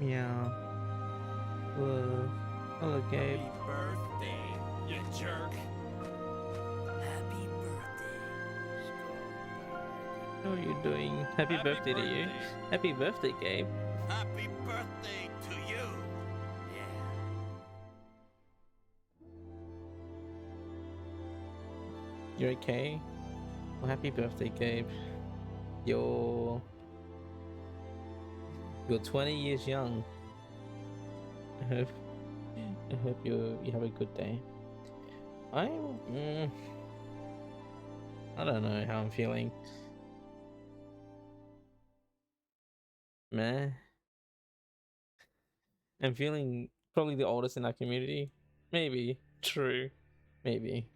Yeah. Hello, Gabe. Happy birthday, you jerk. Happy birthday, How are you scumbag. doing? Happy Happy birthday to you. birthday. Happy birthday, Gabe. Happy birthday to you. Yeah. You're okay? Well, happy birthday, Gabe. You're you're 20 years young. I hope you have a good day. I'm I don't know how I'm feeling. Meh. I'm feeling probably the oldest in our community. Maybe. True. Maybe.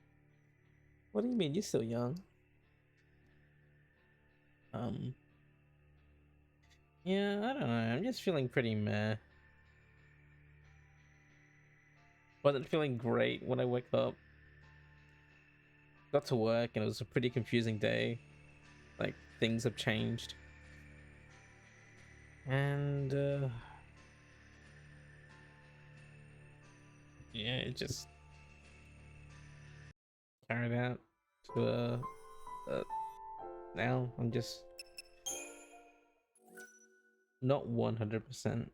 What do you mean? You're still young. Um. Yeah, I don't know. I'm just feeling pretty meh. Wasn't feeling great when I woke up. Got to work and it was a pretty confusing day. Like things have changed. And yeah, it just carried out to now I'm just not 100%.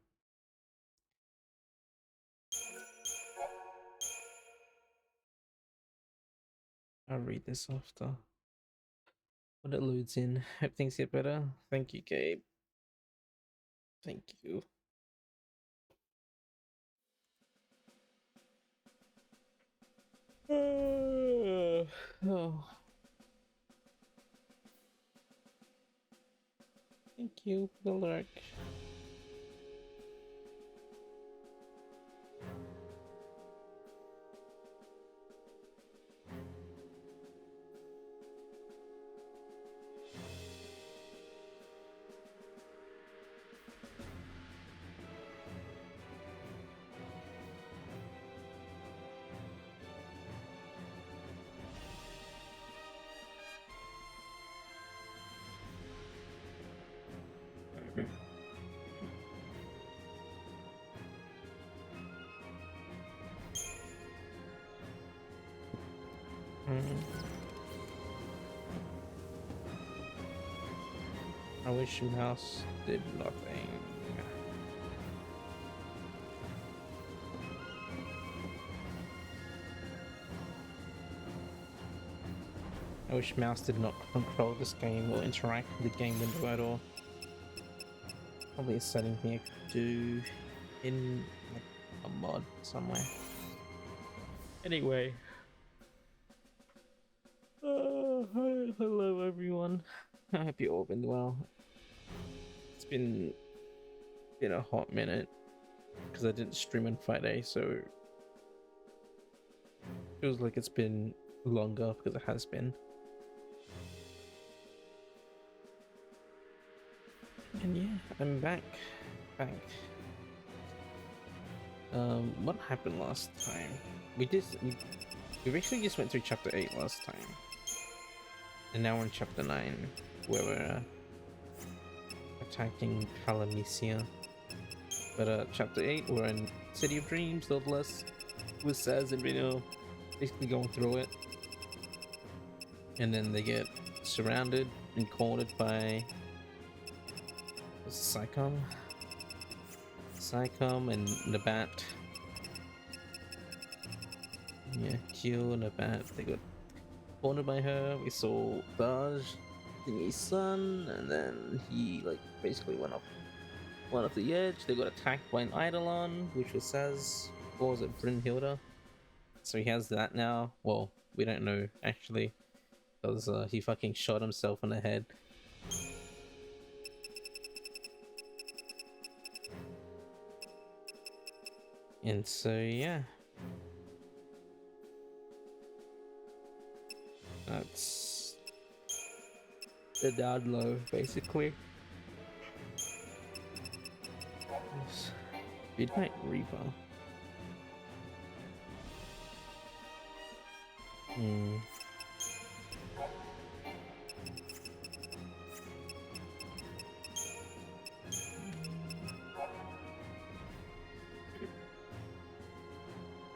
I'll read this after when it loads in. Hope things get better. Thank you, Gabe. Thank you. Oh, thank you for the lurk. I wish Mouse did nothing. I wish Mouse did not control this game or interact with the game window at all. Probably a setting here could do in like a mod somewhere. Anyway. Hello everyone. I hope you all been well. It's been a hot minute because I didn't stream on Friday, so it feels like it's been longer because it has been. And yeah, I'm back. What happened last time? We basically just went through chapter 8 last time. And now we're in chapter 9, where we're attacking Palamecia. But chapter 8, we're in City of Dreams, Loveless, with Saz and Reno basically going through it. And then they get surrounded and cornered by Psychom and Nabat. Yeah, Q and Nabat, they got cornered by her. We saw Daj, Thingy's son, and then he like basically went off the edge. They got attacked by an Eidolon, which was Saz, or was it Brynhilda? So he has that now. Well, we don't know actually, because he fucking shot himself in the head. And so yeah, that's the dad low basically. Midnight Reaper.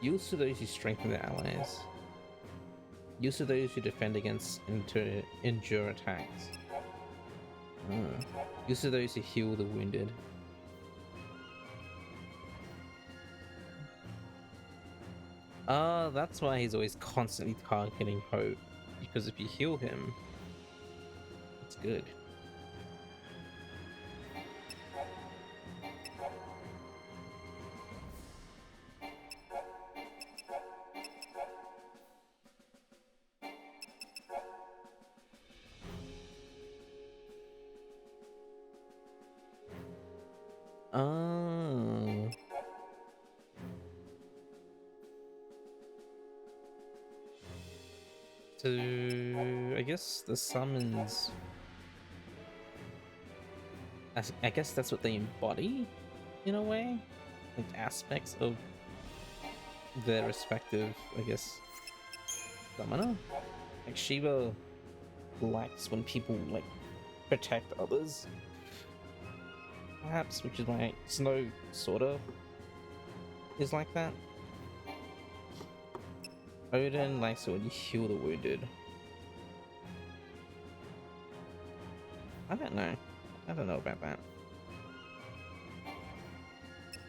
Used to those who strengthen their allies. Used to those who defend against endure attacks. Used to those who heal the wounded. That's why he's always constantly targeting Hope. Because if you heal him, it's good. Oh. So I guess the summons. I guess that's what they embody, in a way, like aspects of their respective, I guess, summoner. Like Shiva likes when people like protect others, perhaps, which is why Snow sort of is like that. Odin likes it when you heal the wounded. I don't know. I don't know about that.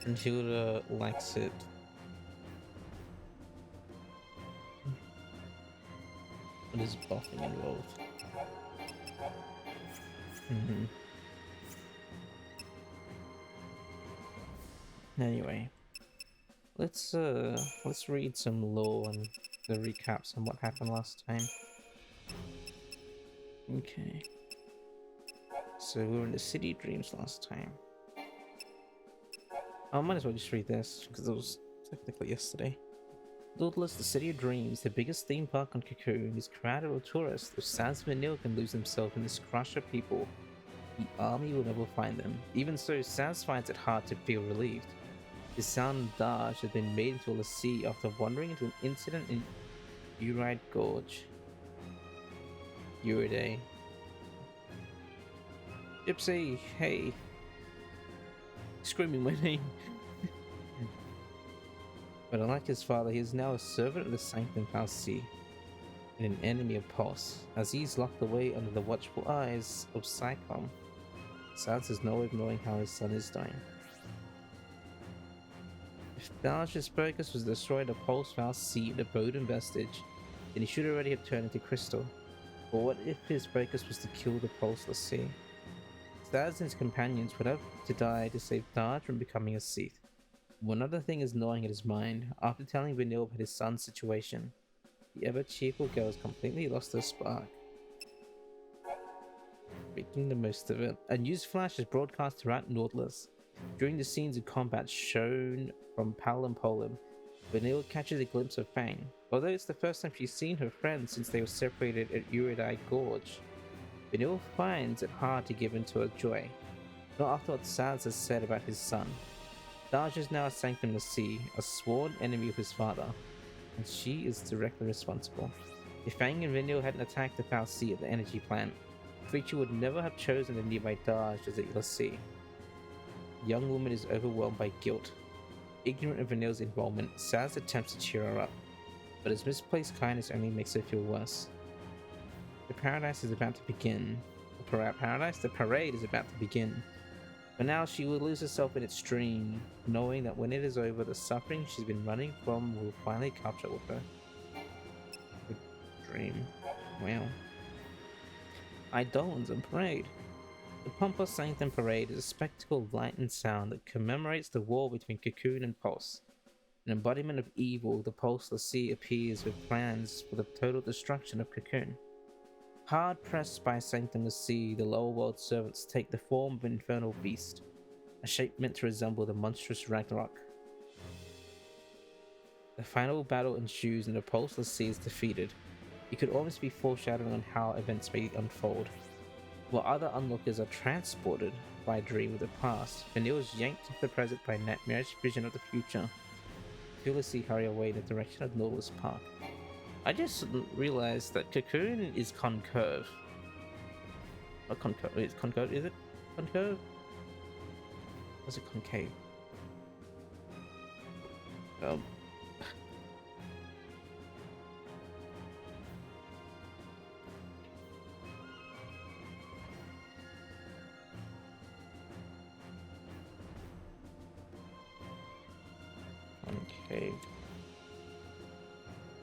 And Hilda likes it. What is buffing involved? Anyway, let's read some lore and the recaps on what happened last time. Okay. So we were in the City Dreams last time. I might as well just read this because it was technically yesterday. Lordless, the City of Dreams, the biggest theme park on Cocoon, is crowded with tourists. If Sans Vanille can lose himself in this crush of people, the army will never find them. Even so, Sans finds it hard to feel relieved. His son Daj had been made into a lassie after wandering into an incident in Uride Gorge. Uride. Gypsy, hey. Screaming my name. But unlike his father, he is now a servant of the Sanctum Palamecia and an enemy of Pulse. As he is locked away under the watchful eyes of Psychom, Sans has no way of knowing how his son is dying. If Daj's focus was to destroy the Pulse Palamecia, the Bodin vestige, then he should already have turned into crystal. But what if his focus was to kill the Pulse Lassie? Staz and his companions would have to die to save Daj from becoming a Sith. One other thing is gnawing at his mind. After telling Vanille about his son's situation, the ever-cheerful girl has completely lost her spark. Making the most of it. A newsflash is broadcast throughout Nautilus. During the scenes of combat shown from Palamecia, Vanille catches a glimpse of Fang. Although it's the first time she's seen her friend since they were separated at Uride Gorge, Vanille finds it hard to give in to her joy, not after what Sans has said about his son. Daj is now a Sanctum Lassie, a sworn enemy of his father, and she is directly responsible. If Fang and Vanille hadn't attacked the Palamecia at the energy plant, the creature would never have chosen the nearby Daj as a Lassie. The young woman is overwhelmed by guilt. Ignorant of Vanille's involvement, Sans attempts to cheer her up, but his misplaced kindness only makes her feel worse. The paradise is about to begin. The parade is about to begin. But now she will lose herself in its dream, knowing that when it is over, the suffering she's been running from will finally catch up with her. Good dream. Wow. Eidolons and Parade. The Pompa Sanctum Parade is a spectacle of light and sound that commemorates the war between Cocoon and Pulse. An embodiment of evil, the Pulse Lassie appears with plans for the total destruction of Cocoon. Hard pressed by Sanctum Lassie, the lower world servants take the form of an infernal beast, a shape meant to resemble the monstrous Ragnarok. The final battle ensues and the Pulse Lassie is defeated. It could almost be foreshadowing on how events may unfold. While other onlookers are transported by a dream of the past, Vanille is yanked into the present by a nightmarish vision of the future. Two Lassie hurry away in the direction of Nautilus Park. I just realized that Cocoon is concave. Not concave. Is concave? Is it concave? Or is it concave? Concave.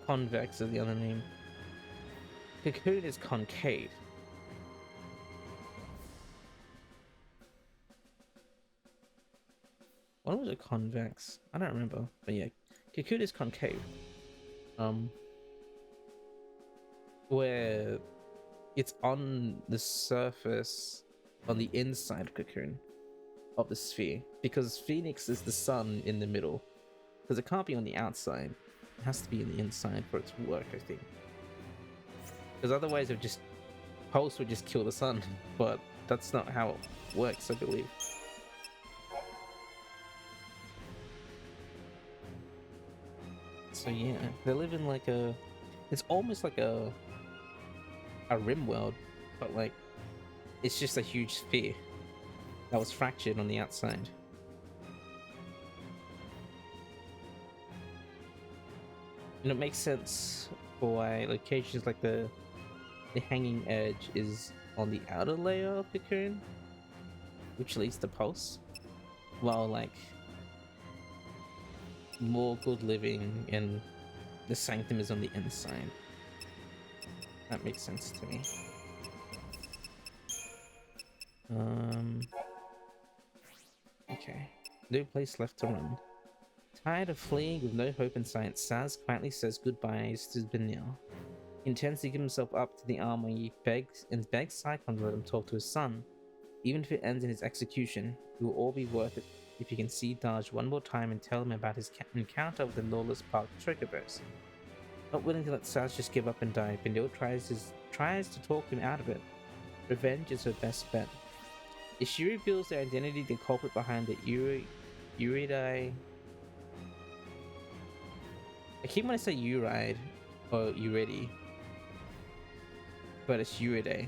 Convex is the other name. Cocoon is concave. What was it? Convex? I don't remember. But yeah, cocoon is concave. Where it's on the surface, on the inside of cocoon of the sphere, because Phoenix is the sun in the middle. Because it can't be on the outside. It has to be in the inside for it to work, I think. Because otherwise, it just pulse would just kill the sun. But that's not how it works, I believe. So yeah, they live in like a. It's almost like a rim world, but like it's just a huge sphere that was fractured on the outside. And it makes sense for why locations like the hanging edge is on the outer layer of cocoon, which leads to pulse, while like more good living and the sanctum is on the inside. That makes sense to me. Okay. No place left to run. Tired of fleeing with no hope in sight, Saz quietly says goodbyes to Benil. He intends to give himself up to the army, begs Sycon to let him talk to his son. Even if it ends in his execution, it will all be worth it if he can see Daj one more time and tell him about his encounter with the lawless park chocobos. Not willing to let Saz just give up and die, Benil tries to talk him out of it. Revenge is her best bet. If she reveals the identity, the culprit behind the Eurydice... I keep wanting to say Euride or Eurydi, but it's Eurydice.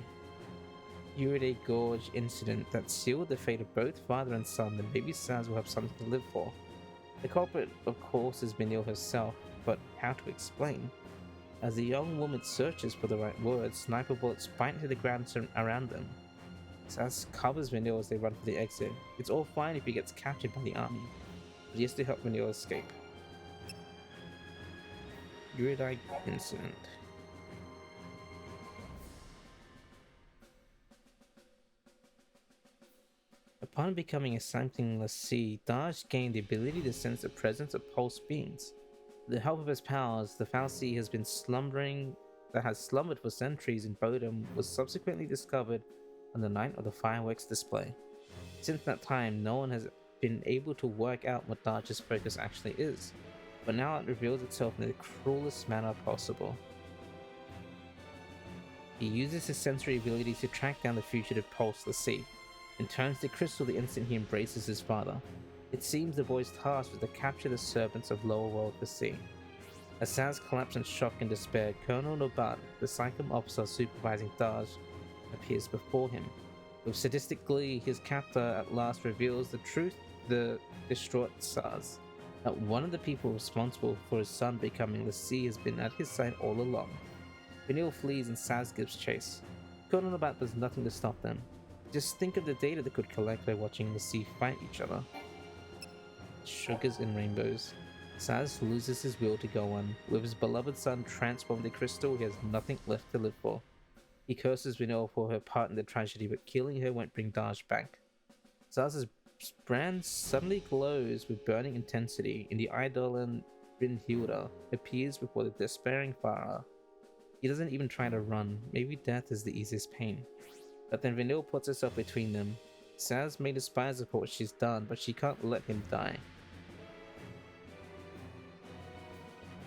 Eurydice Gorge incident that sealed the fate of both father and son, then maybe Saz will have something to live for. The culprit, of course, is Benil herself, but how to explain? As the young woman searches for the right words, sniper bullets bite into the ground around them. Saz covers Benil as they run for the exit. It's all fine if he gets captured by the army, but he has to help Benil escape. Eurydice incident. Upon becoming a sanctum lessee, Daj gained the ability to sense the presence of pulse beings. With the help of his powers, the fal'Cie has slumbered for centuries in Bodom was subsequently discovered on the night of the fireworks display. Since that time, no one has been able to work out what Daj's focus actually is, but now it reveals itself in the cruelest manner possible. He uses his sensory abilities to track down the fugitive pulse lessee, and turns to crystal the instant he embraces his father. It seems the boy's task was to capture the servants of Lower World Lessee. As Saz collapses in shock and despair, Colonel Nobat, the Sycom officer supervising Daj, appears before him. With sadistic glee, his captor at last reveals the truth to the distraught Saz, that one of the people responsible for his son becoming Lessee has been at his side all along. Benil flees and Saz gives chase. Colonel Nobat does nothing to stop them. Just think of the data they could collect by watching the sea fight each other. Sugars and rainbows. Saz loses his will to go on. With his beloved son transformed to crystal, he has nothing left to live for. He curses Benil for her part in the tragedy, but killing her won't bring Daj back. Saz's brand suddenly glows with burning intensity, and the eidolon Brynhilda appears before the despairing Farah. He doesn't even try to run. Maybe death is the easiest pain. But then Benil puts herself between them. Saz may despise her for what she's done, but she can't let him die.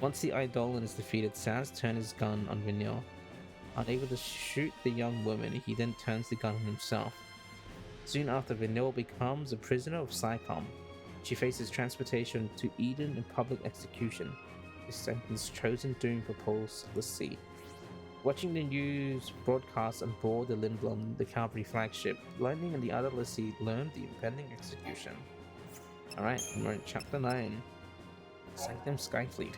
Once the Eidolon is defeated, Saz turns his gun on Benil. Unable to shoot the young woman, he then turns the gun on himself. Soon after, Benil becomes a prisoner of Sycom. She faces transportation to Eden and public execution. His sentence chosen doom for Pulse Lessee. Watching the news broadcast on board the Lindblom, the cavalry flagship, Lightning and the other Lessee learned the impending execution. Alright, we're in Chapter 9. Sanctum Skyfleet.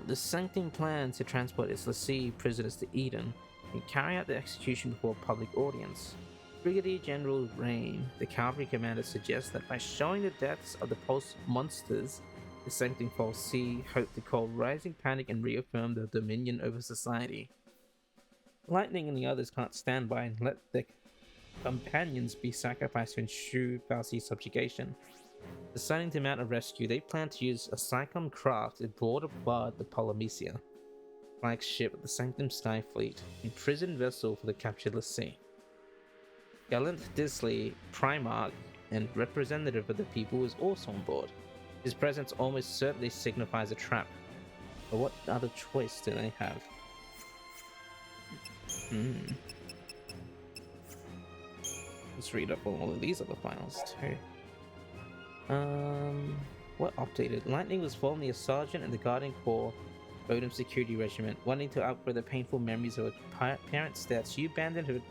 The Sanctum plans to transport its Lessee prisoners to Eden and carry out the execution before a public audience. Brigadier General Rain, the cavalry commander, suggests that by showing the deaths of the post monsters, the Sanctum Falls Sea hope to call rising panic and reaffirm their dominion over society. Lightning and the others can't stand by and let their companions be sacrificed to ensure Falsi subjugation. Deciding to mount a rescue, they plan to use a Cyclone craft to board aboard the Palamecia, flagship of the Sanctum Sky Fleet, imprisoned vessel for the captured Lassie. Gallant Disley, Primarch, and representative of the people is also on board. His presence almost certainly signifies a trap. But what other choice do they have? Let's read up on all of these other files too. What updated? Lightning was formerly a sergeant in the Guardian Corps Odom Security Regiment. Wanting to outgrow the painful memories of her parents' death, she abandoned her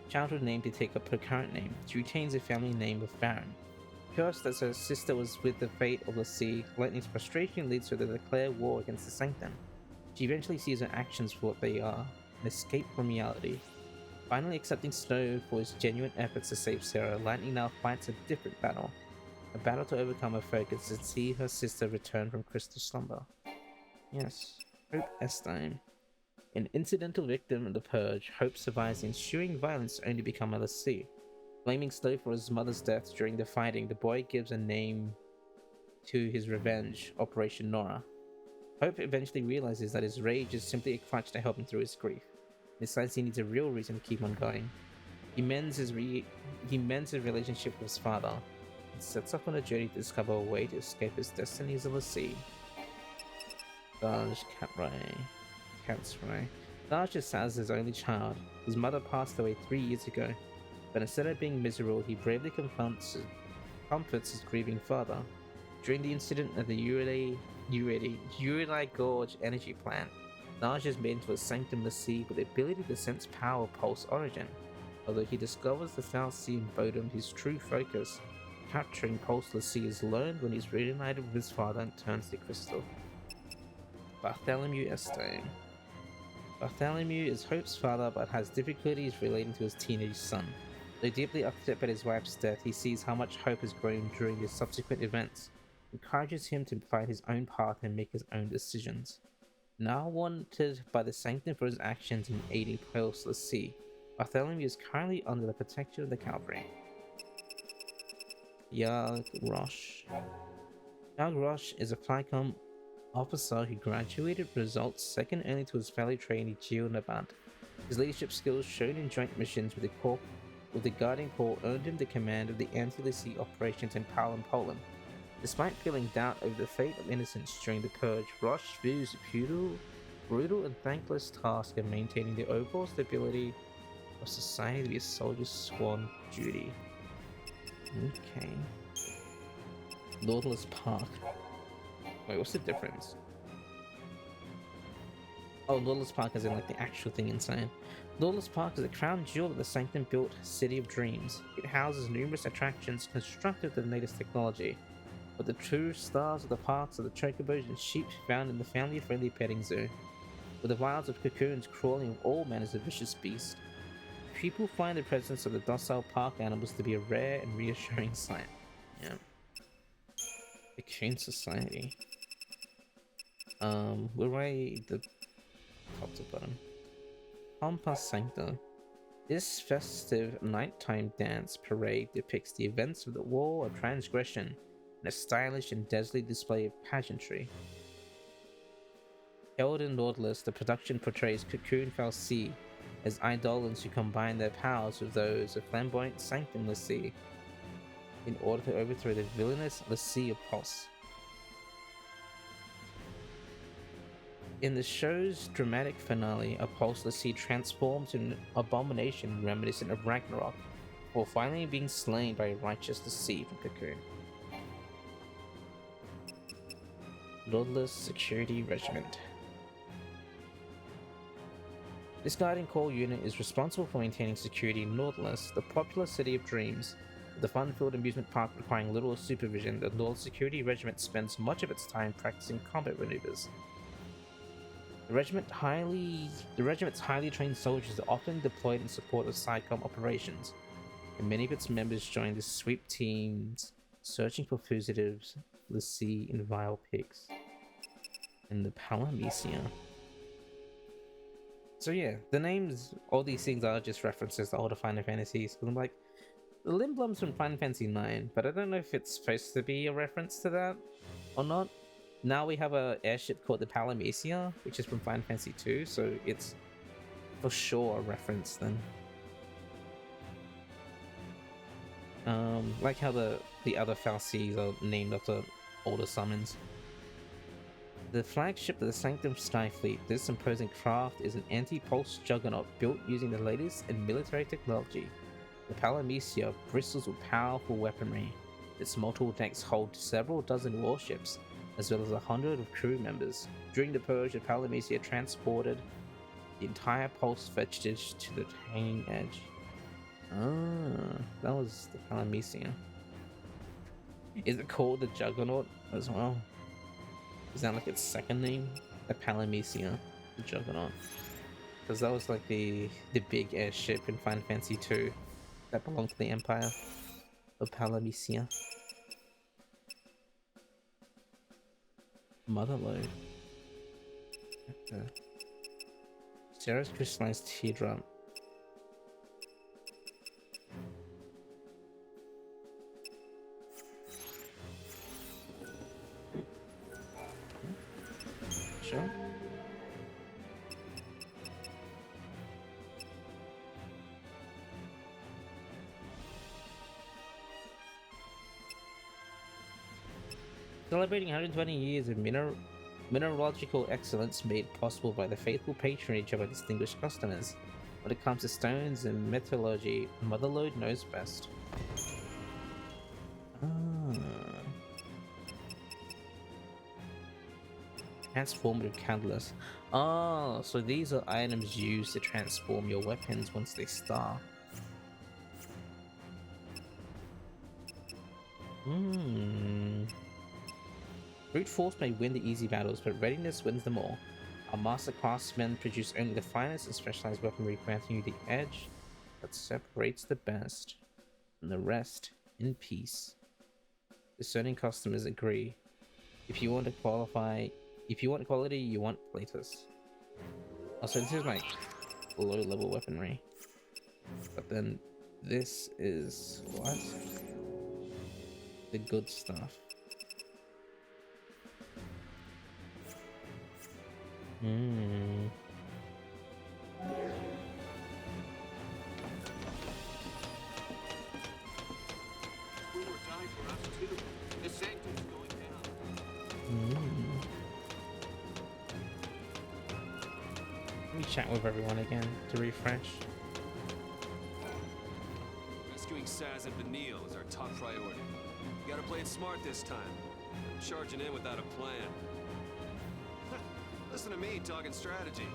childhood name to take up her current name. She retains a family name of Farron. Cursed as her sister was with the fate of the sea, Lightning's frustration leads her to declare war against the Sanctum. She eventually sees her actions for what they are, an escape from reality. Finally accepting Snow for his genuine efforts to save Sarah, Lightning now fights a different battle. A battle to overcome her focus and see her sister return from crystal slumber. Yes, Hope Estime. An incidental victim of the Purge, Hope survives the ensuing violence only to become a Lassie. Blaming Snow for his mother's death during the fighting, the boy gives a name to his revenge, Operation Nora. Hope eventually realizes that his rage is simply a crutch to help him through his grief. He decides he needs a real reason to keep on going. He mends his relationship with his father and sets off on a journey to discover a way to escape his destiny as a Lassie. Daj Katsrai. Daj is Saz's only child. His mother passed away 3 years ago, but instead of being miserable, he bravely comforts his grieving father. During the incident at the Urei Gorge energy plant, Daj is made into a Sanctum Lassie with the ability to sense power pulse origin. Although he discovers the Foul Sea in Bodum, his true focus, capturing Pulse Lassie, is learned when he's reunited with his father and turns to crystal. Bartholomew Estone. Bartholomew is Hope's father but has difficulties relating to his teenage son. Though deeply upset by his wife's death, he sees how much Hope has grown during his subsequent events, encourages him to find his own path and make his own decisions. Now wanted by the Sanctum for his actions in aiding Pulse Lassie, Bartholomew is currently under the protection of the cavalry. Yarg Rosh. Yarg Rosh is a Flycom officer who graduated with results second only to his fellow trainee Gio Nabant. His leadership skills shown in joint missions with the Guardian Corps earned him the command of the anti-Lassie operations in Poland. Despite feeling doubt over the fate of innocents during the Purge, Rosh views the brutal and thankless task of maintaining the overall stability of society to be a soldier's sworn duty. Okay. Lordless Park. Wait, what's the difference? Oh, Lordless Park is in like the actual thing inside. Lordless Park is a crown jewel of the Sanctum built City of Dreams. It houses numerous attractions constructed with the latest technology. But the true stars of the parks are the chocobos and sheep found in the family-friendly petting zoo, with the wilds of cocoons crawling with all manners of vicious beasts. People find the presence of the docile park animals to be a rare and reassuring sight. Yeah. Cocoon Society. We'll write the top to bottom. Pompa Sancta. This festive nighttime dance parade depicts the events of the War of Transgression in a stylish and deadly display of pageantry. Held in Lordless, the production portrays Cocoon Falsi as eidolons who combine their powers with those of flamboyant Sanctum Lassie in order to overthrow the villainous Lassie of Pulse. In the show's dramatic finale, a Pulse Lassie transforms into an abomination reminiscent of Ragnarok, before finally being slain by a righteous Lassie from Cocoon. Lordless Security Regiment. This Guardian Corps unit is responsible for maintaining security in Lordless, the popular City of Dreams. With the fun-filled amusement park requiring little supervision, the Lordless Security Regiment spends much of its time practicing combat maneuvers. The regiment's highly trained soldiers are often deployed in support of SciComm operations, and many of its members join the sweep teams searching for fugitives for the sea and vile pigs in the Palamecia. So yeah, the names, all these things are just references to older Final Fantasies. Because I'm like, the Limblom's from Final Fantasy IX, but I don't know if it's supposed to be a reference to that or not. Now we have a airship called the Palamecia, which is from Final Fantasy II, so it's for sure a reference then. Like how the other fal'Cies are named after older summons. The flagship of the Sanctum Skyfleet, this imposing craft is an anti-pulse juggernaut built using the latest in military technology. The Palamecia bristles with powerful weaponry. Its multiple decks hold several dozen warships, as well as 100 of crew members. During the Purge, the Palamecia transported the entire pulse vegetage to the hanging edge. Ah, that was the Palamecia. Is it called the Juggernaut as well? Is that like its second name? The Palamecia, the Juggernaut. Because that was like the big airship in Final Fantasy II that belonged to the Empire of Palamecia. Motherlode. Okay. Sarah's crystallized teardrop. Sure. Celebrating 120 years of mineralogical excellence made possible by the faithful patronage of our distinguished customers. When it comes to stones and metallurgy, Motherlode knows best. Transformative catalyst. Oh, so these are items used to transform your weapons once they start. Brute force may win the easy battles, but readiness wins them all. Our master craftsmen produce only the finest and specialized weaponry, granting you the edge that separates the best from the rest in peace. Discerning customers agree. If you want quality, you want Platus. Also, this is like low-level weaponry. But then this is what? The good stuff. Hmm. The sanctum's going down. Let me chat with everyone again to refresh. Rescuing Saz and Vanille is our top priority. You gotta play it smart this time. I'm charging in without a plan. Listen to me talking strategy.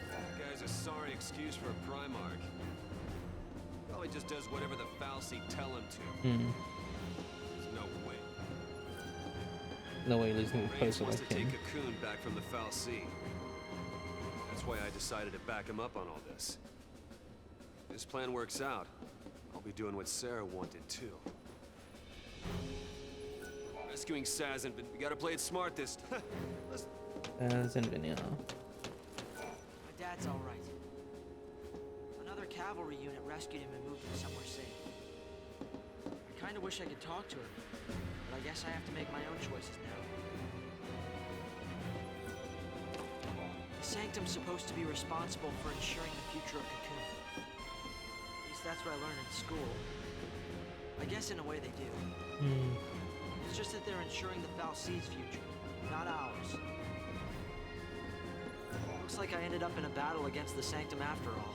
That guy's a sorry excuse for a Primarch. Probably just does whatever the fal'Cie tell him to. There's no way. No way losing the Reyes post wants like to take him. Cocoon back from the fal'Cie. That's why I decided to back him up on all this. If this plan works out, I'll be doing what Sarah wanted too. Rescuing Saz and we gotta play it smart this time. As in Vanilla. My dad's all right. Another cavalry unit rescued him and moved him somewhere safe. I kind of wish I could talk to him, but I guess I have to make my own choices now. The Sanctum's supposed to be responsible for ensuring the future of Cocoon. At least that's what I learned in school. I guess in a way they do. It's just that they're ensuring the fal'Cie's future, not ours. Looks like I ended up in a battle against the Sanctum after all.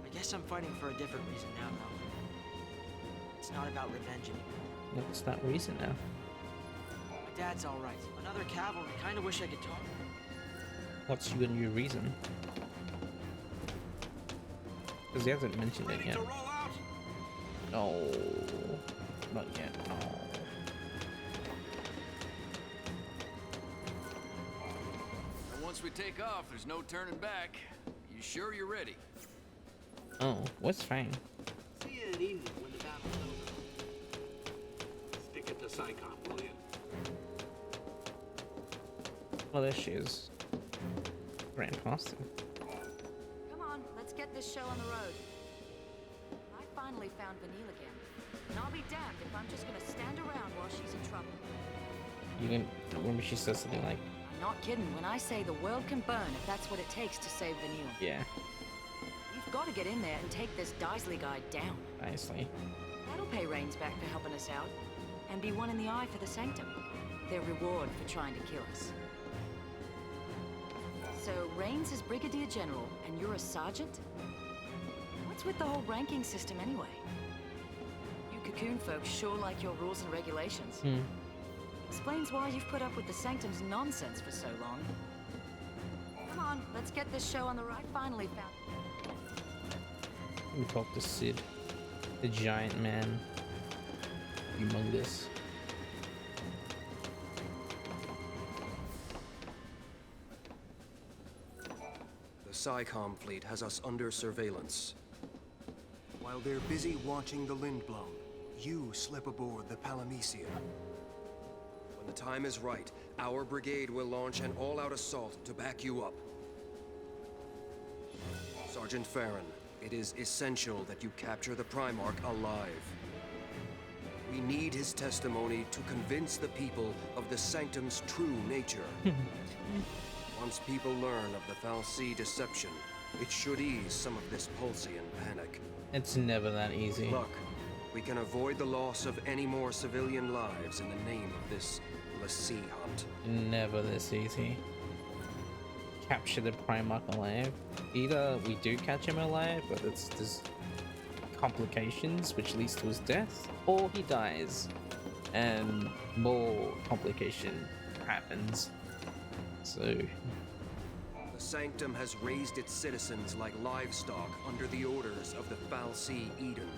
I guess I'm fighting for a different reason now, though. It's not about revenge anymore. What's that reason now? My dad's all right. Another cavalry. Kind of wish I could talk. What's your new reason? Because he hasn't mentioned it Ready yet. to roll out? No, not yet. No. Once we take off, there's no turning back. You sure you're ready? Oh, what's fine? See you at evening when the battle's over. Stick it to Psycom, will you? Oh, there she is. Ran past him. Come on, let's get this show on the road. I finally found Vanille again. And I'll be damned if I'm just gonna stand around while she's in trouble. You can remember she says something like, I'm not kidding when I say the world can burn if that's what it takes to save Vanille. yeah, We've got to get in there and take this Daisley guy down. nicely. That'll pay Rains back for helping us out. And be one in the eye for the Sanctum. Their reward for trying to kill us. So, Rains is Brigadier General, and you're a sergeant? What's with the whole ranking system anyway? You Cocoon folks sure like your rules and regulations. Explains why you've put up with the Sanctum's nonsense for so long. Come on, let's get this show on the right. Finally found. We talked to Sid, the giant man. Humongous. The Psycom fleet has us under surveillance. While they're busy watching the Lindblom, you slip aboard the Palamecia. When the time is right, our brigade will launch an all-out assault to back you up. Sergeant Farron, it is essential that you capture the Primarch alive. We need his testimony to convince the people of the Sanctum's true nature. Once people learn of the fal'Cie deception, it should ease some of this Pulsian panic. It's never that easy. Look, we can avoid the loss of any more civilian lives in the name of this l'Cie hunt. Never this easy. Capture the Primarch alive. Either we do catch him alive, but there's complications which leads to his death, or he dies and more complication happens. So The Sanctum has raised its citizens like livestock under the orders of the fal'Cie Eden.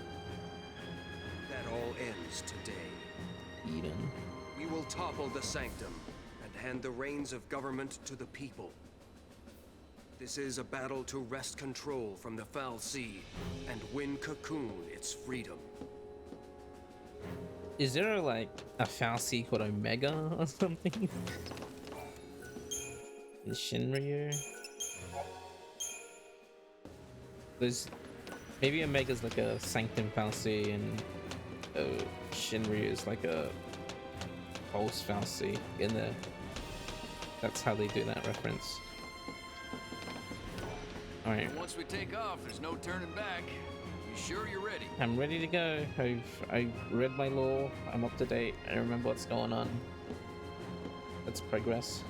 That all ends today. Eden. We will topple the Sanctum and hand the reins of government to the people. This is a battle to wrest control from the fal'Cie and win Cocoon its freedom. Is there like a fal'Cie called Omega or something? In Shinryu? There's maybe Omega's like a Sanctum fal'Cie and Shinryu is like a Pulse fal'Cie in there. That's how they do that reference. Alright. Once we take off, there's no turning back. You sure you're ready? I'm ready to go. I've read my lore. I'm up to date. I remember what's going on. Let's progress.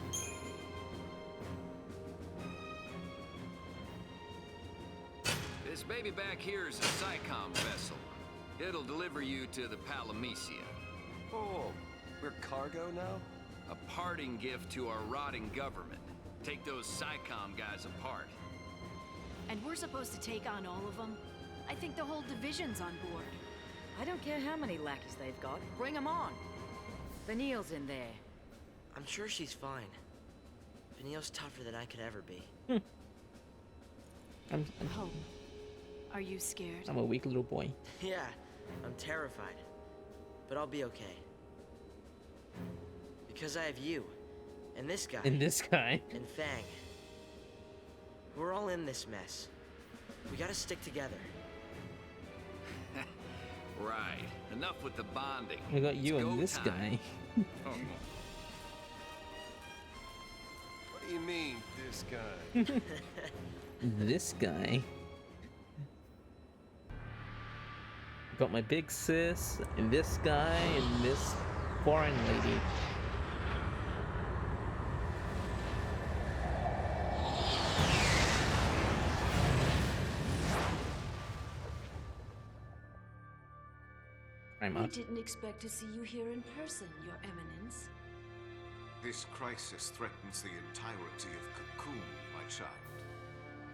This baby back here is a Psycom vessel. It'll deliver you to the Palamecia. Oh, we're cargo now? A parting gift to our rotting government. Take those Psycom guys apart. And we're supposed to take on all of them? I think the whole division's on board. I don't care how many lackeys they've got. Bring them on. Vanille's in there. I'm sure she's fine. Vanille's tougher than I could ever be. I'm Hope, are you scared? a weak little boy. Yeah, I'm terrified. But I'll be okay. Because I have you. And this guy. And this guy. And Fang. We're all in this mess. We gotta stick together. Right. Enough with the bonding. I got you It's and go this time. guy. Oh. What do you mean, this guy? This guy. Got my big sis, and this guy, and this foreign lady. I'm We up. didn't expect to see you here in person, Your Eminence. This crisis threatens the entirety of Cocoon, my child.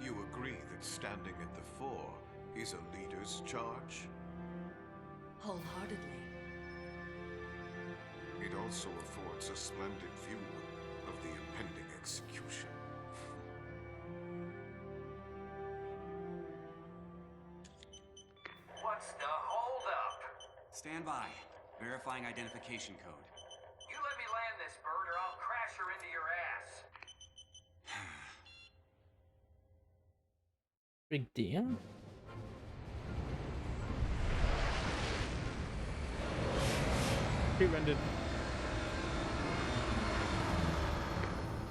You agree that standing at the fore is a leader's charge? Wholeheartedly. It also affords a splendid view of the impending execution. What's the holdup? Stand by. Verifying identification code. You let me land this bird or I'll crash her into your ass. Big deal. Pre-rendered.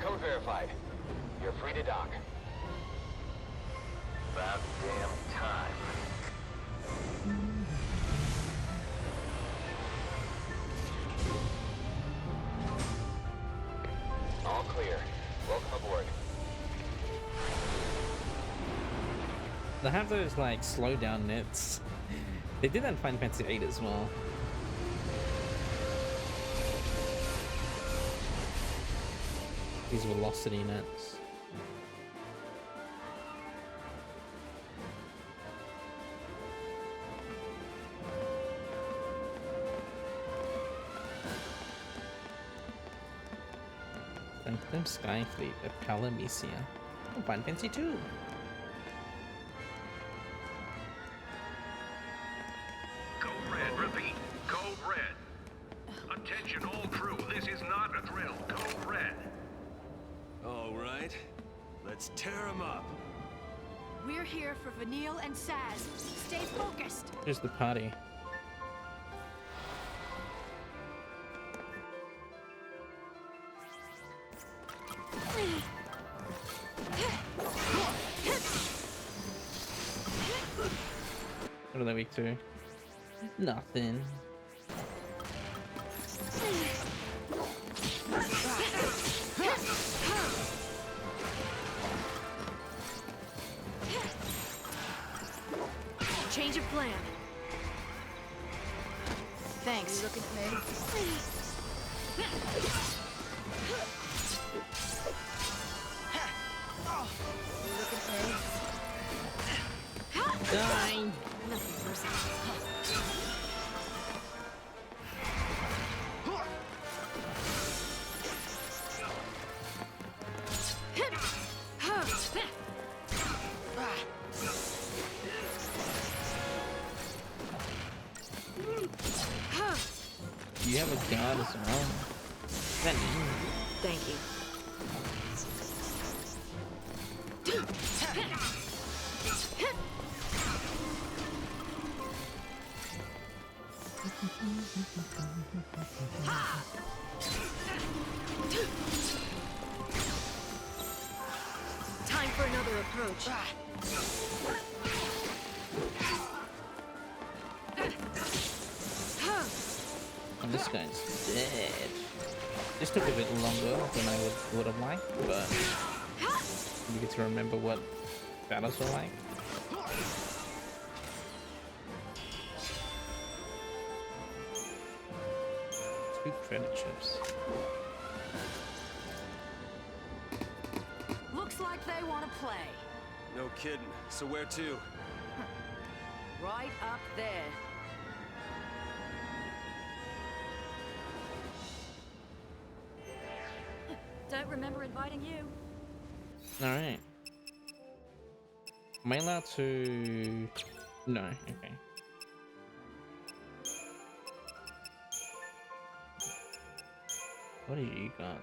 Code verified. You're free to dock. About damn time. All clear. Welcome aboard. They have those like slow down nets. They did that in Final Fantasy VIII as well. These velocity nets. Sanctum Skyfleet at Palamecia. Oh, Final Fantasy II. Code red, repeat. Code red. Attention all crew, this is not a drill. Code red. All right. Let's tear him up. We're here for Vanille and Saz. Stay focused. Here's the party. What are they weak to? Nothing. Change of plan. Thanks. You looking at me? Die! Nothing personal. You have a god as well. That Thank you. Time for another approach. Oh, this guy's dead. This took a bit longer than I would have liked, but you get to remember what battles were like. 2 credit chips. Looks like they want to play. No kidding. So where to? Right up there. Don't remember inviting you. Alright. Am I allowed to... No, okay. What do you got?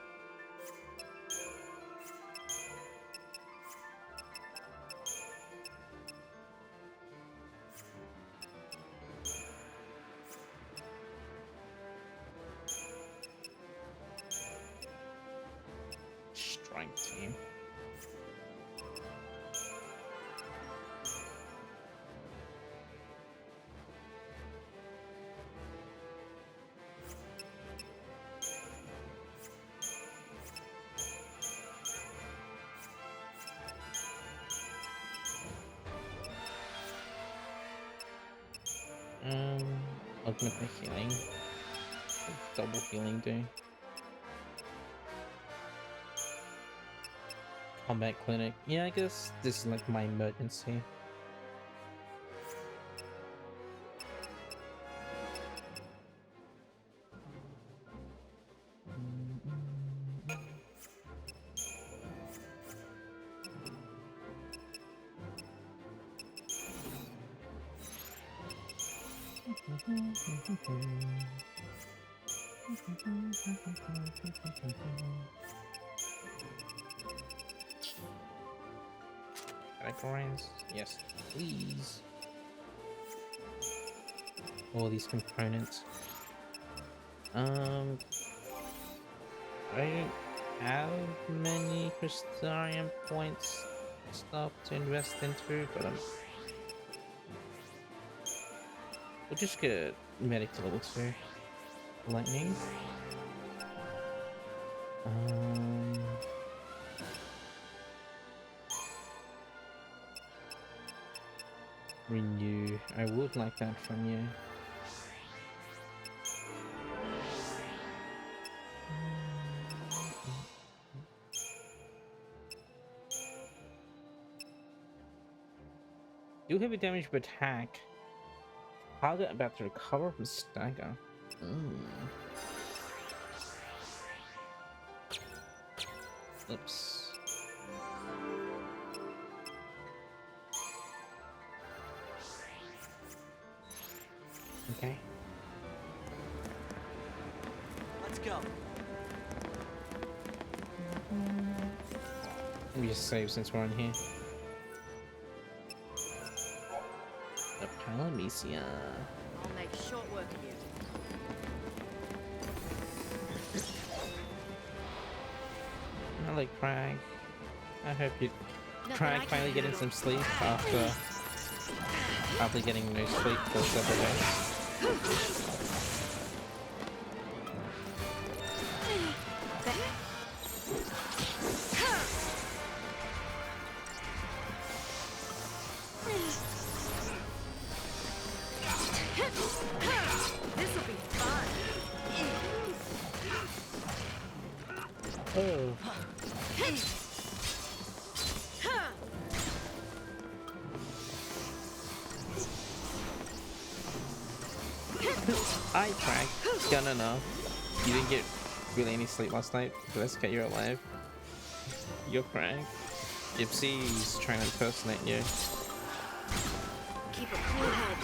Strike team. Ultimate healing. Double healing do. Combat clinic. Yeah, I guess this is like my emergency. Categorize? Yes, please. All these components. I don't have many crystarium points stuff to invest into, but we'll just get medic to level 2. Lightning. Renew. I would like that from you. Do heavy damage but attack. Target about to recover from stagger. Oops. Okay. Let's go. Let me just save since we're on here. The Palamecia. I'll make short work of you. I like Crag. I hope you Nothing Crag I can finally getting handle. some sleep after getting no sleep for several days. This'll be fun. Oh. Hi, Crag. No. You didn't get really any sleep last night, but that's okay, you're alive. You're Crag. Gypsy's trying to impersonate you. Keep a cool head.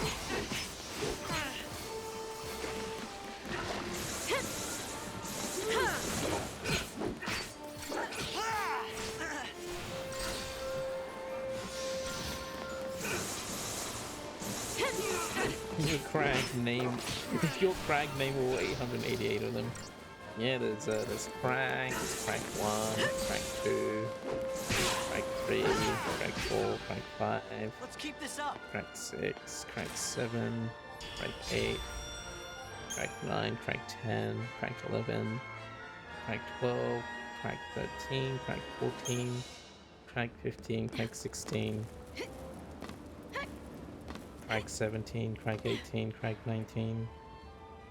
Your Crag name. Your Crag name all 888 of them. Yeah, there's Crag, Crag 1, Crag 2, Crag 3, Crag 4, Crag 5. Let's keep this up. Crack 6, crack 7, crack 8, crack 9, crack 10, crack 11, crack 12, crack 13, crack 14, crack 15, crack 16, crack 17, crack 18, crack 19,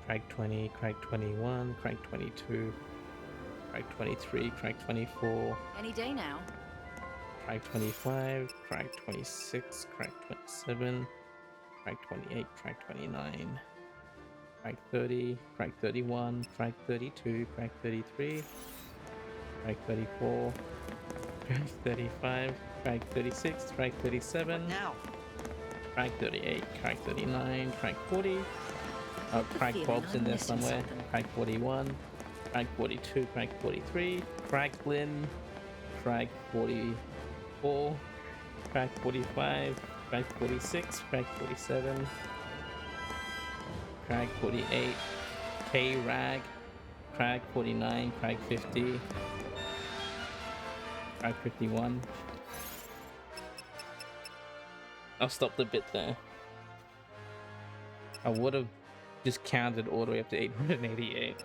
crack 20, crack 21, crack 22, crack 23, crack 24, Any day now. crack 25, crack 26, crack 27, crack 28, crack 29, crack 30, crack 31, crack 32, crack 33, crack 34, crack 35, crack 36, crack 37, Now. crack 38, crack 39, crack 40, crack feeling Bob's in I'm there missing somewhere, something. crack 41, crack 42, crack 43, crack Lynn, crack 44, crack 45, crack 46, crack 47, crack 48, K-Rag, crack 49, crack 50, crack 51. I'll stop the bit there. I would have just counted all the way up to 888.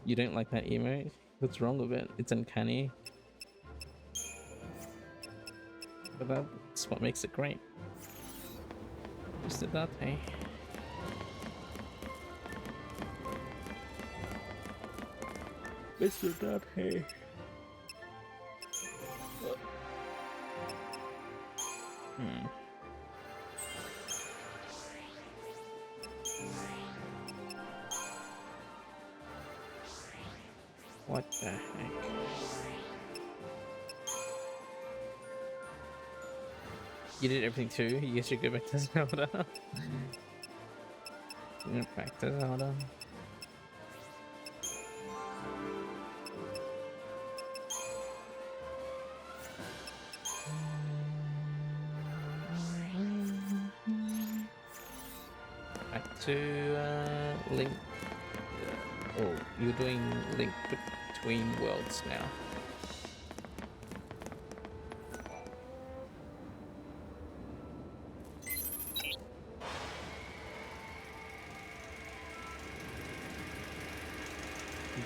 You don't like that emote? What's wrong with it? It's uncanny. But that's what makes it great. Mr. Date. Mr. Date. What the heck? You did everything too. You should go back to Zelda. Go back to Zelda. Back to Link. Oh, you're doing Link between worlds now.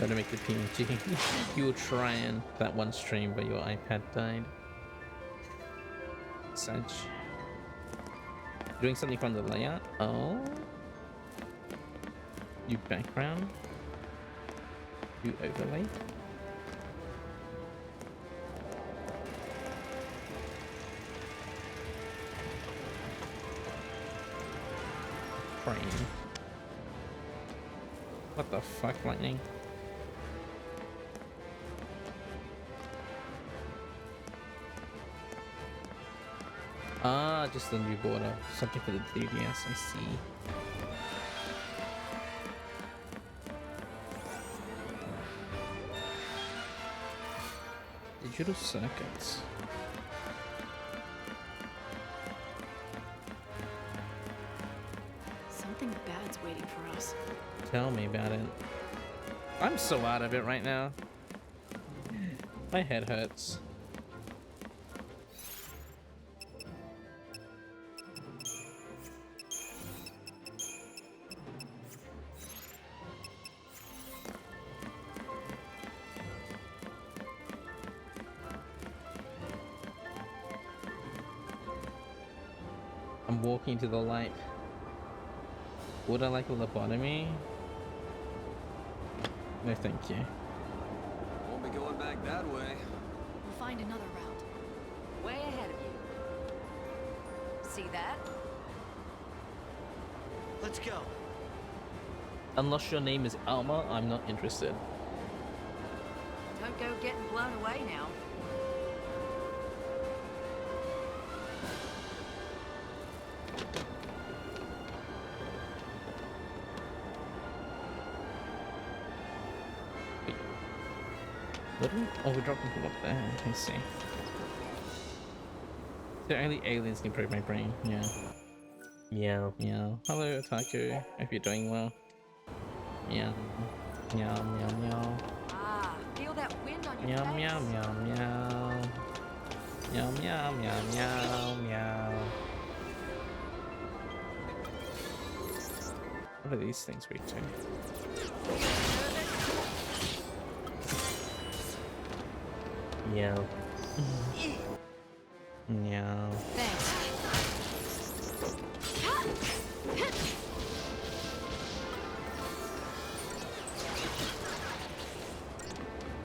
Gotta make the PNG. You were trying that one stream, but your iPad died. Such. Doing something from the layout? Oh. You background? You overlay? Frame. What the fuck, lightning? Ah, just the new border. Something for the 3DS, I see. Digital circuits. Something bad's waiting for us. Tell me about it. I'm so out of it right now. My head hurts. I'm walking to the light. Would I like a lobotomy? No, thank you. Won't be going back that way. We'll find another route. Way ahead of you. See that? Let's go. Unless your name is Alma, I'm not interested. Don't go getting blown away now. What are we? Oh, we're dropping people up there. I see. The only aliens can improve my brain. Yeah. Meow. Meow. Hello, Otaku. Hope you're doing well. Meow. Meow, meow, meow. Ah, feel that wind on your Meow, face? meow, meow, meow. Meow, meow, meow, meow, meow. What are these things weak to? Meow. Meow. Thanks.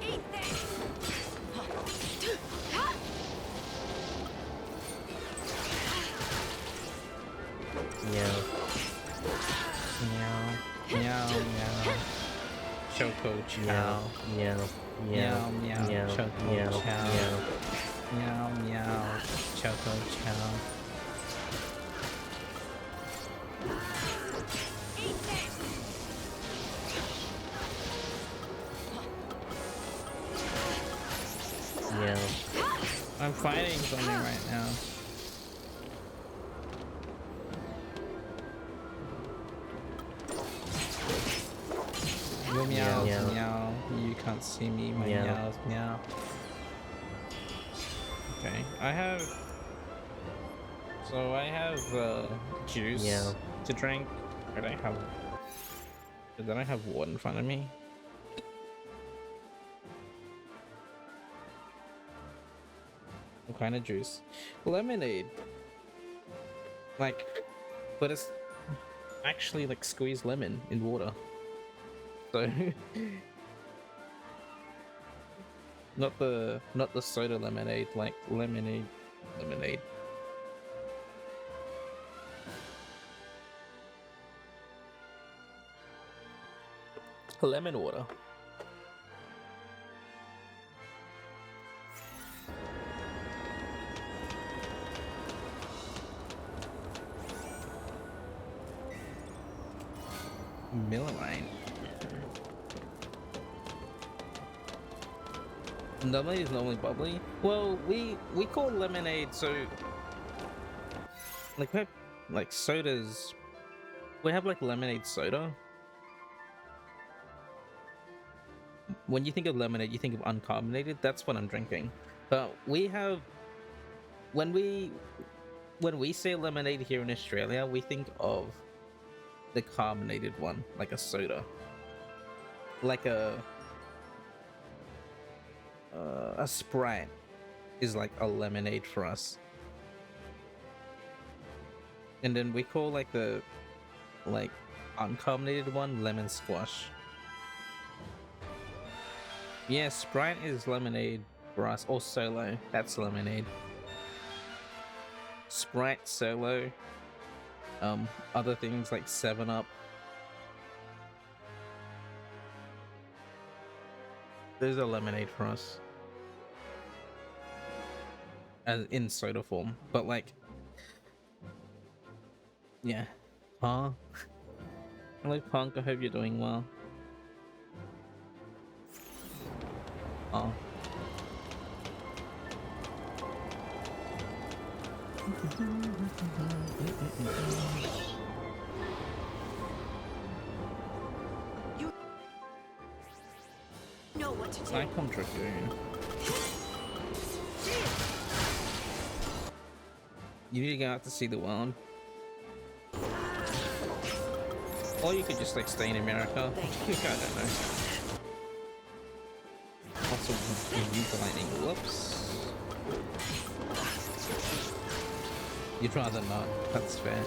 Eat this! Meow. Meow. Meow, meow. Choco chow. Meow. Meow, meow. Choco chow. Meow, meow. Choco chow. Eat this! Meow. I'm fighting something right now. Your meows, meow. You can't see me, my meows, meow. Okay, I have juice to drink, but I have water in front of me. What kind of juice? Lemonade. Like, but it's actually like squeezed lemon in water. So not the soda lemonade, like lemonade. Lemon water. Millerite. Lemonade is normally bubbly. Well, we call lemonade, so like we have like sodas. We have like lemonade soda. When you think of lemonade, you think of uncarbonated. That's what I'm drinking. But we have when we say lemonade here in Australia, we think of the carbonated one, like a soda, like a Sprite is like a lemonade for us. And then we call like the like uncarbonated one lemon squash. Yeah, Sprite is lemonade for us, or Solo. That's lemonade. Sprite, Solo, other things like 7-Up. Those are lemonade for us. As in soda form. But like, yeah. Huh? Hello Punk, I hope you're doing well. Oh. You know what to do. Cyclone Dragoon. You need to go out to see the world. Or you could just like stay in America. I don't know. Also, use the lightning. Whoops. You'd rather not. That's fair.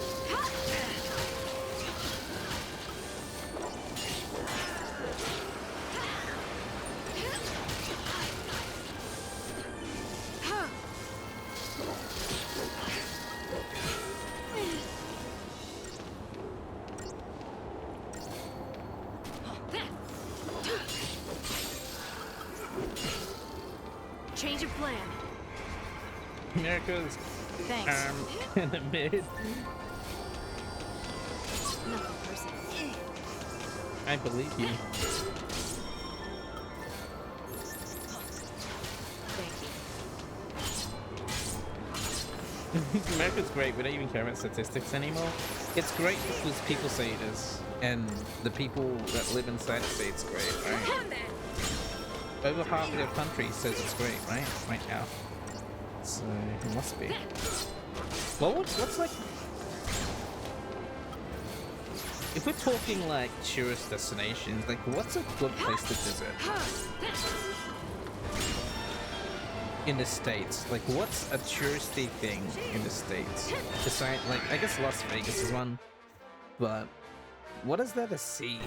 Change of plan. America's Thanks. arm in the mid. Nothing personal. I believe you. Thank you. America's great. We don't even care about statistics anymore. It's great because people say it is, and the people that live inside say it's great, right? Over half of the country says it's great, right? Right now. So it must be. Well, what's like? If we're talking like tourist destinations, like what's a good place to visit in the States? Like what's a touristy thing in the States? Besides, like I guess Las Vegas is one, but what is there to see?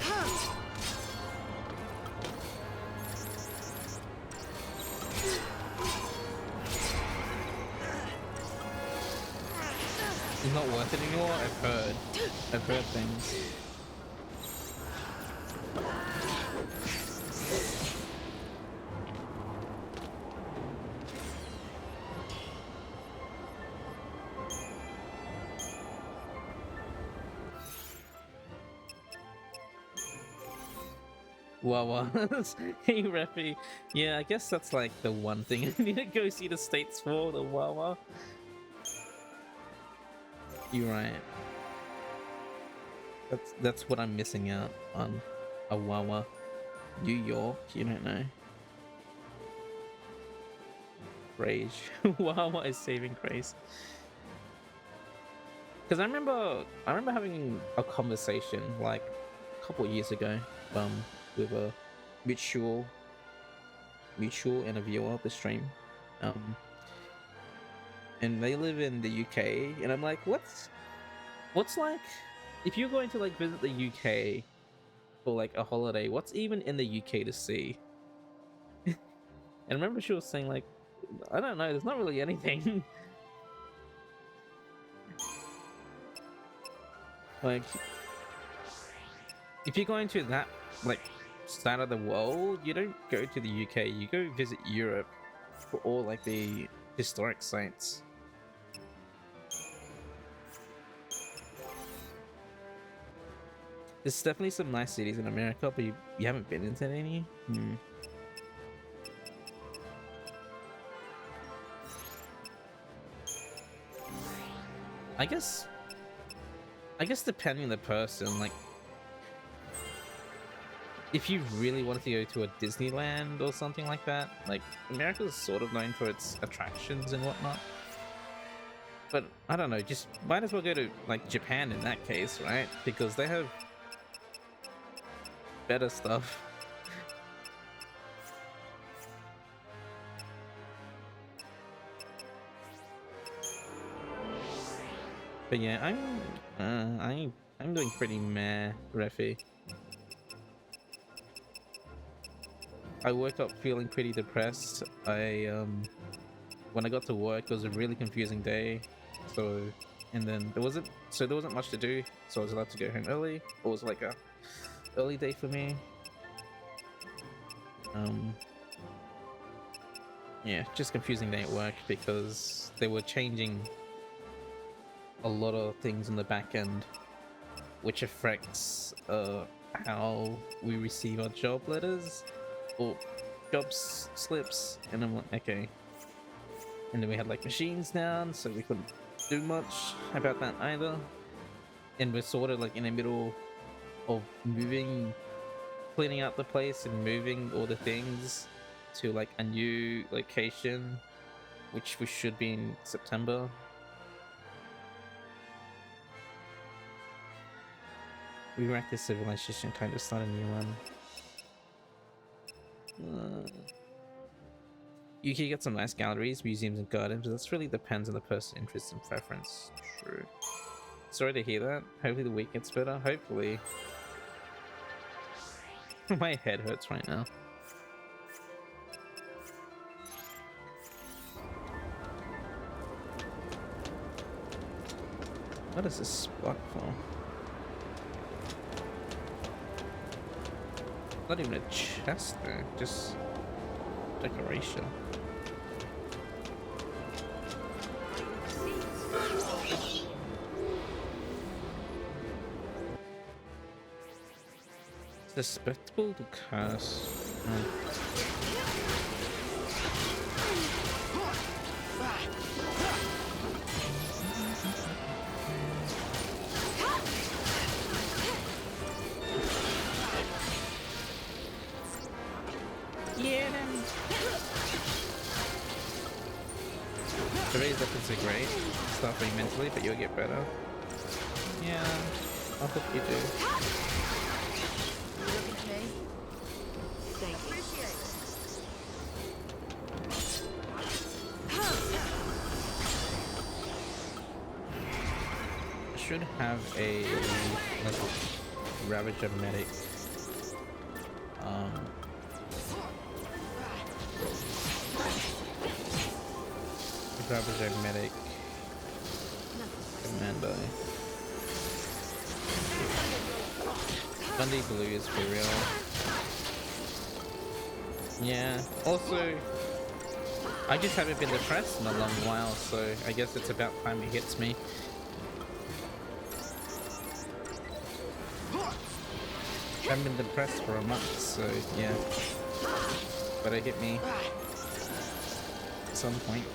It's not worth it anymore. I've heard things. Wawa. Hey Reppy. Yeah, I guess that's like the one thing I need to go see the States for, the Wawa. You're right. That's what I'm missing out on. A Wawa. New York, you don't know. Rage. Wawa is saving grace. Because I remember having a conversation like a couple of years ago with a mutual interviewer of the stream. And they live in the UK, and I'm like, what's like if you're going to like visit the UK for like a holiday, what's even in the UK to see? And I remember she was saying like, I don't know, there's not really anything. Like if you're going to that like side of the world, you don't go to the UK, you go visit Europe for all like the historic sites. There's definitely some nice cities in America, but you haven't been into any. I guess depending on the person, like if you really wanted to go to a Disneyland or something like that, like America's sort of known for its attractions and whatnot. But I don't know, just might as well go to like Japan in that case, right? Because they have better stuff. But yeah, I'm doing pretty meh, Refi. I woke up feeling pretty depressed. When I got to work, it was a really confusing day. So, and then there wasn't much to do. So I was allowed to go home early. It was like a early day for me. Yeah, just confusing day at work because they were changing a lot of things on the back end, which affects how we receive our job letters or job slips. And I'm like, okay. And then we had like machines down, so we couldn't do much about that either. And we're sort of like in the middle of cleaning out the place and moving all the things to like a new location, which we should be in September. We wrecked the civilization, kind of start a new one. You can get some nice galleries, museums, and gardens, but that really depends on the person's interest and preference. True. Sorry to hear that. Hopefully the week gets better. Hopefully. My head hurts right now. What is this spot for? Not even a chest there, just decoration. It's respectable to curse. Yeah. Today's weapons are great. Stuffing mentally, but you'll get better. Yeah, I hope you do. Thank you. I should have a like Ravager medic. Ravager medic commando. Bundy Blue is for real. Yeah. Also, I just haven't been depressed in a long while, so I guess it's about time it hits me. I haven't been depressed for a month, so yeah. Better hit me at some point.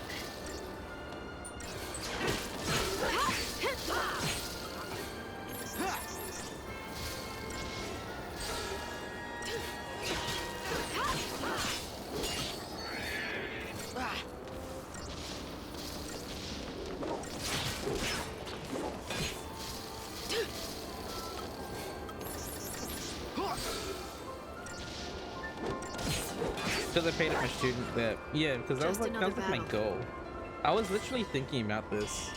Because I paid off my student debt. Yeah, because that was like my goal. I was literally thinking about this.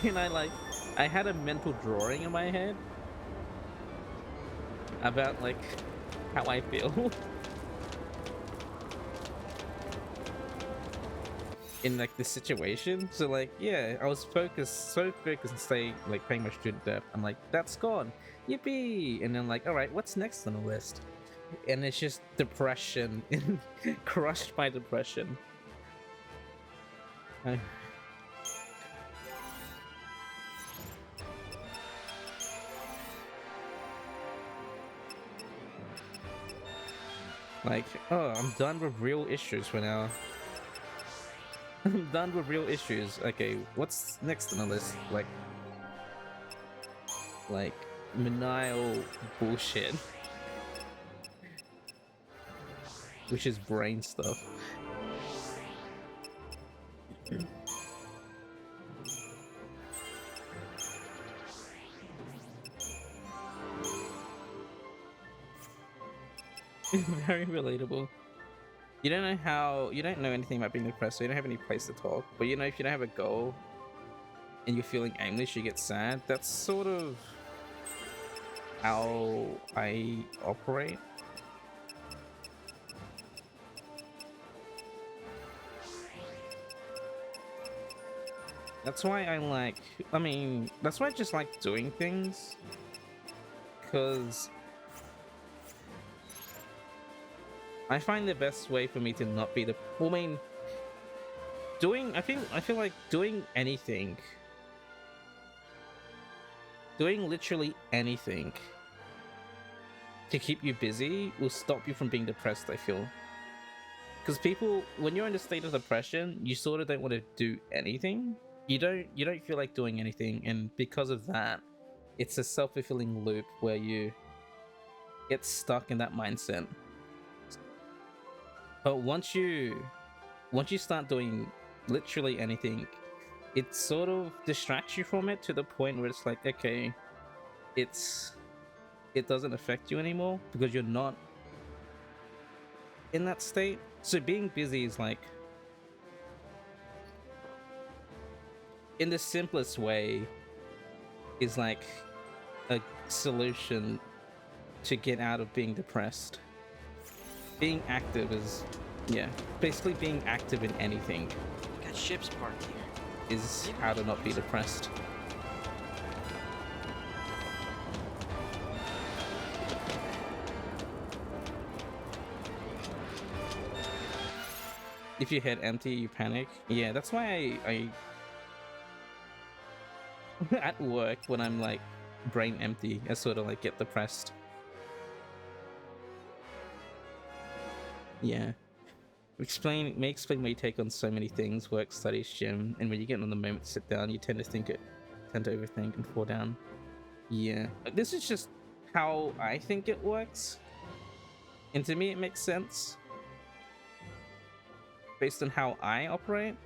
And I had a mental drawing in my head about like how I feel in like this situation. So like, yeah, I was so focused on staying like paying my student debt. I'm like, that's gone, yippee! And then like, all right, what's next on the list? And it's just depression, crushed by depression. Like, oh, I'm done with real issues for now. I'm done with real issues. Okay, what's next on the list? Like maniacal bullshit, which is brain stuff. Very relatable. You don't know anything about being depressed, so you don't have any place to talk. But you know, if you don't have a goal and you're feeling aimless, you get sad. That's sort of how I operate. That's why that's why I just like doing things, because I find the best way for me to not be I feel like doing anything, doing literally anything to keep you busy will stop you from being depressed, I feel. Because people, when you're in a state of depression, you sort of don't want to do anything. You don't feel like doing anything, and because of that, it's a self-fulfilling loop where you get stuck in that mindset. But once you start doing literally anything, it sort of distracts you from it to the point where it's like, okay, it doesn't affect you anymore because you're not in that state. So being busy is like, in the simplest way, is like a solution to get out of being depressed. Being active is, yeah, basically being active in anything. Got ships parked here. Is how to not be depressed. If your head empty, you panic. Yeah, that's why I at work, when I'm like brain empty, I sort of like get depressed. Yeah. Explain why you take on so many things: work, studies, gym, and when you get on the moment to sit down, you tend to overthink and fall down. Yeah. This is just how I think it works. And to me it makes sense. Based on how I operate.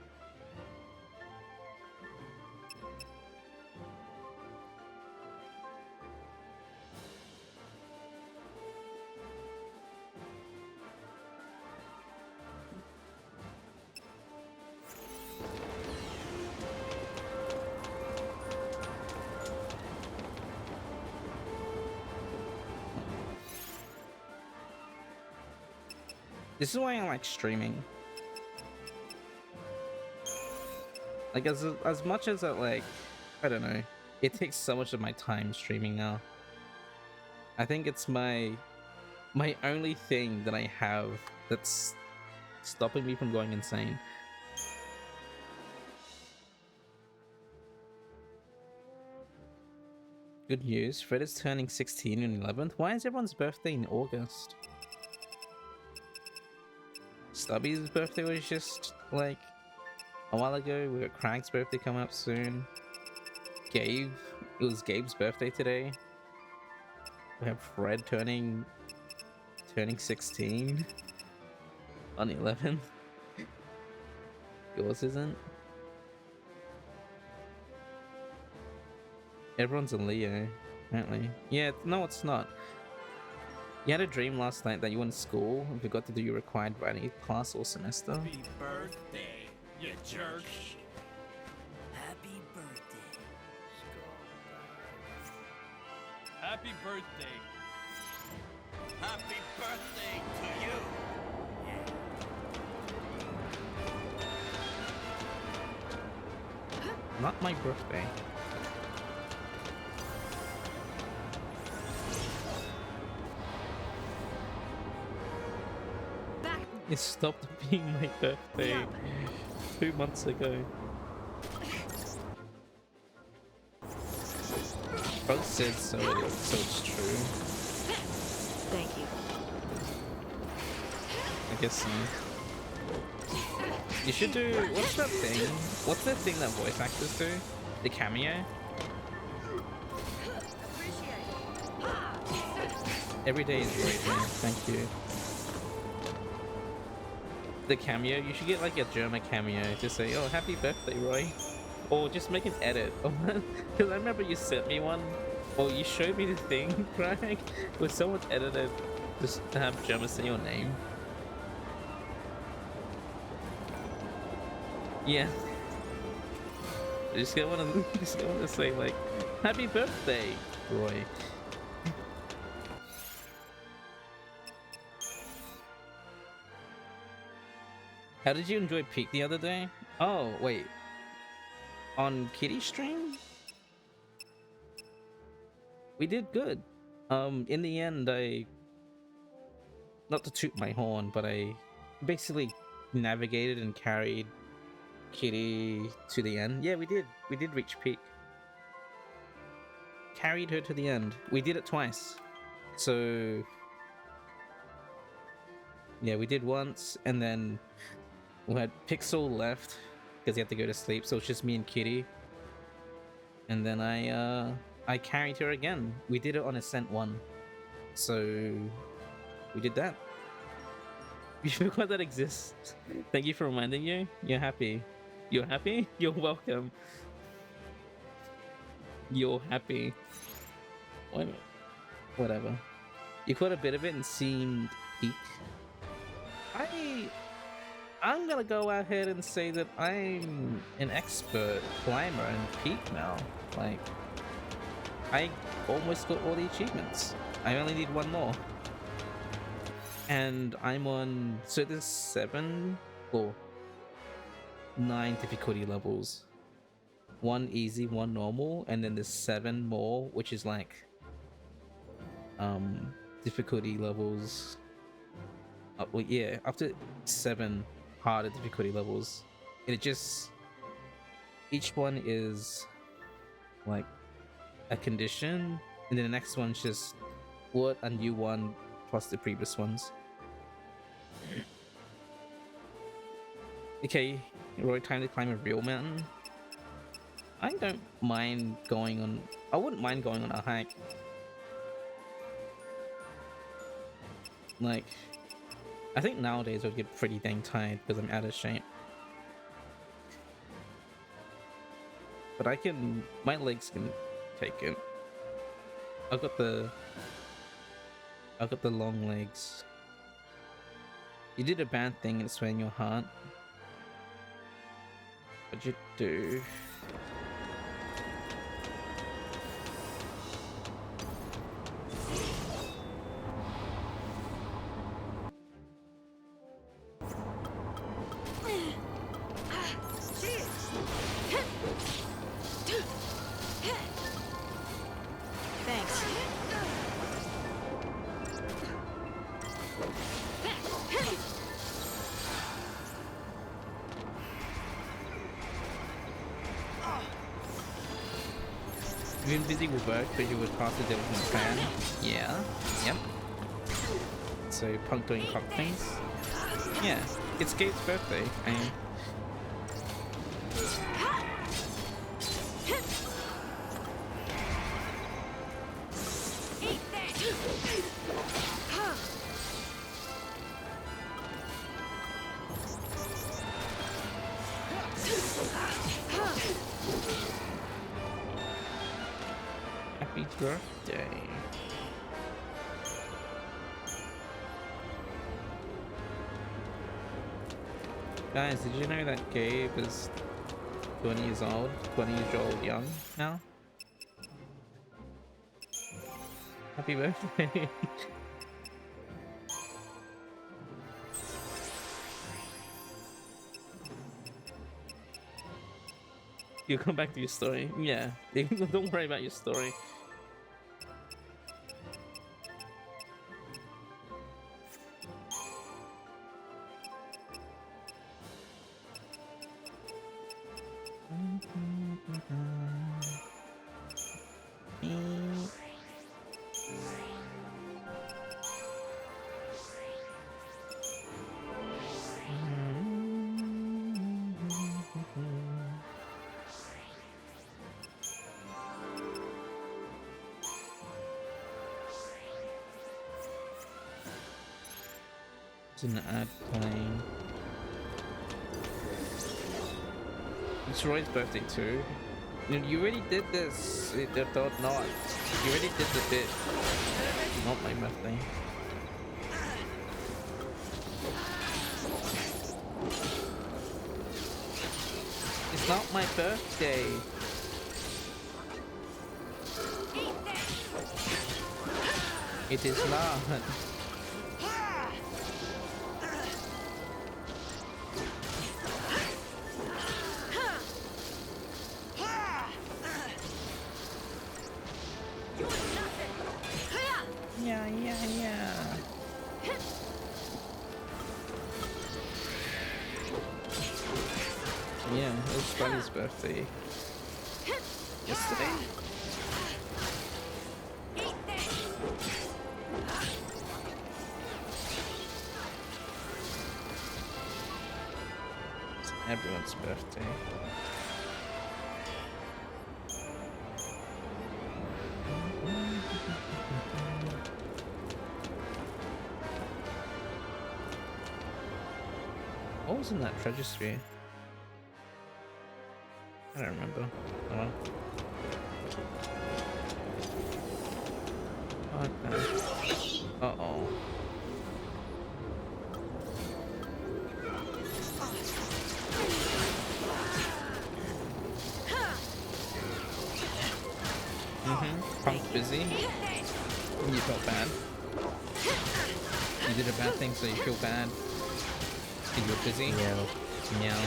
This is why I like streaming. Like as much as that, like, I don't know, it takes so much of my time streaming now. I think it's my only thing that I have that's stopping me from going insane. Good news, Fred is turning 16 on 11th. Why is everyone's birthday in August? Stubby's birthday was just like a while ago. We got Craig's birthday coming up soon. Gabe, it was Gabe's birthday today. We have Fred turning 16 on the 11th. Yours isn't. Everyone's a Leo, apparently. Yeah, no, it's not. You had a dream last night that you went to school and forgot to do your required writing class all semester. Happy birthday, you jerk. Happy birthday. Happy birthday. Happy birthday to you. Not my birthday. It stopped being my birthday 2 months ago. Both said so, so it's true. Thank you. guess so. You should do, what's that thing? What's that thing that voice actors do? The cameo? Every day is great, man. Thank you. The cameo, you should get like a German cameo to say, oh, happy birthday, Roy. Or just make an edit. Because I remember you sent me one, or you showed me the thing, Craig, with so much edited just to have German say your name. Yeah. I just want to say like, happy birthday, Roy. How did you enjoy Peak the other day? Oh, wait. On Kitty's stream? We did good. In the end, not to toot my horn, but I basically navigated and carried Kitty to the end. Yeah, we did reach Peak. Carried her to the end. We did it twice. So yeah, we did once, and then we had Pixel left because he had to go to sleep, so it's just me and Kitty. And then I carried her again. We did it on Ascent 1. So we did that. You forgot that exists. Thank you for reminding you. You're happy. You're happy? You're welcome. You're happy. Whatever. You caught a bit of it and seemed peak. I'm gonna go ahead and say that I'm an expert climber in Peak now. Like, I almost got all the achievements. I only need one more. And I'm on, so there's 7 or 9 difficulty levels. 1 easy, 1 normal, and then there's 7 more, which is like difficulty levels. Well, yeah, up to 7 harder difficulty levels. And it just, each one is like a condition, and then the next one's just what a new one plus the previous ones. Okay, right, time to climb a real mountain. I don't mind going on, I wouldn't mind going on a hike. Like, I think nowadays I'd get pretty dang tired because I'm out of shape. But I can, my legs can take it. I've got the long legs. You did a bad thing and swaying your heart. What'd you do? You've been busy with work, but you would pass the day with my fan. Yeah. Yep. So Punk doing cock things. Yeah. It's Gabe's birthday. Happy birthday. Guys, did you know that Gabe is 20 years old? 20 years old young now? Happy birthday. You'll come back to your story. Yeah, don't worry about your story. an ad playing? It's Roy's birthday too. You already did this. I thought not. You already did the bit. Not my birthday. It's not my birthday. It is not. Yeah, yeah, yeah. Yeah, it was Buddy's birthday. Yesterday? It's everyone's birthday. What was in that registry? I don't remember. Oh well. Okay. Uh-oh. Punk's busy. You felt bad. You did a bad thing, so you feel bad. You were busy. Meow. Meow.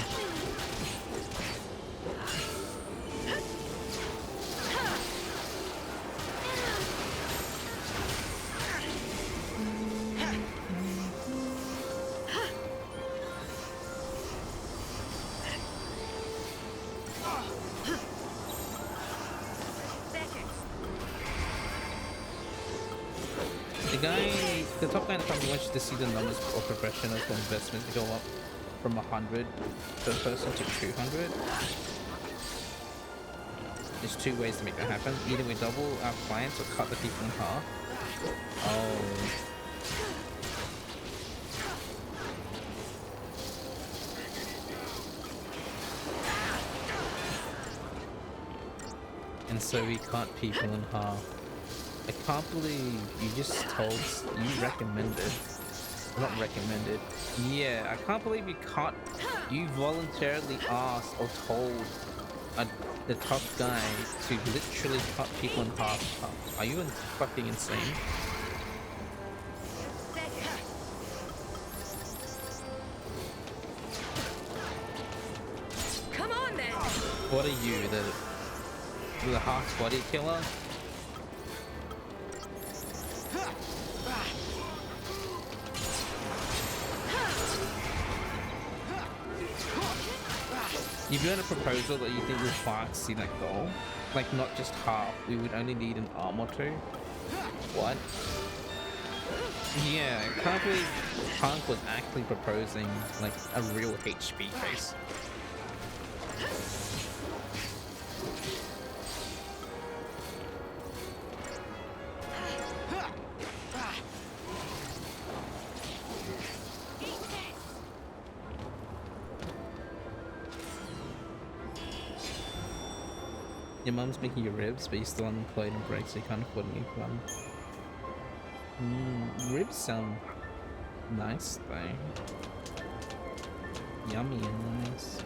The top guy in the company wants you to see the numbers or progression of the investment to go up from 100 per person to 200. There's two ways to make that happen. Either we double our clients or cut the people in half. Oh. And so we cut people in half. I can't believe you just told, you recommended, not recommended, yeah, I can't believe you voluntarily asked or told the top guy to literally cut people in half. Are you fucking insane? Come on then! What are you, the half body killer? You've got a proposal that you think will far exceed that goal? Like, not just half, we would only need an arm or two? What? Yeah, I can't believe Punk was actually proposing, like, a real HP case. Your mum's making you ribs, but you're still unemployed and broke, so you can't afford a new one. Ribs sound nice, though. Yummy and nice.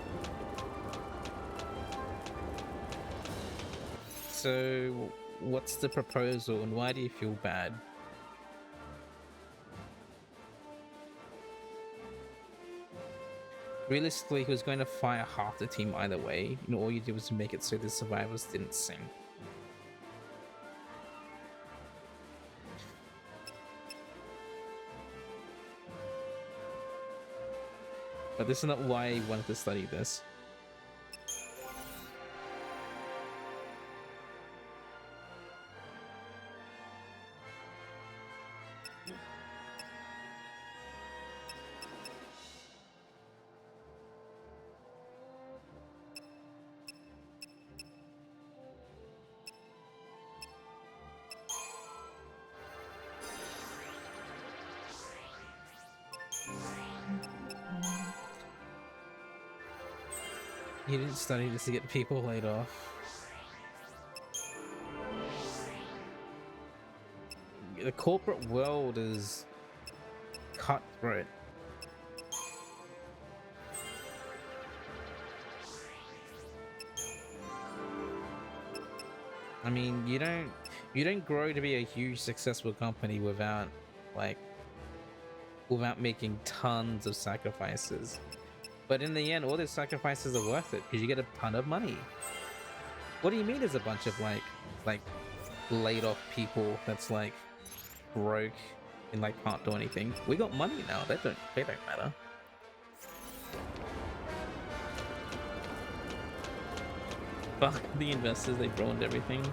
So, what's the proposal, and why do you feel bad? Realistically, he was going to fire half the team either way, and all you did was make it so the survivors didn't sing. But this is not why I wanted to study this. You didn't study just to get people laid off. The corporate world is cutthroat. I mean, you don't grow to be a huge successful company without making tons of sacrifices. But in the end, all those sacrifices are worth it because you get a ton of money. What do you mean there's a bunch of like laid off people that's like broke and like can't do anything? We got money now. They don't matter. Fuck the investors, they ruined everything.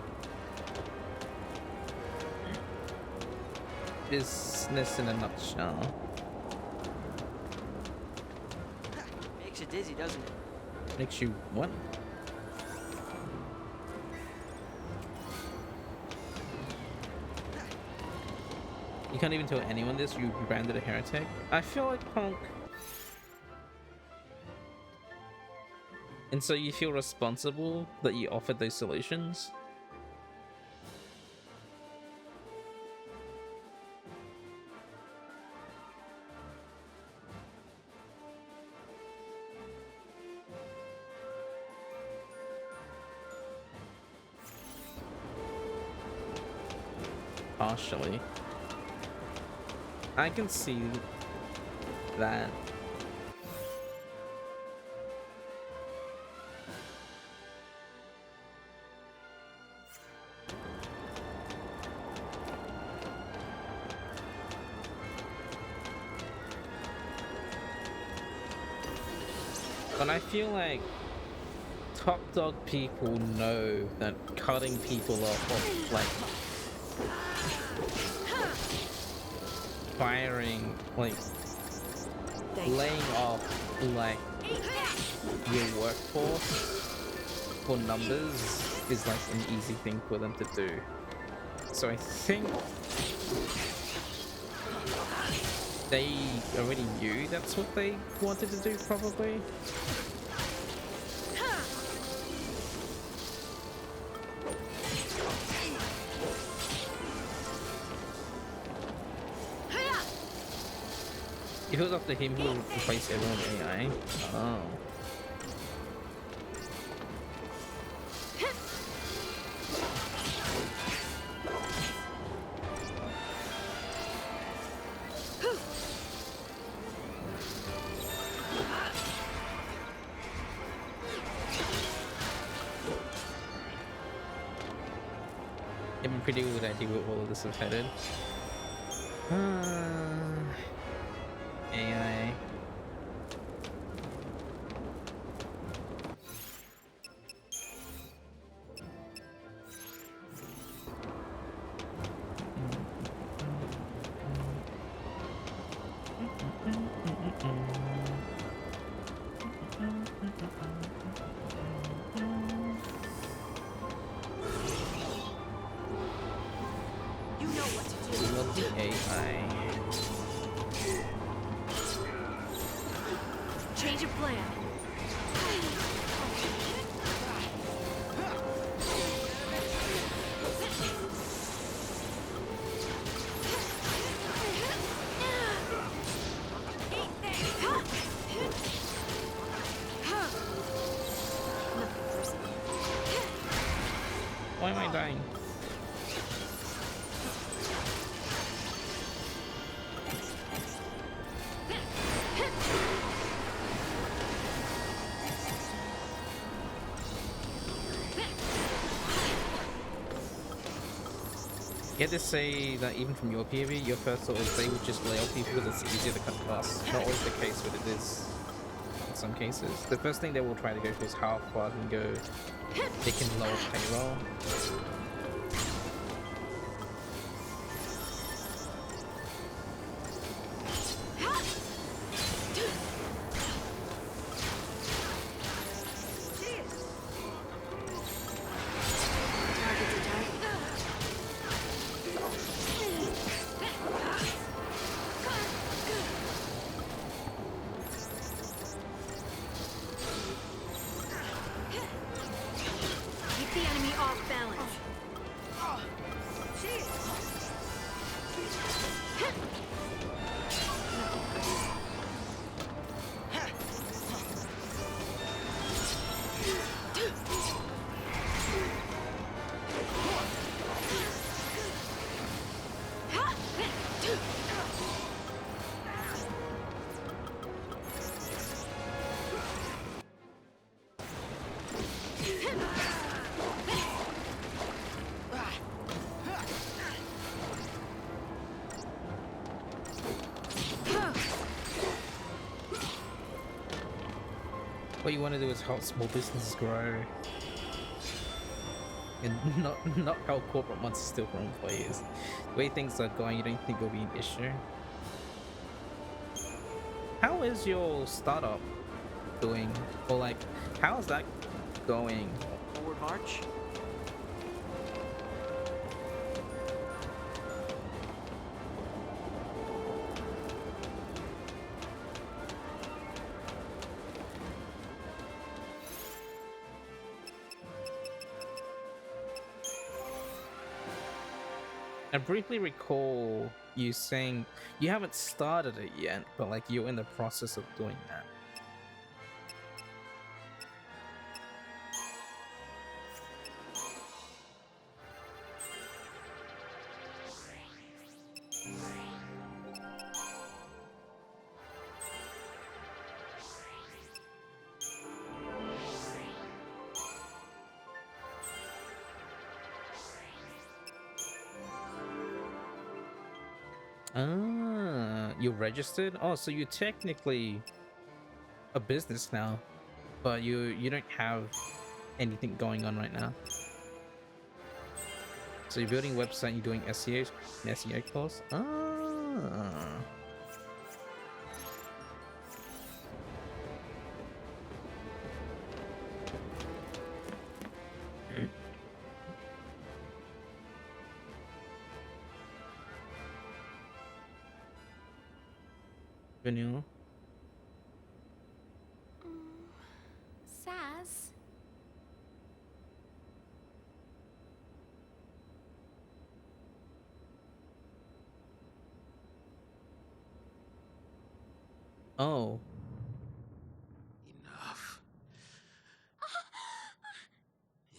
Business in a nutshell. Makes you dizzy, doesn't it? Makes you what? You can't even tell anyone this, you branded a heretic? I feel like punk. And so you feel responsible that you offered those solutions? Partially. I can see that. But I feel like top dog people know that cutting people off, or like firing, like laying off like your workforce for numbers is like an easy thing for them to do. So I think they already knew that's what they wanted to do, probably. If it was up to him, he would replace everyone with AI. Oh. I've been pretty good idea where all of this is headed. AI. You know what to do. Love the AI. Change of plan. Why am I dying? You had to say that even from your POV, your first thought was they would just lay off people because it's easier to cut costs. Not always the case, but it is in some cases. The first thing they will try to go for is how far they can go. They can lower payroll. What you want to do is help small businesses grow, and not how corporate wants to steal from employees. The way things are going, you don't think it'll be an issue? How is your startup doing? Or like, how's that going? Forward march. I briefly recall you saying you haven't started it yet, but like you're in the process of doing that. Ah, you're registered? Oh, so you're technically a business now, but you don't have anything going on right now. So you're building a website, you're doing SEO, an SEO course? Ah. Vanilla? Saz? Oh. Enough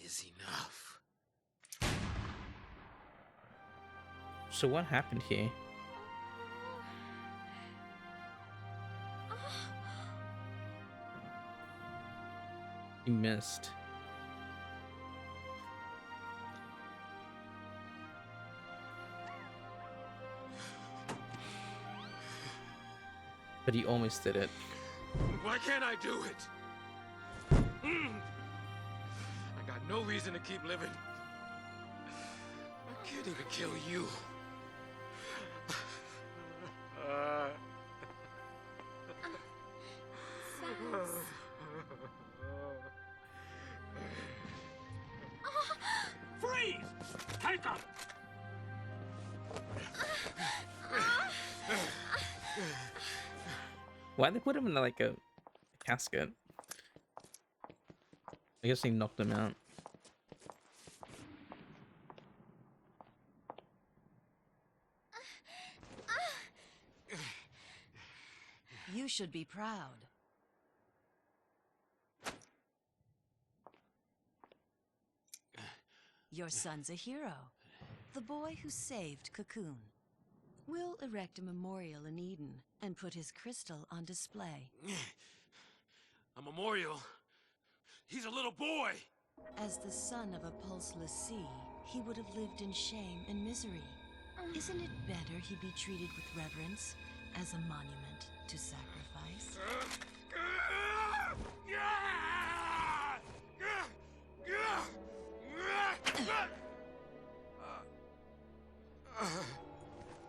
is enough. So what happened here? You missed. But he almost did it. Why can't I do it? I got no reason to keep living. I can't even kill you. Saz. Freeze! Take him! Why'd they put him in like a casket? I guess he knocked him out. You should be proud. Your son's a hero. The boy who saved Cocoon. We'll erect a memorial in Eden and put his crystal on display. A memorial? He's a little boy! As the son of a pulseless sea, he would have lived in shame and misery. Isn't it better he be treated with reverence as a monument to sacrifice?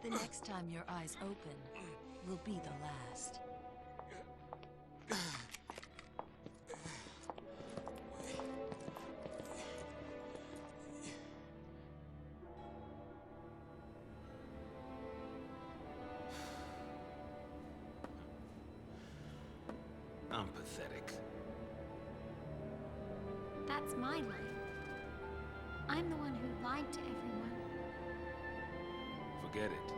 The next time your eyes open will be the last. I'm pathetic. That's my life. I'm the one who lied to everyone. Forget it.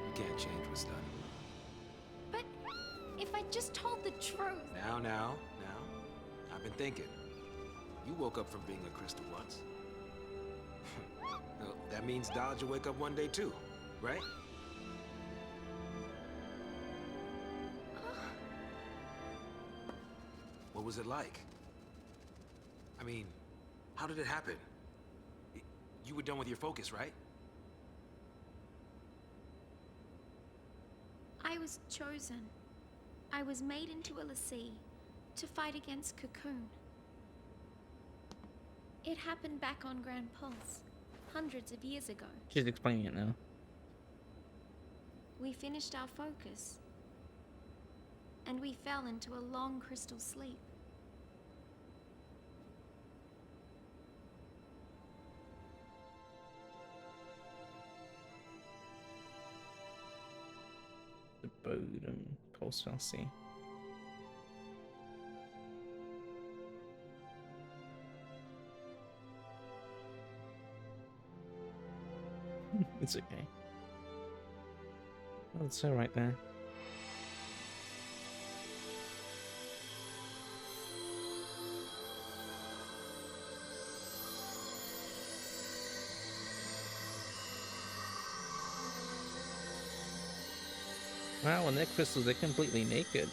You can't change what's done. But if I just told the truth... Now. I've been thinking. You woke up from being a crystal once. Well, that means Dodge will wake up one day too, right? What was it like? I mean, how did it happen? You were done with your focus, right? I was chosen. I was made into a Lassie to fight against Cocoon. It happened back on Grand Pulse, hundreds of years ago. She's explaining it now. We finished our focus, and we fell into a long crystal sleep. The Bodum Pulse Falsi. It's okay. Oh, it's all right there. Wow, when they're crystals, they're completely naked.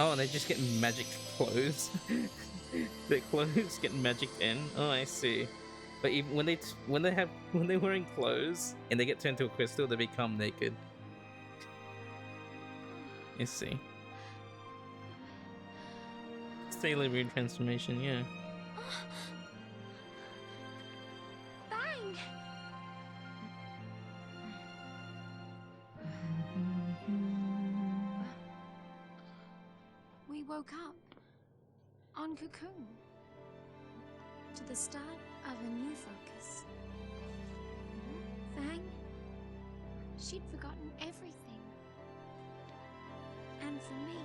Oh, and they just get magic clothes. Their clothes get magicked in. Oh, I see. But even when they're wearing clothes and they get turned to a crystal, they become naked. I see. Sailor Moon transformation, yeah. Bang! We woke up on Cocoon to the start of a new focus. Fang, she'd forgotten everything. And for me,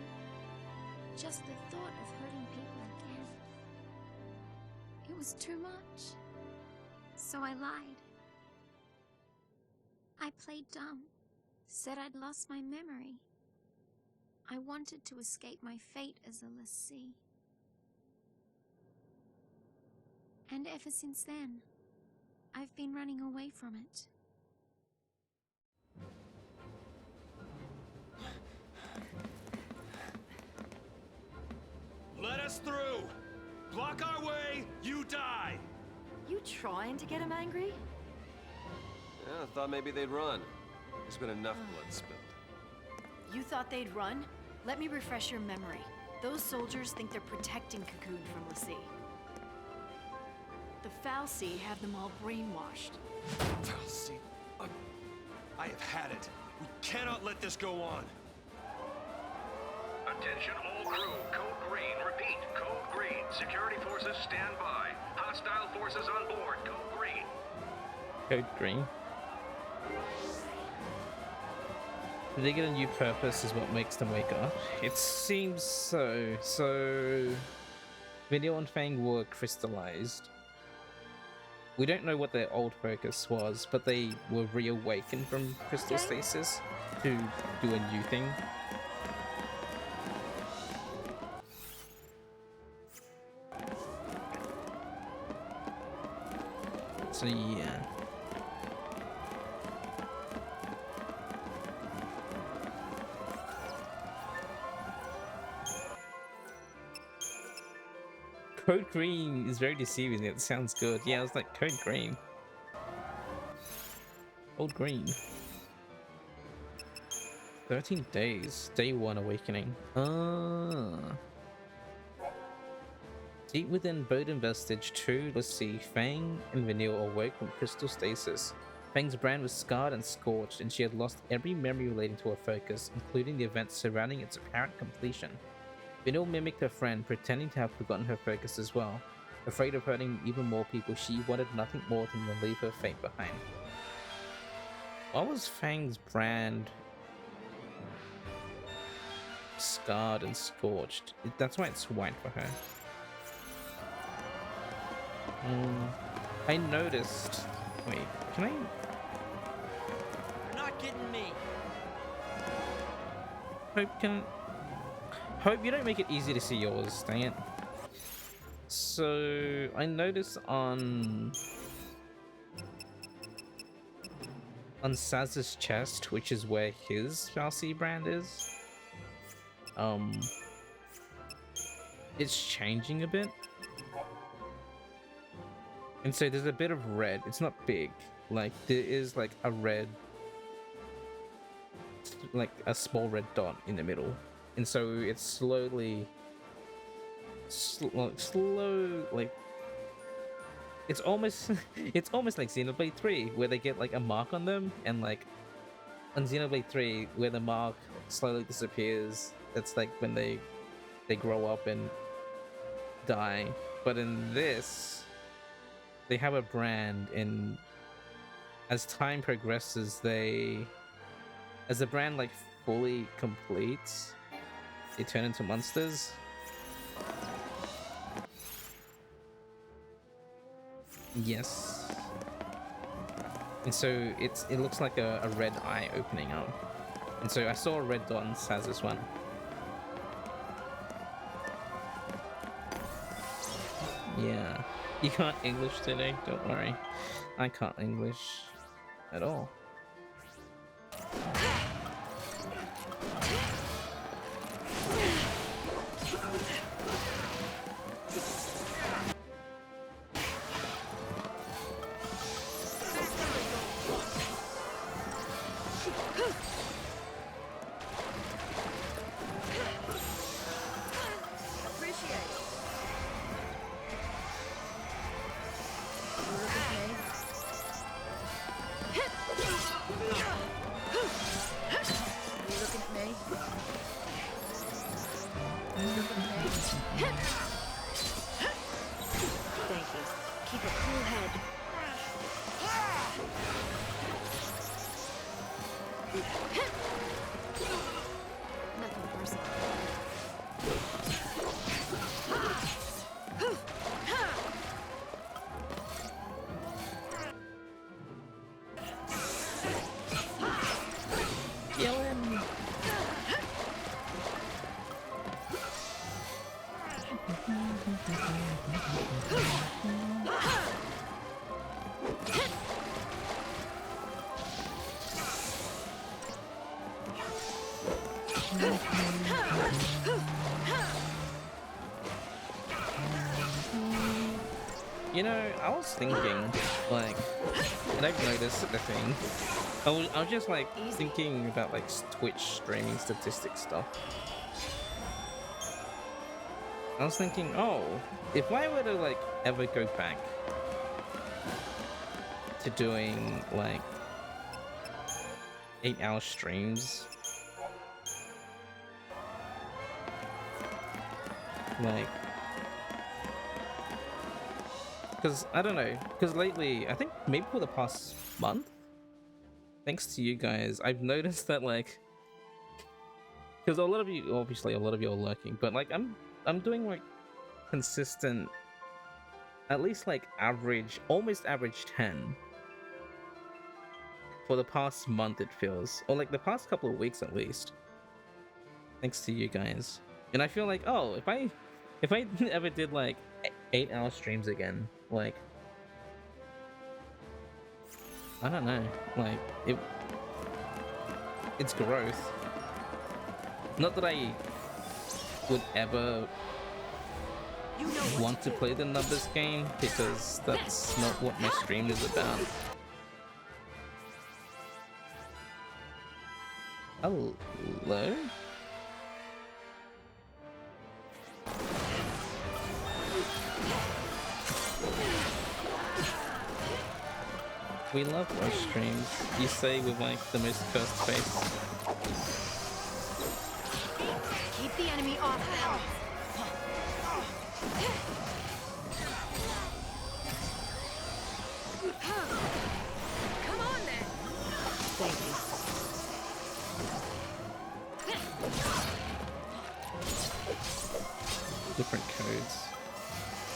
just the thought of hurting people again. It was too much. So I lied. I played dumb, said I'd lost my memory. I wanted to escape my fate as a lessee. And ever since then, I've been running away from it. Let us through! Block our way, you die! You trying to get him angry? Yeah, I thought maybe they'd run. There's been enough blood spilled. You thought they'd run? Let me refresh your memory. Those soldiers think they're protecting Cocoon from Lassie. The Falsi have them all brainwashed. Falsi? I have had it. We cannot let this go on. Attention all crew, code green. Repeat, code green. Security forces stand by. Hostile forces on board, code green. Code green. Did they get a new purpose is what makes them wake up? It seems so. So Video and Fang were crystallized. We don't know what their old focus was, but they were reawakened from crystal stasis to do a new thing. So yeah. Code green is very deceiving. It sounds good. Yeah, I was like, code green. Old green. 13 days. Day 1 awakening. Ah. Deep within Bodum Vestige 2, let's see, Fang and Vanille awoke from crystal stasis. Fang's brand was scarred and scorched, and she had lost every memory relating to her focus, including the events surrounding its apparent completion. Vanille mimicked her friend, pretending to have forgotten her focus as well. Afraid of hurting even more people, she wanted nothing more than to leave her fate behind. Why was Fang's brand scarred and scorched? That's why it's white for her. I noticed. Wait, can I? You're not getting me. Hope you don't make it easy to see yours, dang it. So I noticed on Saz's chest, which is where his Falsi brand is, it's changing a bit. And so there's a bit of red. It's not big. Like there is like a red, like a small red dot in the middle, and so it's slowly, slow, like it's almost it's almost like Xenoblade 3 where they get like a mark on them, and like on Xenoblade 3 where the mark slowly disappears. That's like when they grow up and die. But in this, they have a brand, and as time progresses, as the brand like fully completes, they turn into monsters. Yes. And so it looks like a red eye opening up. And so I saw a red dot and has this one. Yeah. You can't English today, don't worry. I can't English at all. You know, I was thinking, like, and I've noticed the thing. I was just like thinking about like Twitch streaming statistics stuff. I was thinking, oh, if I were to like ever go back to doing like 8-hour streams, like, because I don't know, because lately, I think maybe for the past month, thanks to you guys, I've noticed that like, because a lot of you, obviously a lot of you are lurking, but like I'm doing like consistent, at least like average, almost average 10 for the past month, it feels, or like the past couple of weeks at least, thanks to you guys. And I feel like, oh, if I ever did like 8-hour streams again, like, I don't know, like it's growth. Not that I would ever want to play the numbers game, because that's not what my stream is about. Hello? We love our streams, you say with like the most cursed face. Keep the enemy off them. Come on then. Thank you. Different codes.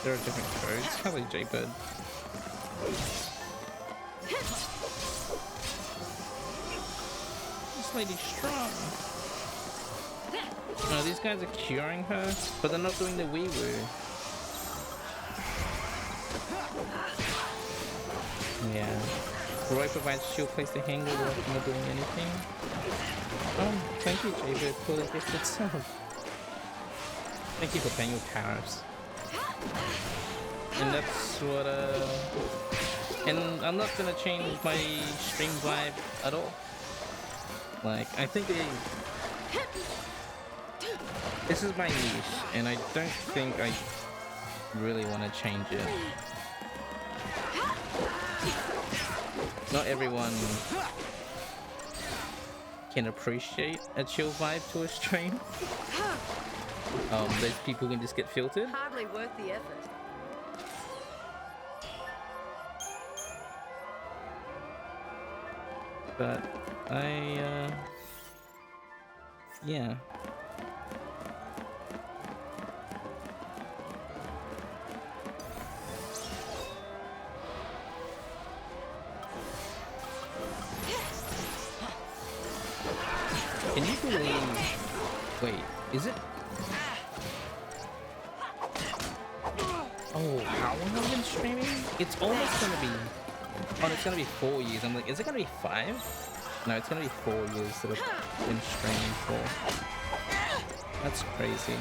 There are different codes. Hello, J-Bird. This lady's strong. No, these guys are curing her, but they're not doing the wee-woo. Yeah. Roy provides shield place to hang without not doing anything. Thank you, J-Bird, for the gift itself. Thank you for paying your tariffs. and that's what and I'm not gonna change my stream vibe at all. Like, I think this is my niche, and I don't think I really want to change it. Not everyone can appreciate a chill vibe to a stream. Those people can just get filtered. Hardly worth the effort. But yeah. Can you believe? Wait, is it? Oh, how long have I been streaming? It's almost gonna be. Oh, it's gonna be 4 years. I'm like, is it gonna be 5? No, it's gonna be 4 years that I've been streaming for. That's crazy.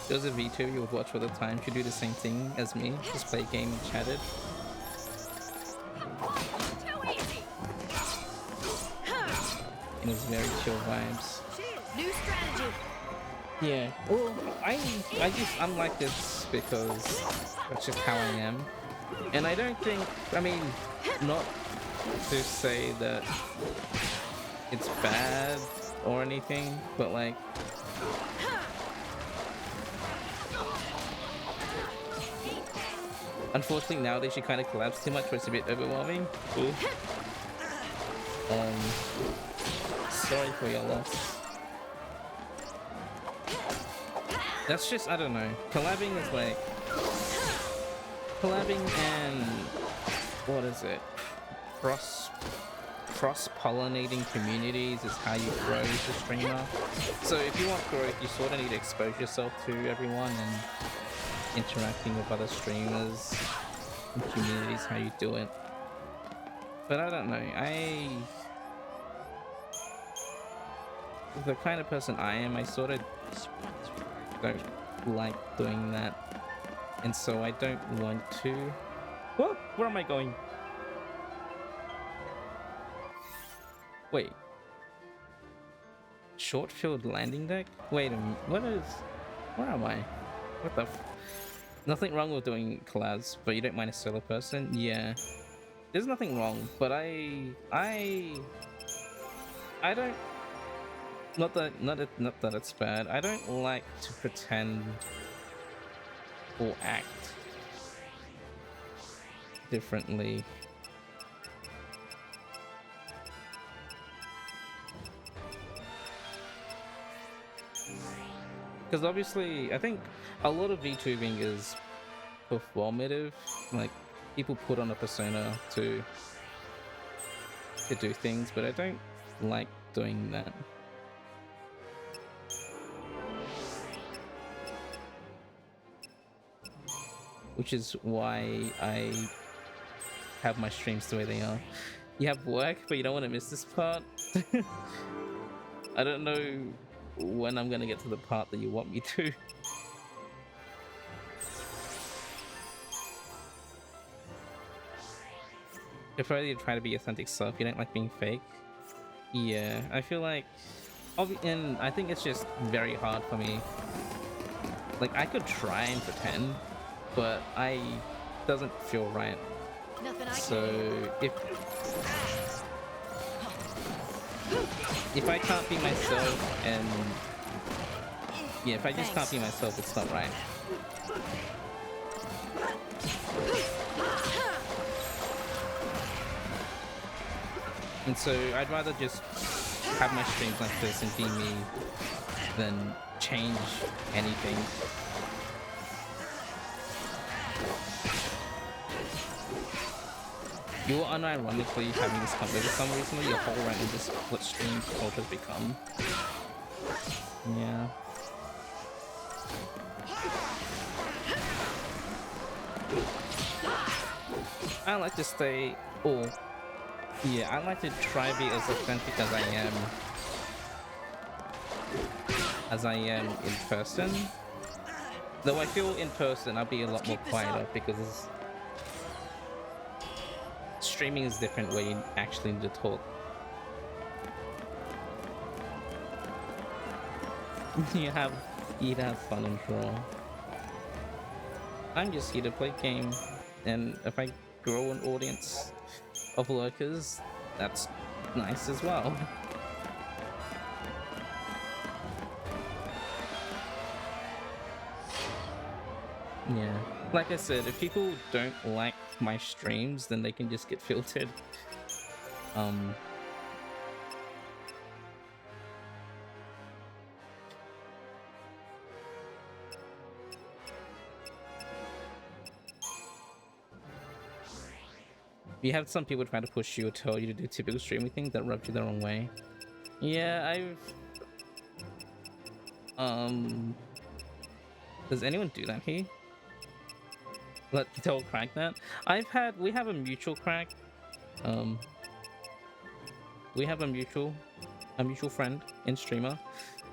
Those of V2 you would watch all the time should do the same thing as me. Just play a game and chat it. And it was very chill vibes. New strategy. Yeah. Well, I'm like this because that's just how I am. And I don't think, I mean, not to say that it's bad or anything, but like, unfortunately nowadays you kind of collapse too much where it's a bit overwhelming. Ooh. Sorry for your loss. That's just, I don't know. Collabing is like, collabing and what is it? Cross-pollinating communities is how you grow as a streamer. So if you want growth, you sort of need to expose yourself to everyone and interacting with other streamers and communities, how you do it. But I don't know, the kind of person I am, I sort of don't like doing that, and so I don't want to. Whoa, where am I going? Wait, short field landing deck? Wait a minute, where am I? What the nothing wrong with doing collabs, but you don't mind a solo person? Yeah, there's nothing wrong, but I don't, not that it's bad. I don't like to pretend or act differently. Because obviously, I think a lot of VTubing is performative. Like, people put on a persona to do things, but I don't like doing that. Which is why I have my streams the way they are. You have work, but you don't want to miss this part. I don't know when I'm gonna get to the part that you want me to. If you try to be authentic self, you don't like being fake. Yeah, I feel like, and I think it's just very hard for me. Like, I could try and pretend, but doesn't feel right. So if I can't be myself, and yeah, if I just can't be myself, it's not right. And so I'd rather just have my streams like this and be me than change anything. You were unironically having this conversation recently. Your whole random just what stream culture's become. Yeah. I like to stay. Oh, yeah. I like to try be as authentic as I am in person. Though I feel in person I'll be a lot more quieter because streaming is different where you actually need to talk. you have fun and sure. I'm just here to play game, and if I grow an audience of lurkers, that's nice as well. Yeah, like I said, if people don't like my streams, then they can just get filtered. You have some people try to push you or tell you to do typical streaming things that rub you the wrong way. Yeah, does anyone do that here? Let tell crack that? We have a mutual crack. We have a mutual friend in streamer,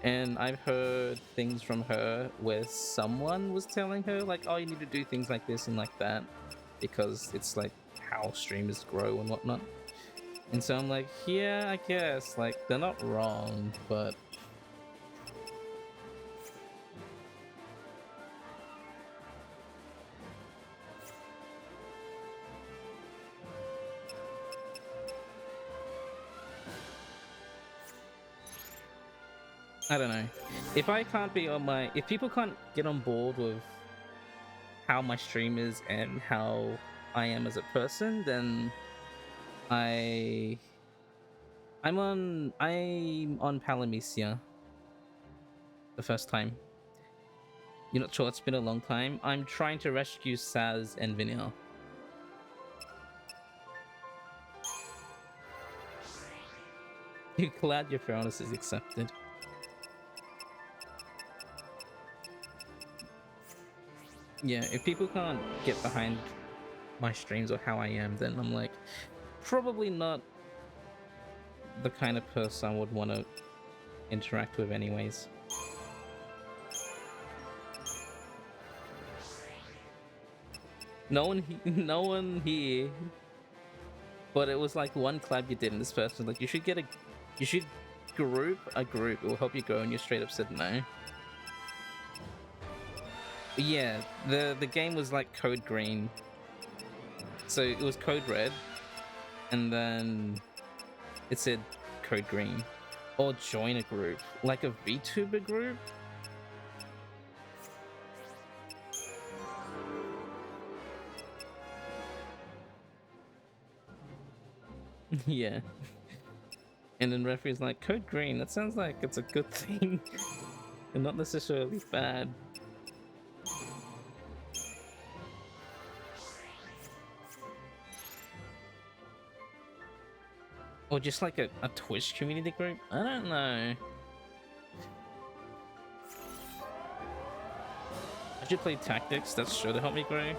and I've heard things from her where someone was telling her like, oh, you need to do things like this and like that because it's like how streamers grow and whatnot. And so I'm like, yeah, I guess like they're not wrong, but I don't know. If people can't get on board with how my stream is and how I am as a person, then I'm on Palamecia the first time. You're not sure? It's been a long time. I'm trying to rescue Saz and Vinyl. You're glad your fairness is accepted. Yeah, if people can't get behind my streams or how I am, then I'm like, probably not the kind of person I would want to interact with anyways. No one here, but it was like one collab you did in this person. Like you should group a group. It will help you grow, and you straight up said no. Yeah, the game was like Code Green. So it was Code Red, and then it said Code Green. Or join a group, like a VTuber group. Yeah. And then referee's like, Code Green, that sounds like it's a good thing. And not necessarily bad. Or just like a Twitch community group? I don't know. I should play Tactics, that's sure to help me grow.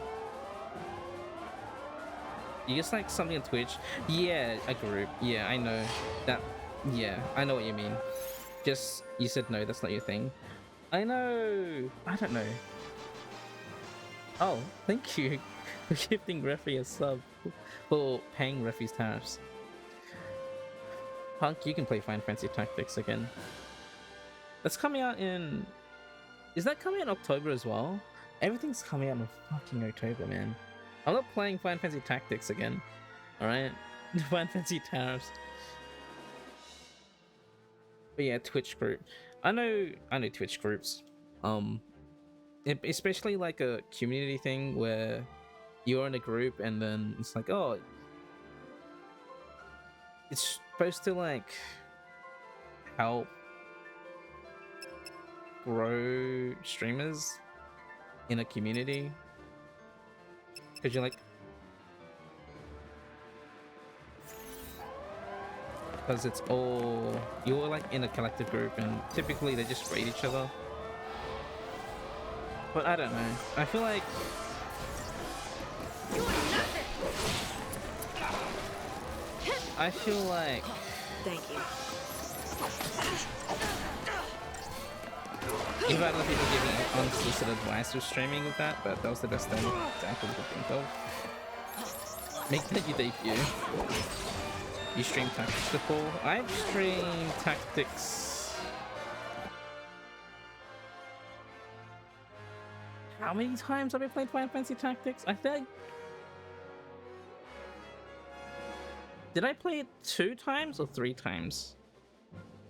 You just like something on Twitch? Yeah, a group. Yeah, I know. That. Yeah, I know what you mean. Just, you said no, that's not your thing. I know. I don't know. Oh, thank you for gifting Refi a sub. For paying Refi's tariffs. Punk, you can play Final Fantasy Tactics again. That's coming out in... Is that coming out in October as well? Everything's coming out in fucking October, man. I'm not playing Final Fantasy Tactics again. Alright? Final Fantasy Tariffs. But yeah, Twitch group. I know Twitch groups. Especially like a community thing where you're in a group and then it's like, oh, it's supposed to like help grow streamers in a community, because because it's all you're like in a collective group, and typically they just raid each other. But I don't know. I feel like Thank you. you've had other people giving unsolicited advice with streaming with that, but that was the best example we could think of. Make that your debut. You stream tactics before? I've streamed tactics. How many times have I played Final Fantasy Tactics? I think. Did I play it 2 times or 3 times?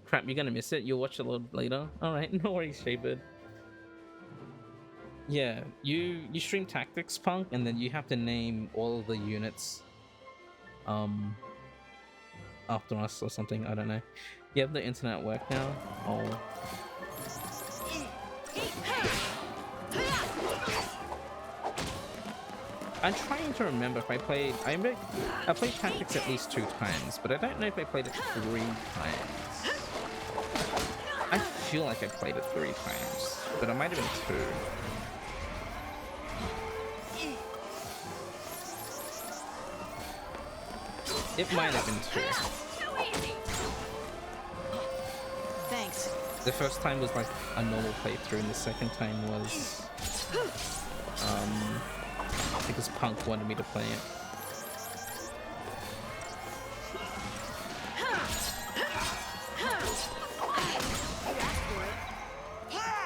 Crap, you're gonna miss it. You'll watch it a little later. Alright, no worries, Shaybird. Yeah, you stream Tactics, Punk, and then you have to name all of the units after us or something. I don't know. You have the internet work now? Oh. I'm trying to remember if I played... I played Tactics at least 2 times, but I don't know if I played it 3 times. I feel like I played it 3 times, but it might have been 2. It might have been 2. Thanks. The first time was like a normal playthrough, and the second time was because Punk wanted me to play it.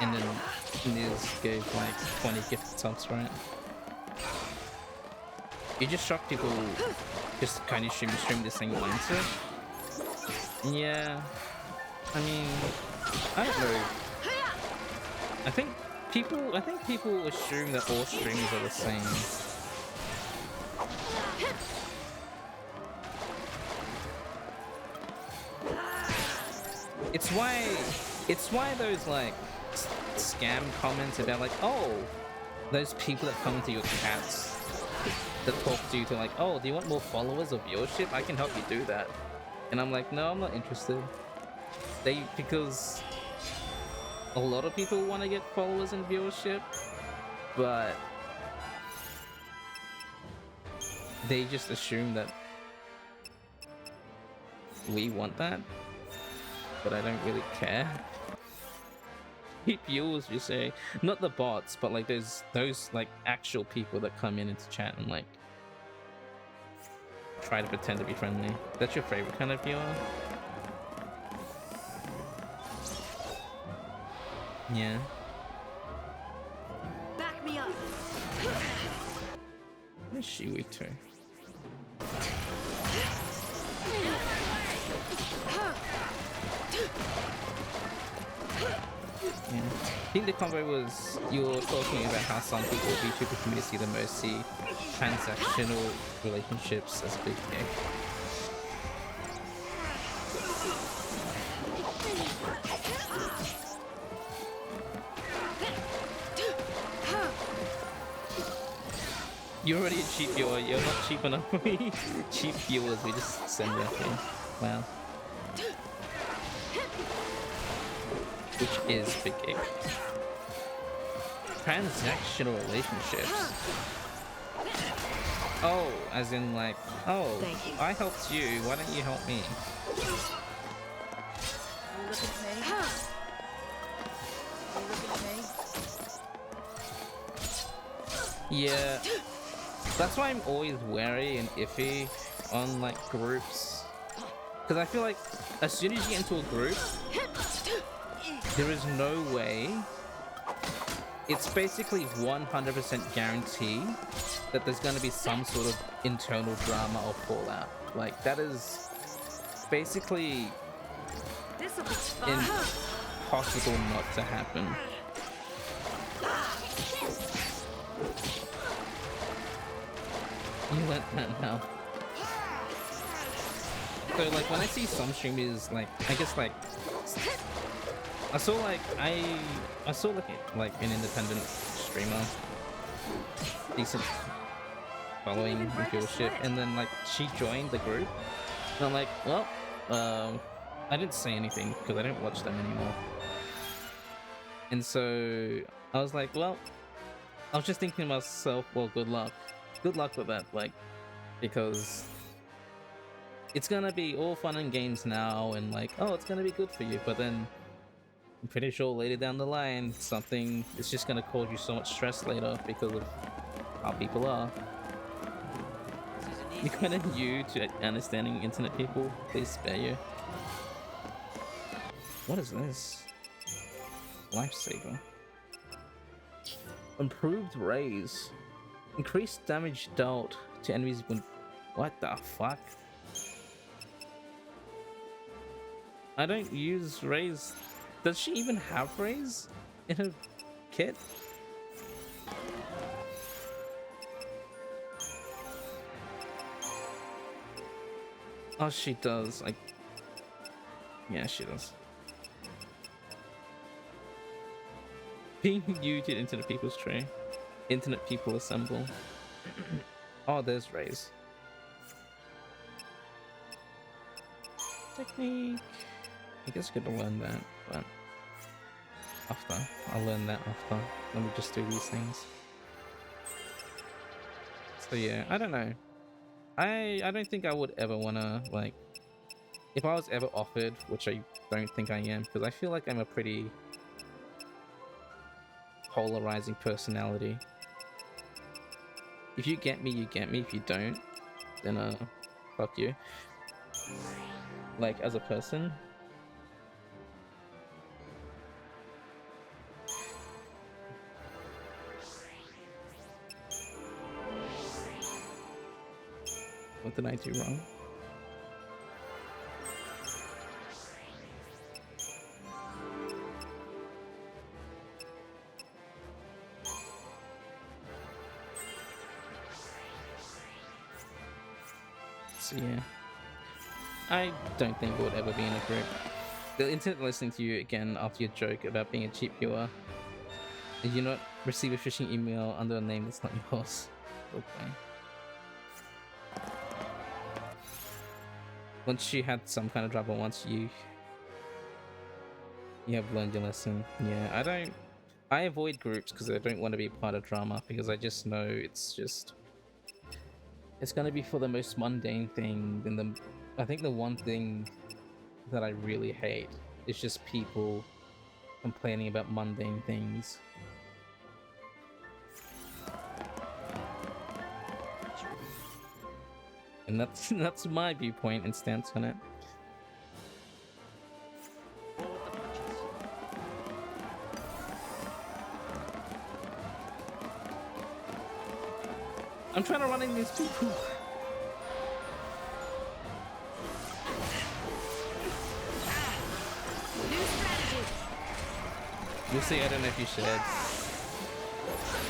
And then Niz gave like 20 gift subs for it. You just shock people just kind of stream the same mindset. Yeah, I mean, I don't know. I think people assume that all streamers are the same. It's why those like scam comments about like, oh, those people that come into your chats that talk to you to like, oh, do you want more followers or viewership? I can help you do that. And I'm like, no, I'm not interested. Because a lot of people want to get followers and viewership, but they just assume that we want that, but I don't really care. Viewers, you say, not the bots, but like those like actual people that come in into chat and like try to pretend to be friendly. That's your favorite kind of viewer? Yeah. Back me up. Where's she weak to? Yeah. I think the combo was you were talking about how some people VTuber community the most see transactional relationships as a big thing. You're already a cheap viewer, you're not cheap enough for me. Cheap viewers, we just send that thing. Wow. Which is big ick. Transactional relationships. Oh, as in like, oh, I helped you, why don't you help me? Yeah, that's why I'm always wary and iffy on like groups, because I feel like as soon as you get into a group, there is no way, it's basically 100% guarantee that there's going to be some sort of internal drama or fallout. Like, that is basically impossible not to happen. You learnt that now. So like when I see some streamers, like I guess like I saw like an independent streamer, decent following and viewership, and then like she joined the group, and I'm like, well, I didn't say anything because I don't watch them anymore. And so I was like, well, I was just thinking to myself, well, good luck. Good luck with that, like, because it's gonna be all fun and games now and like, oh, it's gonna be good for you, but then I'm pretty sure later down the line, something is just gonna cause you so much stress later because of how people are. You're kind of new to understanding internet people. Please spare you. What is this? Lifesaver. Improved raise. Increased damage dealt to enemies when... What the fuck? I don't use raise. Does she even have raise in her kit? Oh, she does. Yeah, she does. Being new to Internet People's Tree. Internet People Assemble. Oh, there's Raise. Technique. I guess I could learn that, but after. I'll learn that after. Let me just do these things. So yeah, I don't know. I don't think I would ever wanna, like, if I was ever offered, which I don't think I am, because I feel like I'm a pretty polarizing personality. If you get me, you get me. If you don't, then fuck you. Like, as a person. What did I do wrong? So yeah, I don't think we'll ever be in a group. The internet listening to you again after your joke about being a cheap viewer. Did you not receive a phishing email under a name that's not yours? Okay. Once you had some kind of trouble, once you have learned your lesson. Yeah, I avoid groups because I don't want to be part of drama, because I just know it's gonna be for the most mundane thing. And I think the one thing that I really hate is just people complaining about mundane things. And that's my viewpoint and stance on it. I'm trying to run in these people. You'll see, I don't know if you shared.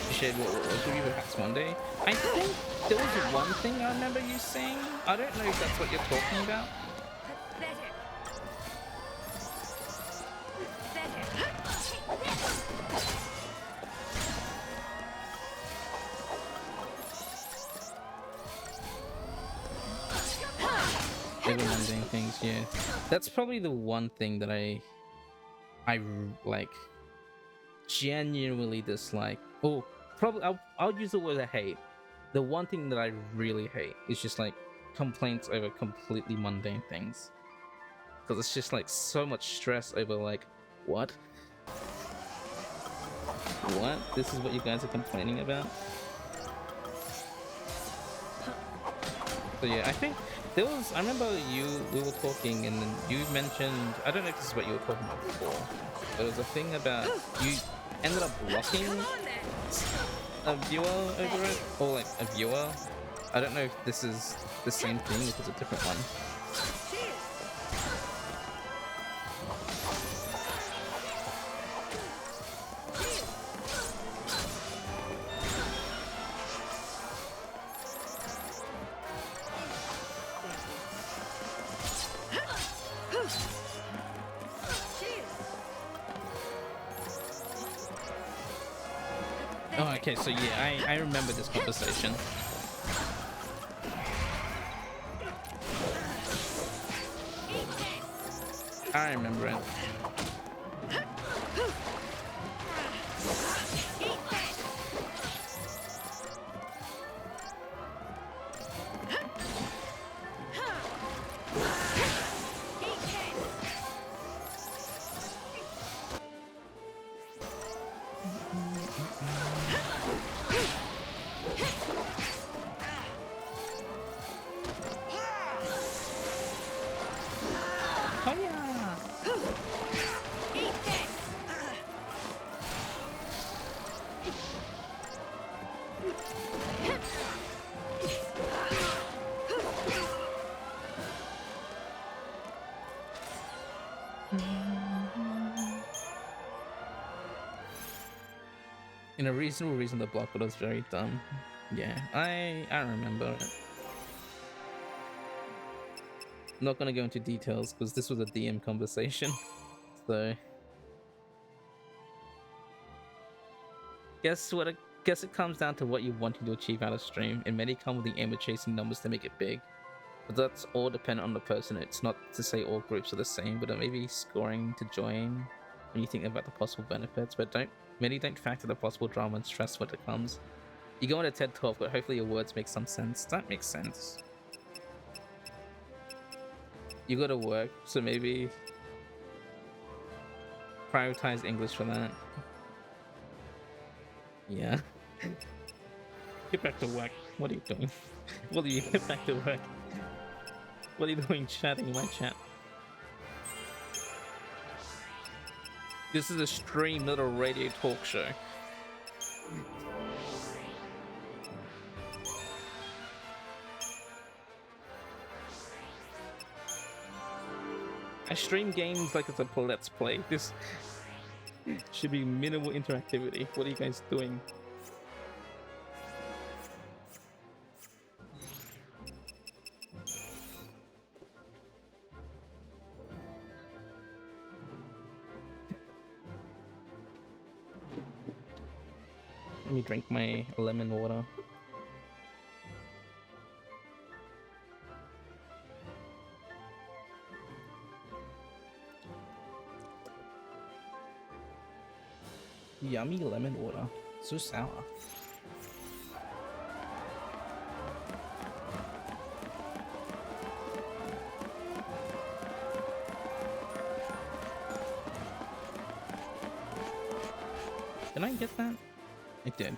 You shared what should be perhaps Monday? I think there was one thing I remember you saying. I don't know if that's what you're talking about. Little mundane things, yeah. That's probably the one thing that I like genuinely dislike. Oh, probably I'll use the word I hate. The one thing that I really hate is just like complaints over completely mundane things, because it's just like so much stress over like what this is what you guys are complaining about. So yeah, I think there was, I remember we were talking and then you mentioned, I don't know if this is what you were talking about before, there was a thing about you ended up blocking a viewer over it, or like a viewer. I don't know if this is the same thing, if it's a different one. Okay, so yeah, I remember this conversation. I remember it. In a reasonable reason, the block was very dumb. Yeah, I remember it. Not gonna go into details because this was a DM conversation, so guess it comes down to what you wanting to achieve out of stream. It may come with the aim of chasing numbers to make it big, but that's all dependent on the person. It's not to say all groups are the same, but it may be scoring to join when you think about the possible benefits. But many don't factor the possible drama and stress when it comes. You go on a TED Talk, but hopefully your words make some sense. That makes sense. You go to work, so maybe prioritize English for that. Yeah. Get back to work. What are you doing? What are you get back to work? What are you doing chatting in my chat? This is a stream, not a radio talk show. I stream games like it's a let's play. This should be minimal interactivity. What are you guys doing? Let me drink my lemon water. Yummy lemon water. So sour. Did I get that? I did.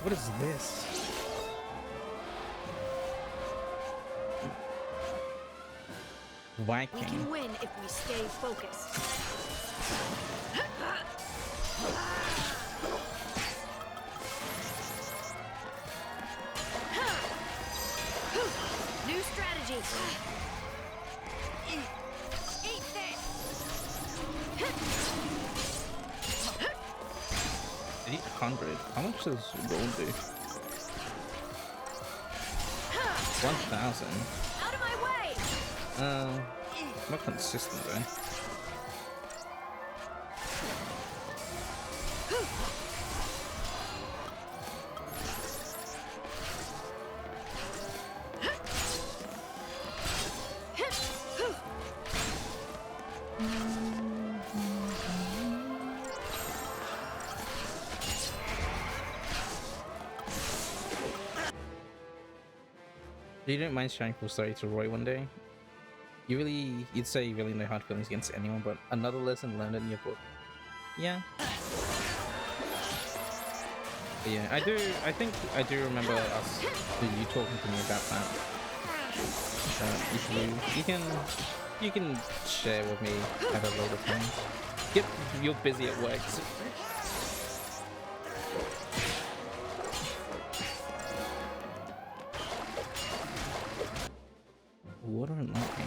What is this? Viking. We can win if we stay focused. New strategy. Eat this. 800. How much does roll do? 1,000. Out of my way. Not consistent though. You don't mind sharing full story to Roy one day? You'd say you really know hard feelings against anyone, but another lesson learned in your book. Yeah. But yeah, I think I do remember you talking to me about that. If you can share with me at a later time. You're busy at work. So water and lightning.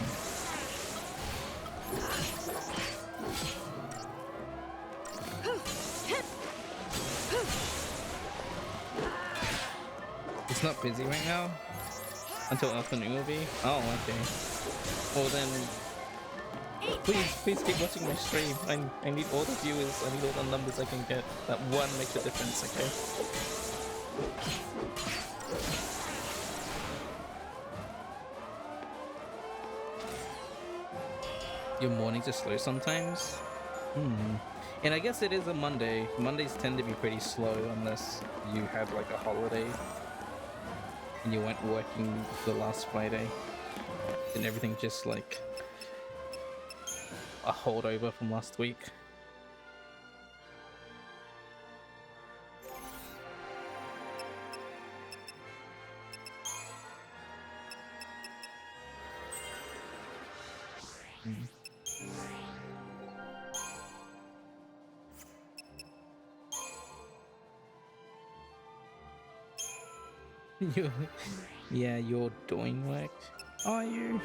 It's not busy right now? Until afternoon will be? Oh, okay. Well then, please keep watching my stream. I need all the viewers, I need all the numbers I can get. That one makes a difference, okay? Your mornings are slow sometimes. And I guess it is a Monday. Mondays tend to be pretty slow unless you had like a holiday and you weren't working the last Friday, and everything just like a holdover from last week. You, yeah, you're doing work. Are you?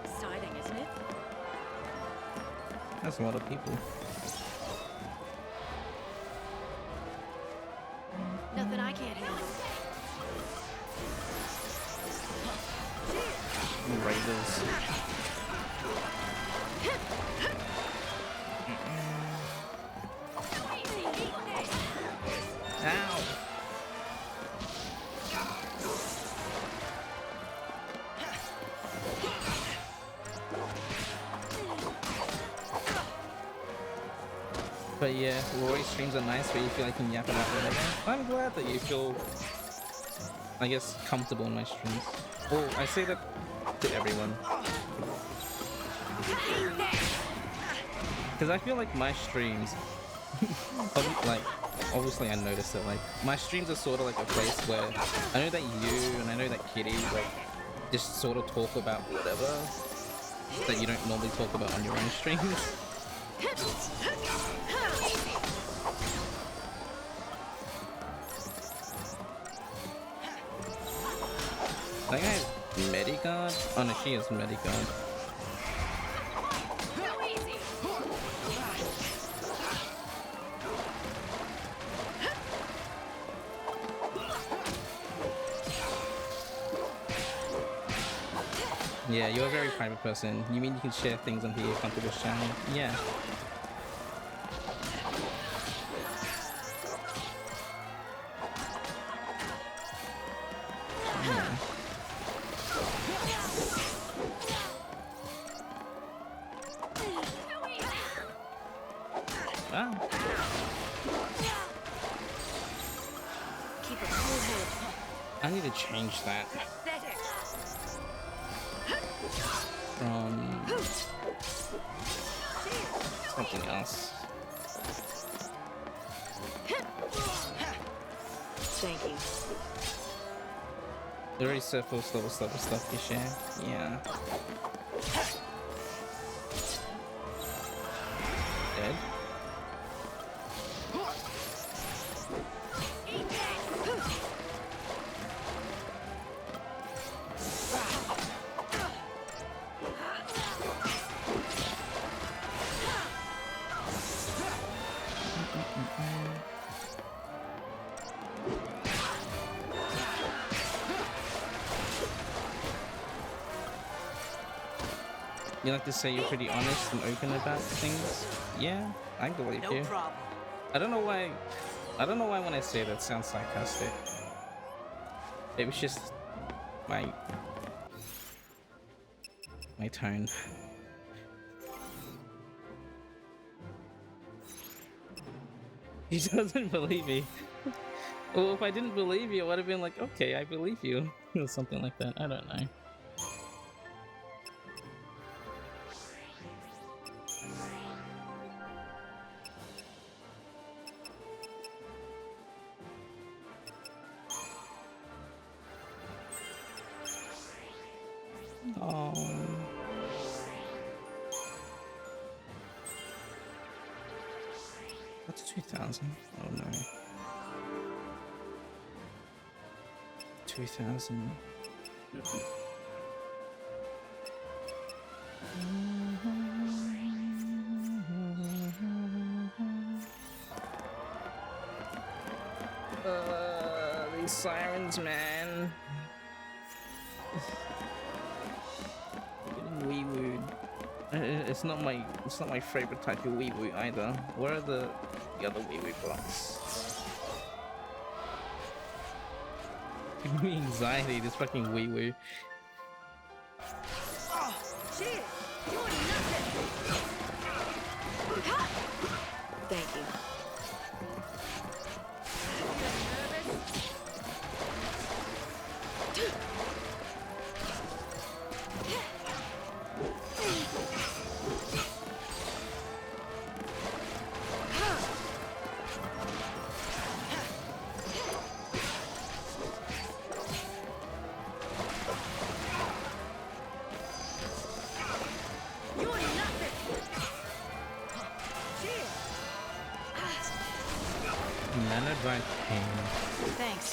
Exciting, isn't it? That's a lot of people. Nothing I can't handle. Raiders. Ow! But yeah, Roy streams are nice where you feel like you can yap it out whenever. I'm glad that you feel, I guess, comfortable in my streams. Well, I say that to everyone. Because I feel like my streams, like, obviously I noticed that, like, my streams are sort of like a place where I know that you and I know that Kitty, like, just sort of talk about whatever that you don't normally talk about on your own streams. Like I have Mediguard? Oh no, she has Mediguard. Yeah, you're a very private person. You mean you can share things on here you're comfortable sharing? Yeah. I need to change that from something else. Thank you. There already surface level stuff you share. Yeah. Dead. You like to say you're pretty honest and open about things? Yeah, I believe you. No problem. I don't know why when I say that sounds sarcastic. It was just my tone. He doesn't believe me. Well, if I didn't believe you, I would have been like, okay, I believe you. Or something like that. I don't know. Oh. What's 2000? Oh no. 2000. These sirens, man. Getting wee-wooed. It's not my favorite type of wee-woo either. Where are the other wee-woo blocks? Giving me anxiety, this fucking wee-woo. Oh, shit! You're nothing! Thank you. Nanodrive pain. Thanks.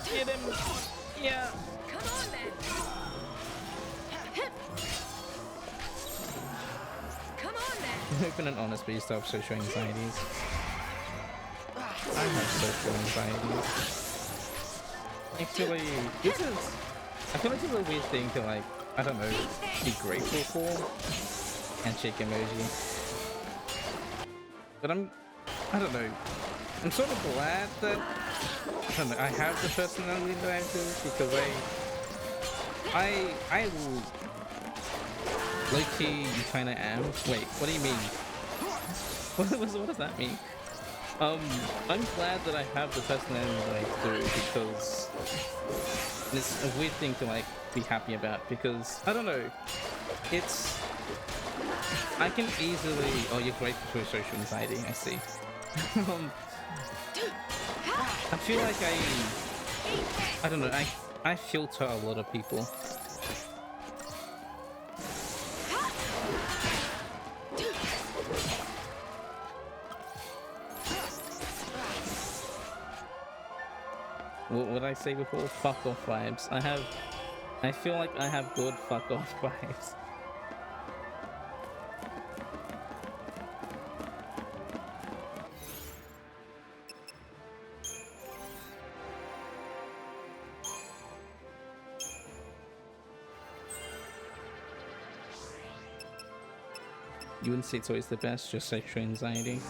Get him! Yeah! Come on, then! Come on, then! Open and honest, please stop social anxieties. I have social anxieties. Actually, I feel like this is a weird thing to, like, I don't know, be grateful for. Handshake emoji. But I don't know, I'm sort of glad that, I don't know, I have the personality that I do, because I will low-key kinda am. Wait, what do you mean? What does that mean? I'm glad that I have the personality that I do, because it's a weird thing to like be happy about, because I don't know, I can easily, oh, you're grateful for social anxiety, I see. I feel like I don't know, I filter a lot of people. What would I say before? Fuck off vibes. I feel like I have good fuck off vibes. You wouldn't say it's always the best, just sexual anxiety.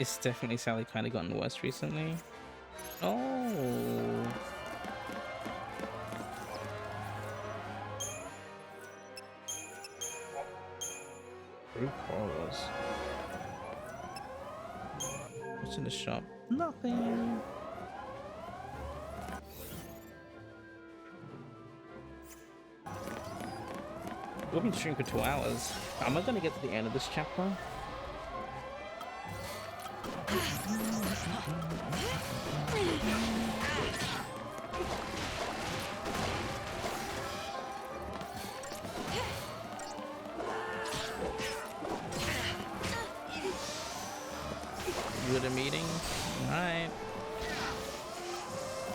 It's definitely sadly kind of gotten worse recently. Oh. Group horrors. What's in the shop? Nothing. We've been streaming for 2 hours. Am I gonna get to the end of this chapter? You at a meeting? Alright.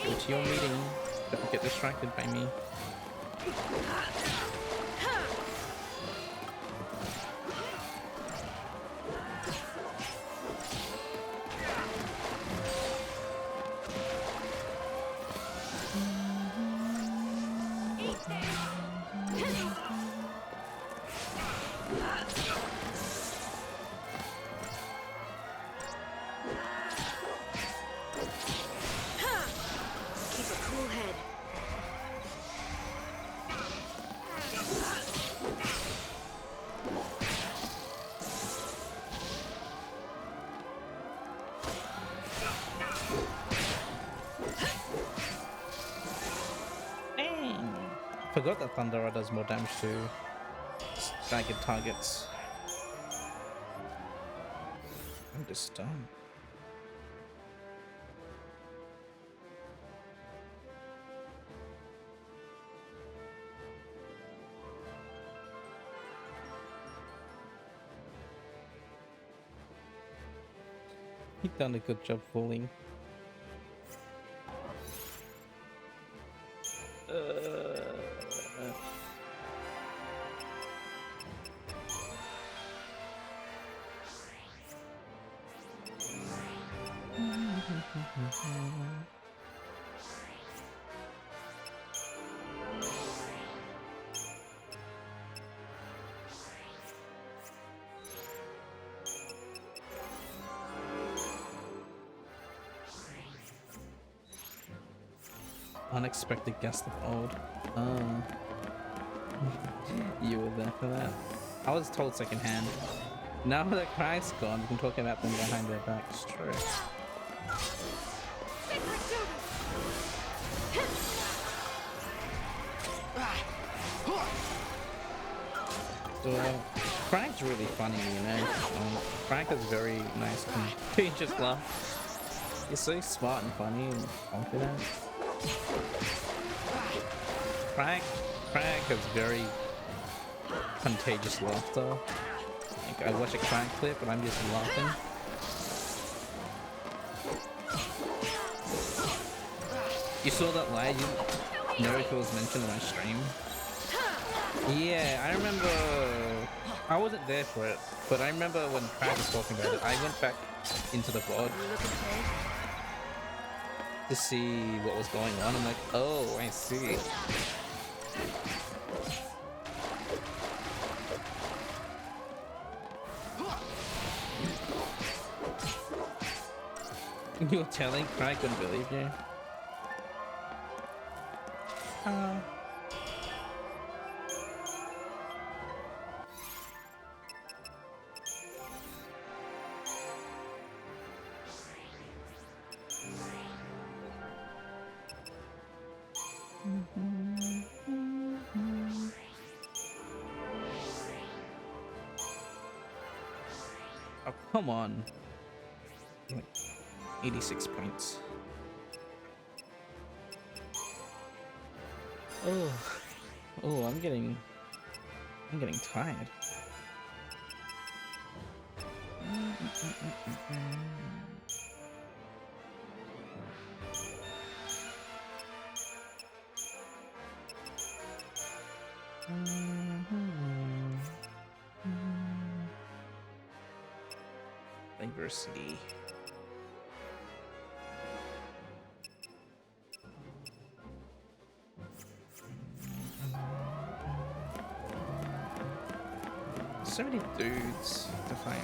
Go to your meeting. Don't get distracted by me. Forgot that Thundera does more damage too. staggered targets. I'm just dumb. He done a good job fooling. Unexpected guest of old. You were there for that. I was told secondhand. Now that Craig's gone, we can talk about them behind their backs. True. So, Craig's really funny, you know. Craig has very nice, contagious laugh. He's so smart and funny and confident. Craig has very contagious laughter. Like, I watch a Craig clip and I'm just laughing. You saw that live? You know if it was mentioned in my stream? Yeah, I remember. I wasn't there for it, but I remember when Craig was talking about it. I went back into the VOD to see what was going on. I'm like, oh, I see. You were telling Craig couldn't believe you. Oh, come on. Like 86 points. Oh, I'm getting tired. Diversity. So many dudes to fight.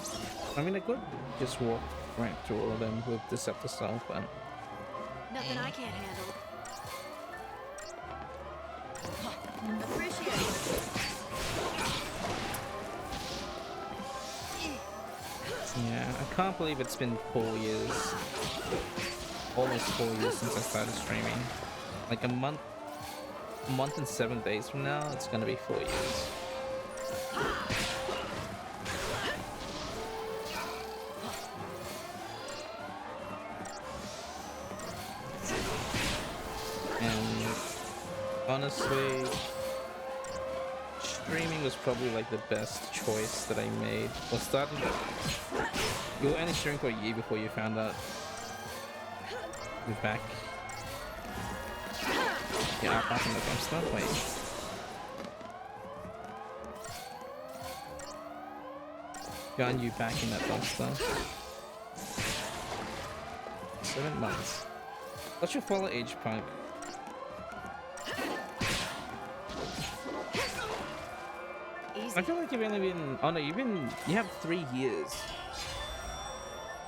I mean, I could just walk right through all of them with Deceptor Stealth, but nothing I can't handle. Appreciate it. yeah, I can't believe it's been 4 years, almost 4 years since I started streaming. Like a month and 7 days from now, it's gonna be 4 years. Honestly, streaming was probably like the best choice that I made. Well, you were only streaming for a year before you found out you're back. Yeah, I'm back in the dumpster. Wait. Got you back in that dumpster. 7 months. What's your follow age, Punk? I feel like you've only been. Oh no, you have 3 years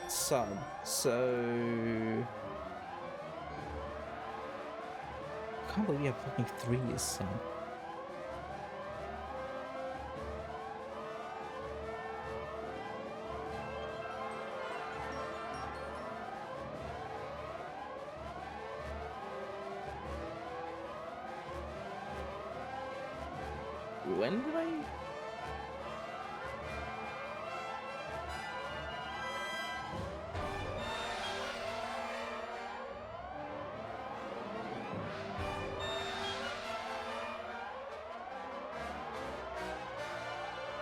sub, so I can't believe you have fucking 3 years sub. When did I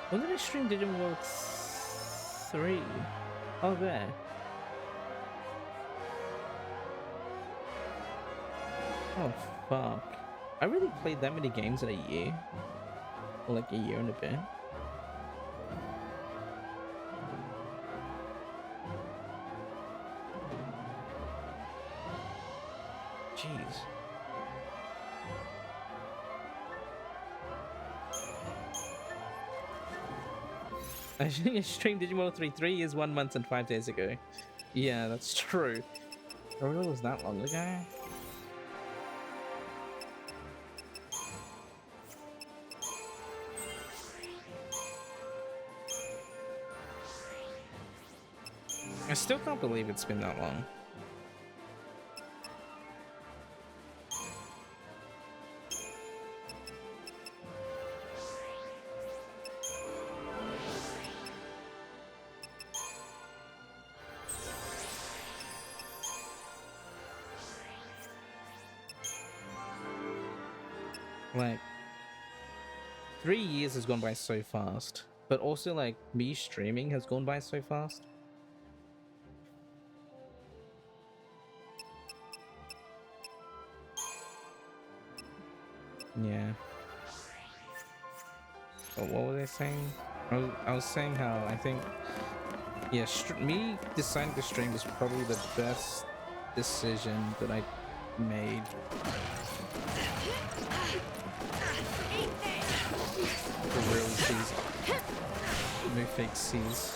When did I stream Digimon World 3? Oh, there. Oh, fuck. I really played that many games in a year. Or like a year and a bit. Jeez. I streamed Digimon 3 years, 1 month, and 5 days ago. Yeah, that's true. It really was that long ago. I still can't believe it's been that long. Like, 3 years has gone by so fast, but also like me streaming has gone by so fast. Yeah. But what was I saying? I was saying how I think, yeah, me deciding to stream was probably the best decision that I made. For real C's. No fake C's.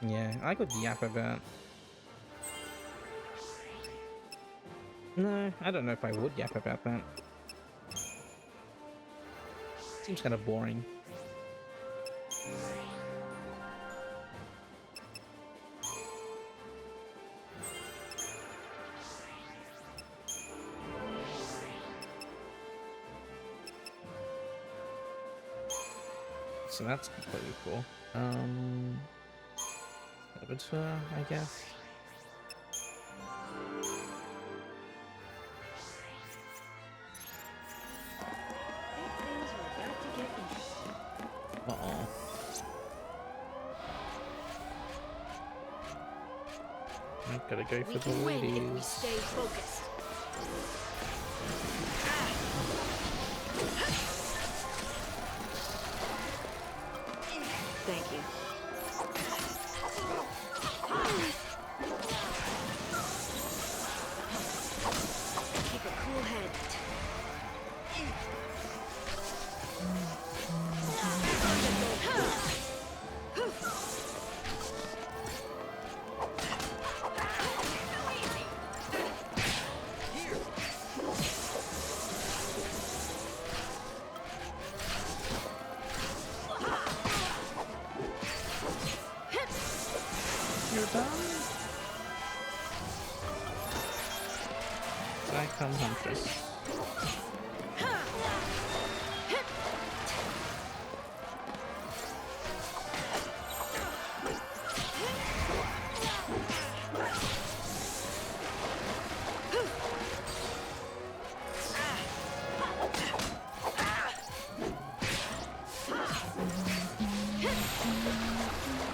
Yeah, I could yap about. No, I don't know if I would yap about that. Seems kind of boring. So that's completely cool. Tour, I guess. Uh-oh. I've gotta go for the ladies. If we stay focused. Thank you. Keep a cool head. You're done? I come Huntress.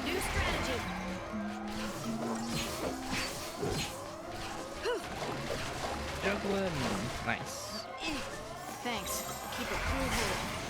New strategy. Juggling. Nice. Thanks. Keep a cool head.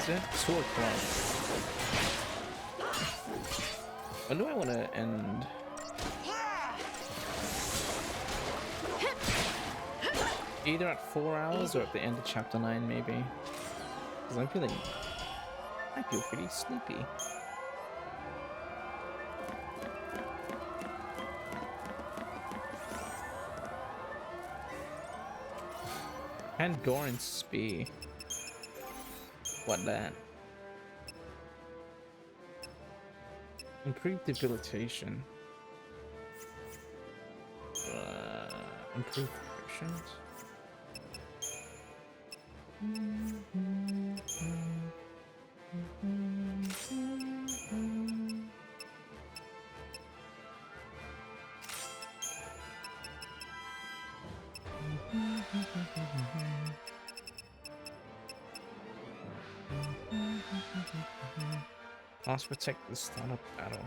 Is it 2 o'clock? When do I want to end? Either at 4 hours or at the end of chapter 9, maybe. Because I feel pretty sleepy. And Goran Spee. What that? Improved debilitation. Improved potions. Class protect the start of battle.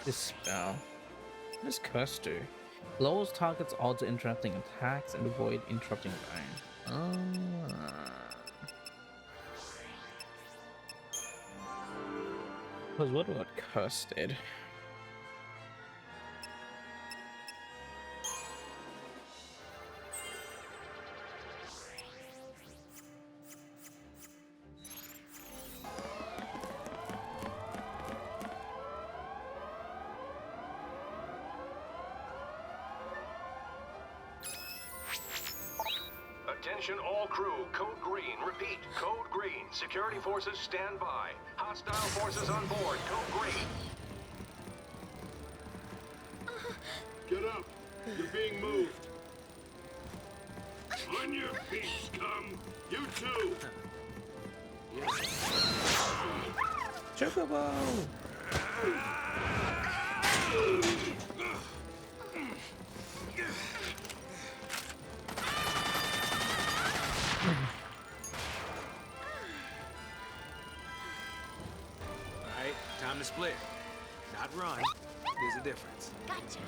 Dispel. What does curse do? Lowers targets odds of interrupting attacks and avoid interrupting burn. Because what curse did? Attention all crew, code green. Repeat, code green. Security forces stand by. Hostile forces on board, code green. Get up! You're being moved. On your feet, scum! You too! Chocobo! Alright, time to split. Not run. There's a difference. Gotcha.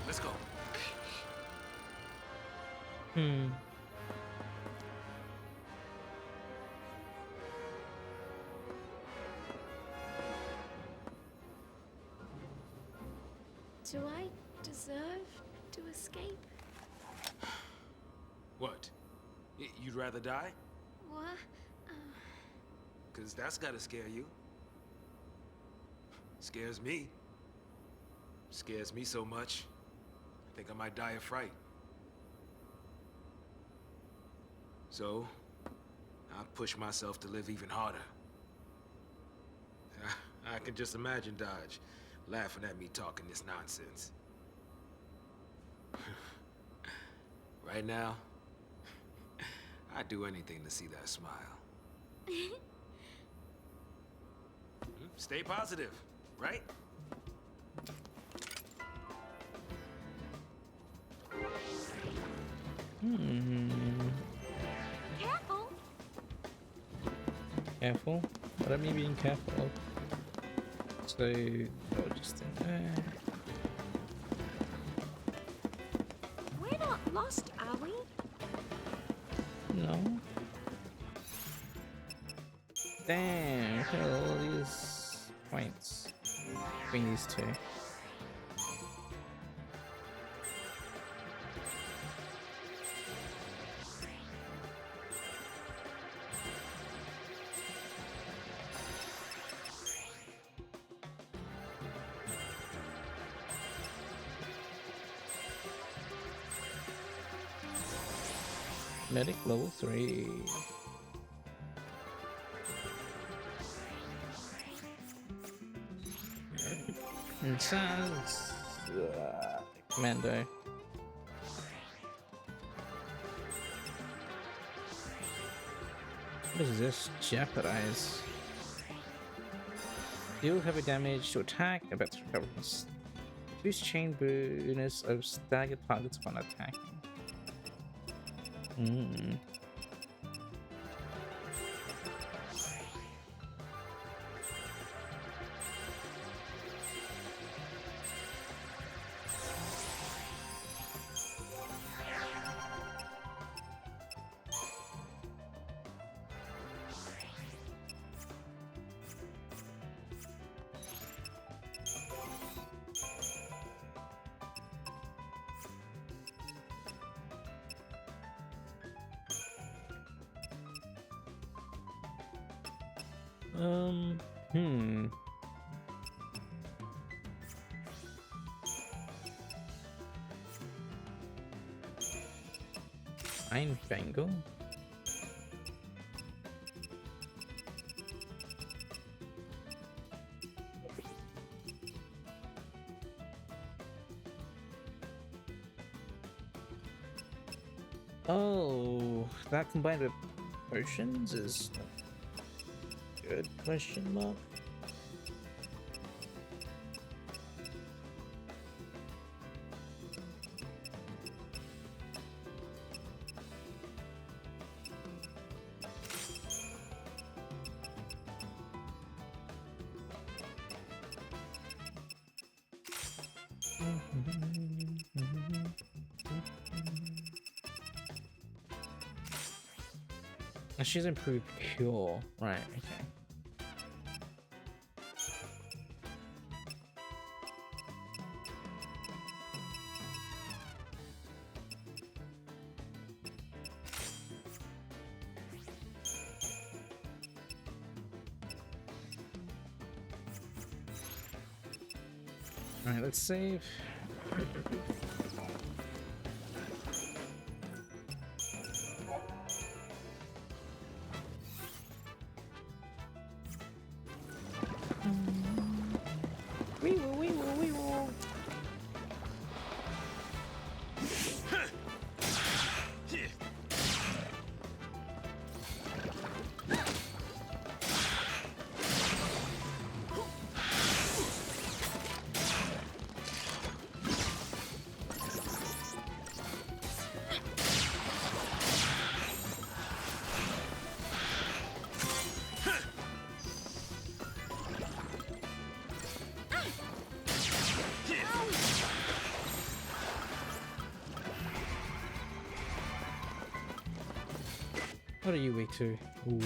Let's go. Do I deserve to escape? What? You'd rather die? What? 'Cause that's gotta scare you. Scares me. Scares me so much. I think I might die of fright. So, I'll push myself to live even harder. I can just imagine Dodge laughing at me talking this nonsense. Right now, I'd do anything to see that smile. stay positive, right? Careful! Careful? What am I being careful of? So, oh, just in there. We're not lost, are we? No. Damn, look at all these points between these two. Medic level 3. And sounds commando. What is this? Jeopardize. Deal heavy damage to attack and better recover. Boost chain bonus of staggered targets when attacking. Ein Bengal. Oh, that combined with potions is good? Question mark. She's improved cure. Right, okay. Alright, let's save. What are you weak to? Water.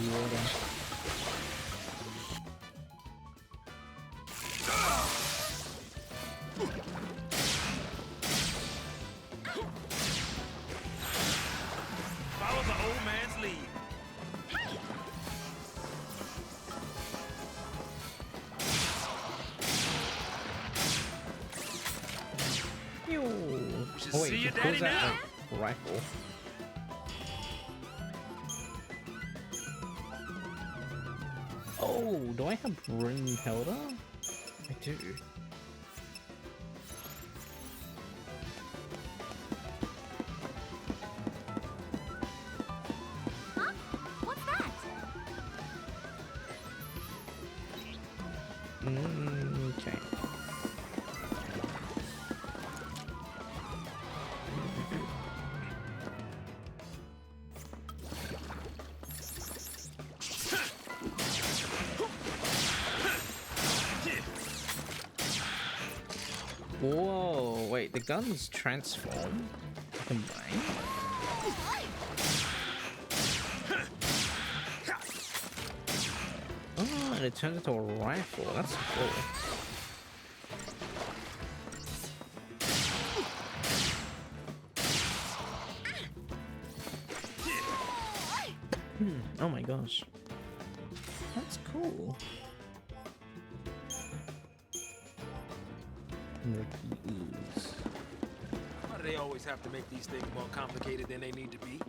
Follow the old man's lead. Oh wait, see your who's daddy that now. like, rifle? Oh, do I have Brynhilda? I do. Huh? What's that? Whoa, wait, the guns transform? Combine? Oh, and it turns into a rifle. That's cool. Oh my gosh. That's cool. Murky ooze. Why do they always have to make these things more complicated than they need to be?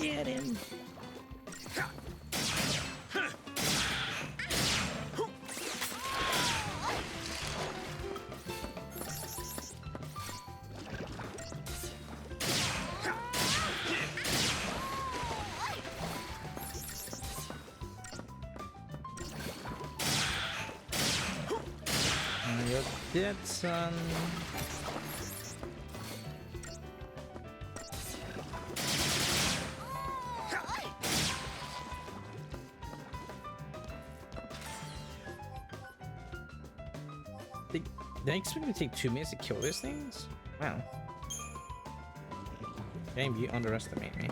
Get him. You're dead, son. They expect me to take 2 minutes to kill these things? Wow. Game, you underestimate me.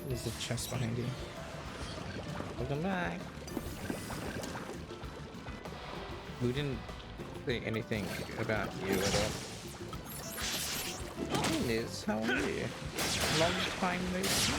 There's a chest behind you. Welcome back. We didn't say anything about you at all. Hey Liz, how are you? Long time no see.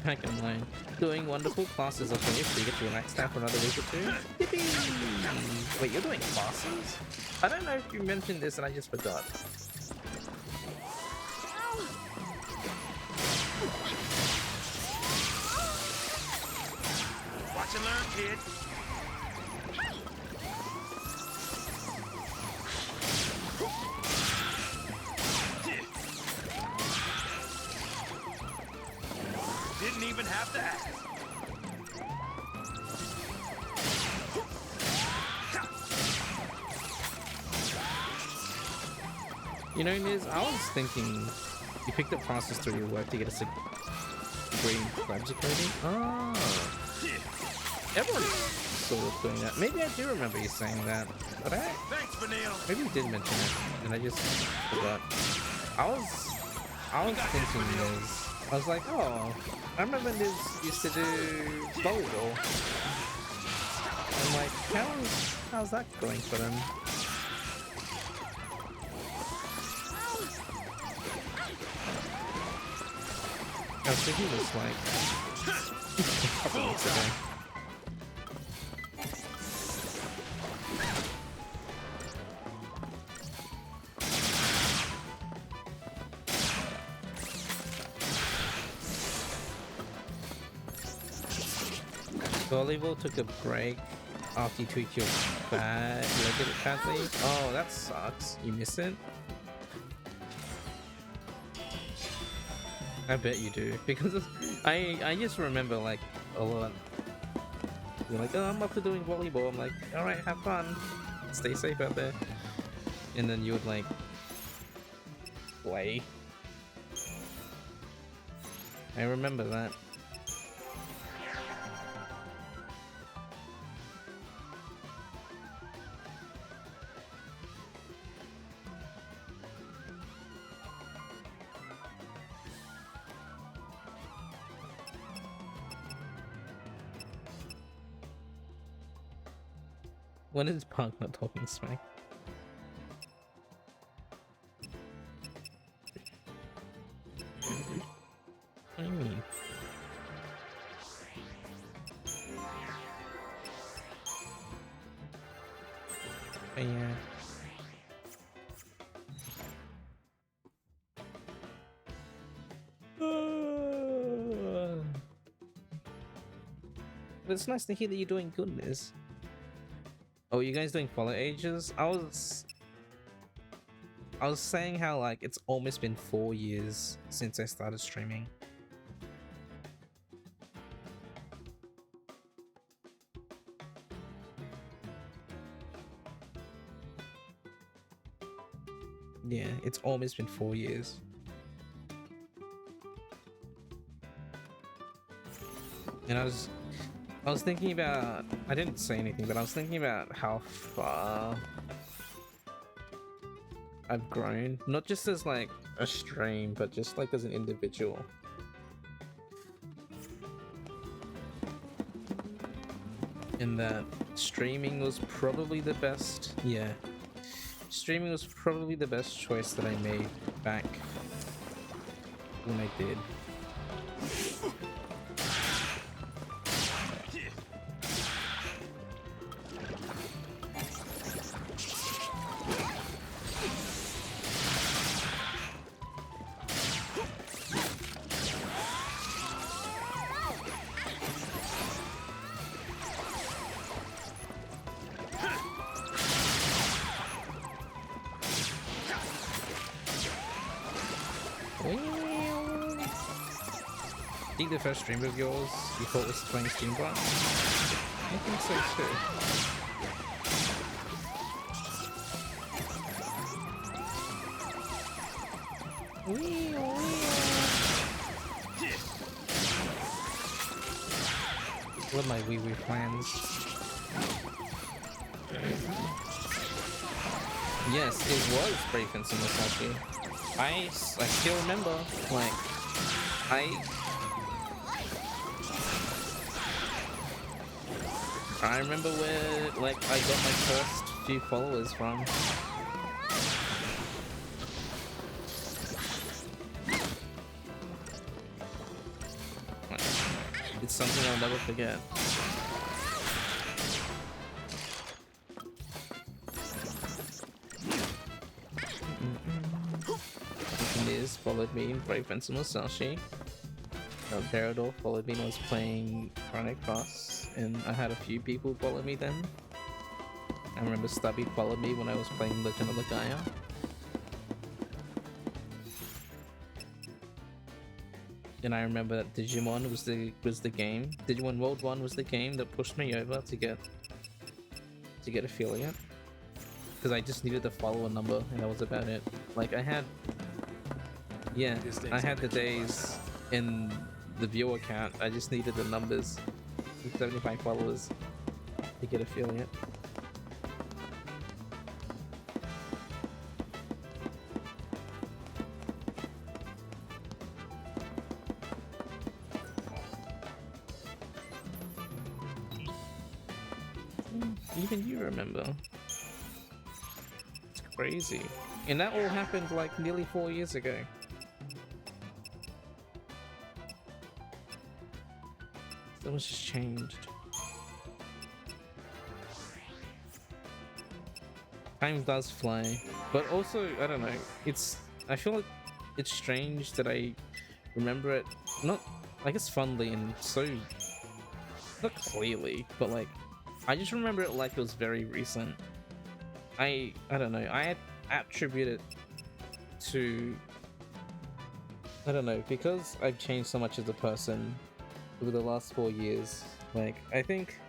Back in line. Doing wonderful classes are finished, so you get to relax now for another week or 2. Yippee! Wait, you're doing classes? I don't know if you mentioned this and I just forgot. Watch and learn, kid. Didn't even have to ask. You know, Niz, I was thinking you picked up classes through your work to get a green crabs coating. Oh. Everyone's sort of doing that. Maybe I do remember you saying that, but maybe you did mention it, and I just forgot. I was thinking Niz. I was like, oh, I remember Niz used to do volleyball. I'm like, how's that going for them? I was thinking this like a couple weeks ago. Volleyball took a break after you tweaked your leg badly. Oh, that sucks. You miss it? I bet you do, because I just remember like a lot. You're like, oh, I'm up to doing volleyball. I'm like, all right, have fun, stay safe out there. And then you would like play. I remember that. When is Punk not talking smack? What do you mean? But yeah. But it's nice to hear that you're doing goodness. Oh, you guys doing Fallout Ages? I was saying how like it's almost been 4 years since I started streaming. Yeah, it's almost been 4 years. And I was thinking about, I didn't say anything, but I was thinking about how far I've grown, not just as like a stream, but just like as an individual. And that streaming was probably the best, yeah. Streaming was probably the best choice that I made back when I did. I think the first stream of yours you thought was playing Steambot? I think so too. What are my wee plans? Yes, it was Brave and Sumasashi. I still remember, like, I remember where, like, I got my first few followers from. It's something I'll never forget. Liz followed me in Brave and Sumasashi. Peridor followed me when I was playing Chronic Cross, and I had a few people follow me then. I remember Stubby followed me when I was playing Legend of the Gaia. And I remember that Digimon was the game. Digimon World 1 was the game that pushed me over to get affiliate. Because I just needed to follow a number and that was about it. Like I had the days in the viewer count. I just needed the numbers. 75 followers to get affiliate. Even you remember. It's crazy. And that all happened like nearly 4 years ago. So much has changed. Time does fly. But also, I don't know, I feel like it's strange that I remember it, not, I guess fondly and so, not clearly, but like, I just remember it like it was very recent. I don't know, I attribute it to, I don't know, because I've changed so much as a person over the last 4 years. Like, I think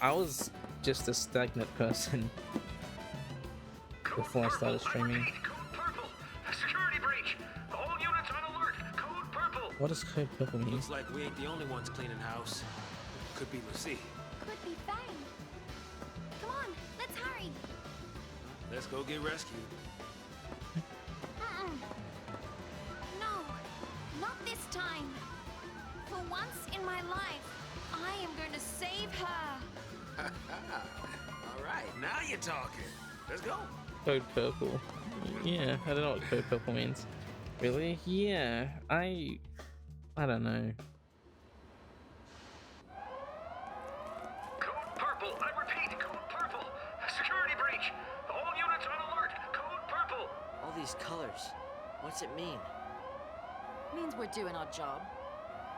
I was just a stagnant person before I started streaming. Security breach! All units on alert! Code purple! What does code purple mean? Looks like we ain't the only ones cleaning house. Could be Lucy. Could be Fang. Come on, let's hurry. Let's go get rescued. No, not this time. For once in my life, I am going to save her. All right, now you're talking. Let's go. Code purple. Yeah, I don't know what code purple means. Really? Yeah, I don't know. Code purple. I repeat, code purple. Security breach. All units on alert. Code purple. All these colors. What's it mean? Means we're doing our job.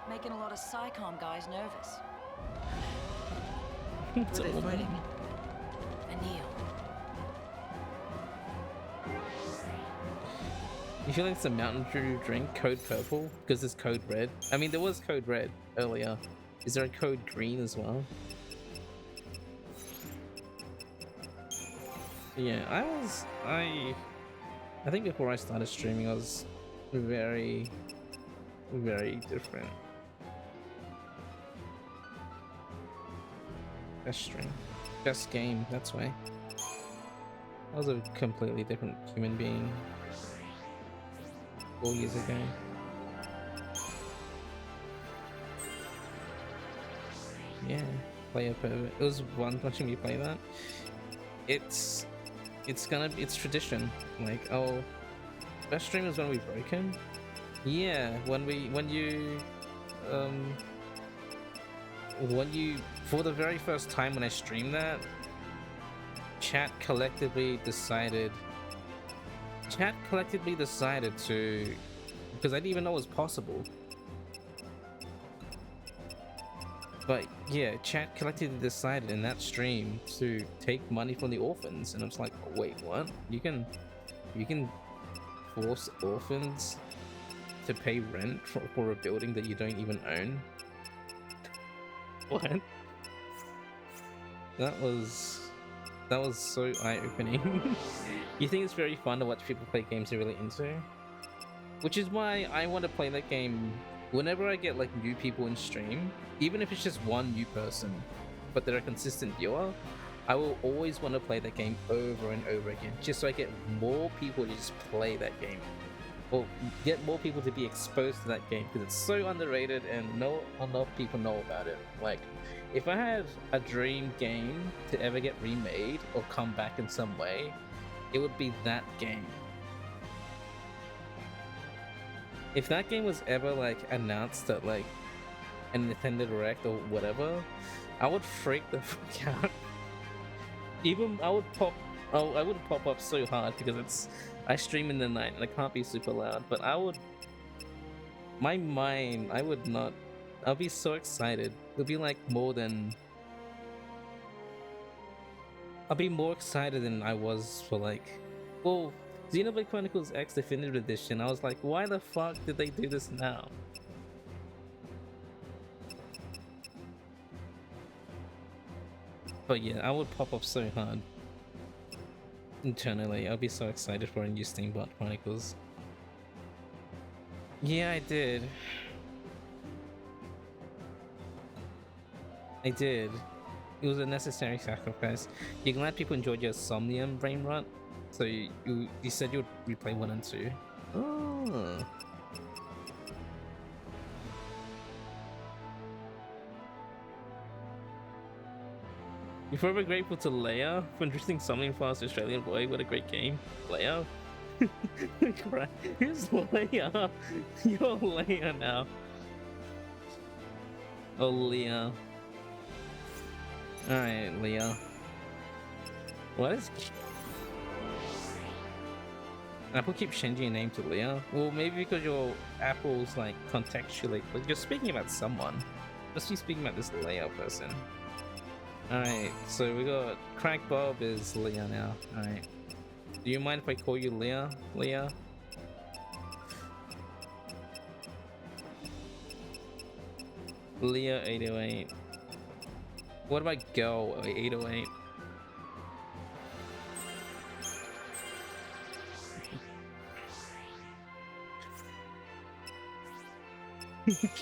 Making a lot of SciComm guys nervous. Who are they fighting? Anil. You feel like it's a Mountain Dew drink, code purple, because there's code red. I mean, there was code red earlier. Is there a code green as well? Yeah, I think before I started streaming, I was very, very different. Best stream, best game, that's why. I was a completely different human being 4 years ago. Yeah, player pervert. It was fun watching me play that. It's tradition. Like, oh, best stream is when we broke him. Yeah, when you for the very first time when I streamed that, chat collectively decided to, because I didn't even know it was possible. But yeah, chat collectively decided in that stream to take money from the orphans, and I was like, wait, what? You can force orphans to pay rent for a building that you don't even own? What? That was so eye-opening. You think it's very fun to watch people play games they're really into? Which is why I want to play that game whenever I get like new people in stream, even if it's just one new person, but they're a consistent viewer. I will always want to play that game over and over again, just so I get more people to just play that game, or get more people to be exposed to that game, because it's so underrated and not enough people know about it. Like, if I had a dream game to ever get remade or come back in some way, it would be that game. If that game was ever like announced at like a Nintendo Direct or whatever, I would freak the fuck out. Even I would pop up so hard, because I stream in the night and I can't be super loud, but I'll be so excited. It'll be like I'll be more excited than I was for like, well, Xenoblade Chronicles X Definitive Edition. I was like, why the fuck did they do this now? But yeah, I would pop up so hard. Internally, I'll be so excited for a new Steambot Chronicles. Yeah, I did. It was a necessary sacrifice. You're glad people enjoyed your Somnium brain rot? So you said you would replay 1 and 2. Oh. You're forever grateful to Leia for introducing Somnium Fast Australian boy. What a great game. Leia? Who's Leia? You're Leia now. Oh, Leia. Alright, Leia. What is... Apple keeps changing your name to Leia? Well, maybe because your Apple's like contextually... Like, you're speaking about someone. Must be speaking about this Leia person. Alright, so we got Crack Bob is Leia now. Alright. Do you mind if I call you Leia? Leia? Leia 808. What about Go 808?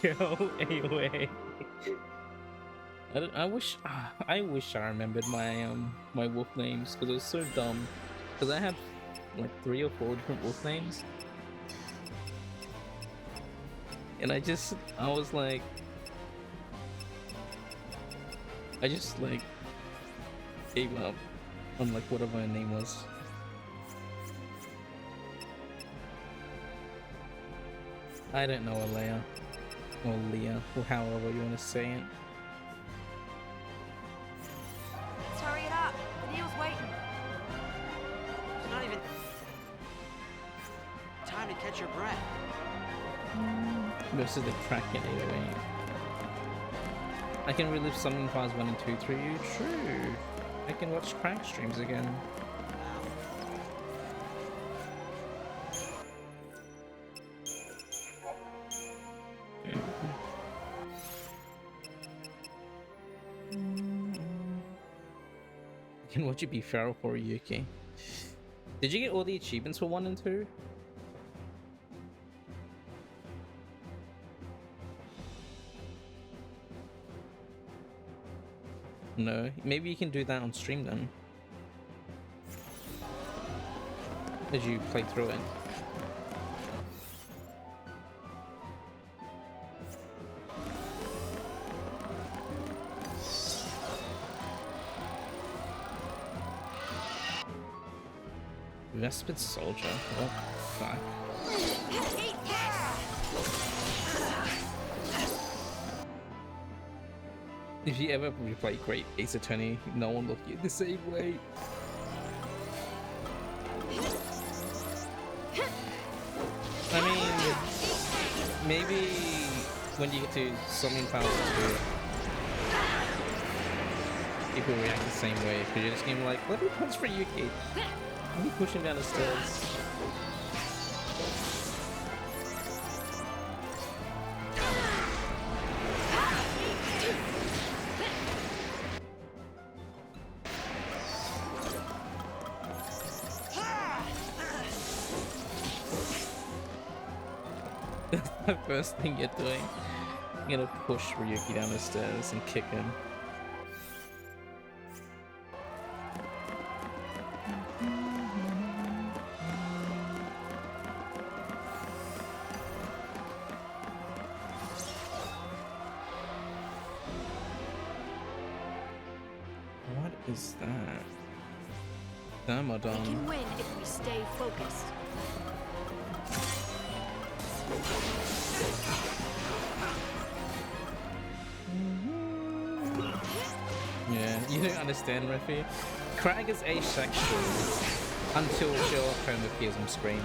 Go 808. I wish I remembered my my wolf names, because it was so dumb. Because I have like 3 or 4 different wolf names, and I just gave up on like whatever her name was. I don't know Alea or Leah or however you want to say it. Let's hurry it up. The deal's waiting. It's not even time to catch your breath. Versus the Kraken 808. I can relive Summoning Files 1 and 2 through you. True. I can watch crank streams again. I can watch you be feral for Yuki. Did you get all the achievements for 1 and 2? No, maybe you can do that on stream then. As you play through it. Vespid Soldier, what the fuck? If you ever replay Great Ace Attorney, no one looked at you the same way. I mean, maybe when you get to Summoning Files 2, people react the same way, because you're just getting like, let me punch for Yuki. Let me push him down the stairs. The first thing you're doing, you're gonna push Ryuki down the stairs and kick him. What is that? Thermodon. We can win if we stay focused. Yeah, you don't understand, Refi. Crag is asexual until Sherlock Holmes appears on screen.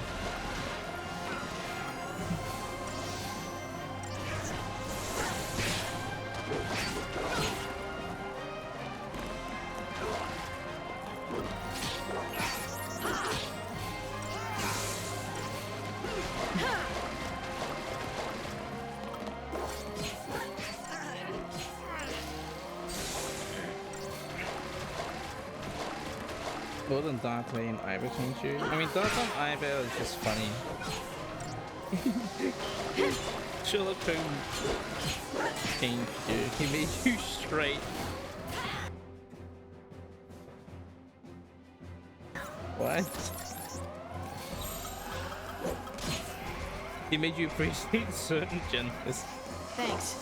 More than Darkley and Ivor changed you? I mean, Darkley and Ivor is just funny. Sherlock Holmes changed you. He made you straight. What? He made you appreciate certain genders. Thanks.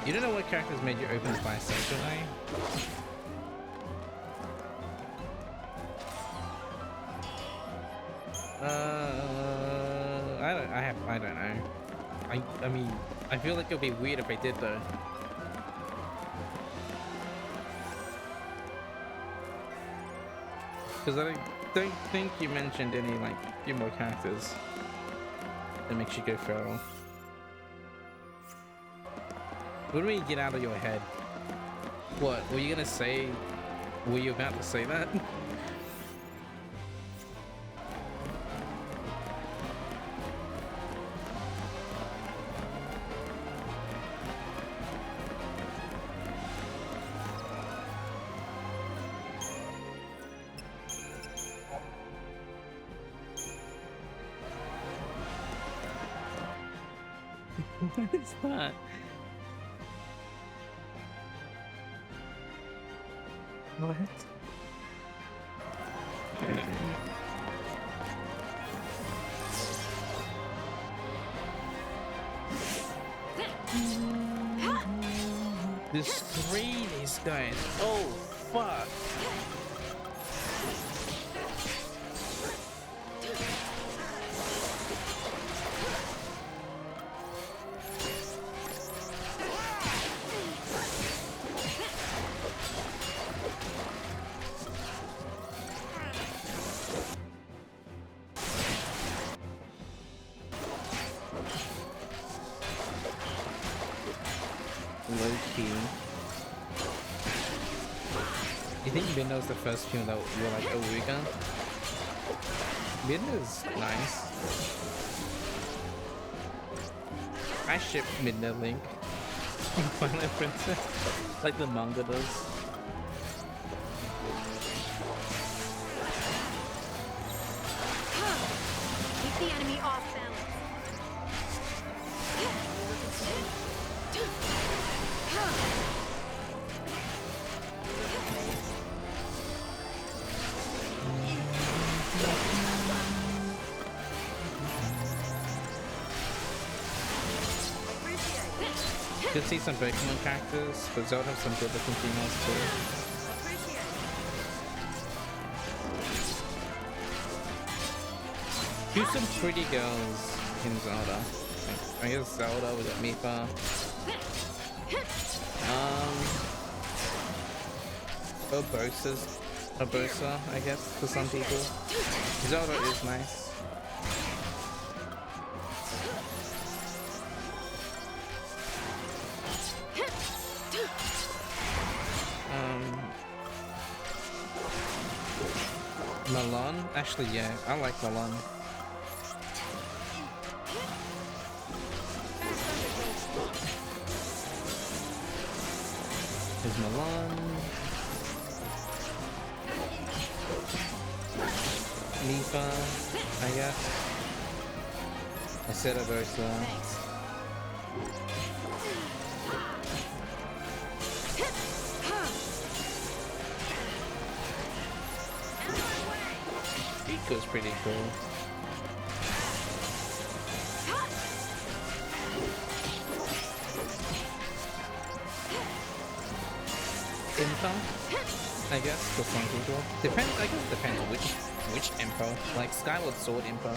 You don't know what characters made you open bisexually? I don't know. I mean, I feel like it would be weird if I did though. Because I don't think you mentioned any like female characters. that makes you go feral. What do you get out of your head? What were you gonna say? Were you about to say that? What is that? What? There's three of these guys. Oh, fuck. Low key. You think Bindo's the first tune that you were like, oh, we got? Bindo's nice. I ship Midna Link. Final Princess. Like the manga does. Keep the enemy off balance. Could see some Pokemon characters, but Zelda has some good looking females too. Do some pretty girls in Zelda. I guess Zelda, we got Mifa. Urbosa, I guess, for some people. Zelda is nice. Malon? Actually, yeah, I like Malon. Here's Malon. Mifa, I guess. I said Urbosa. Was pretty cool. Impa, I guess, for some people. Depends. I guess it depends on which Impa. Like Skyward Sword Impa.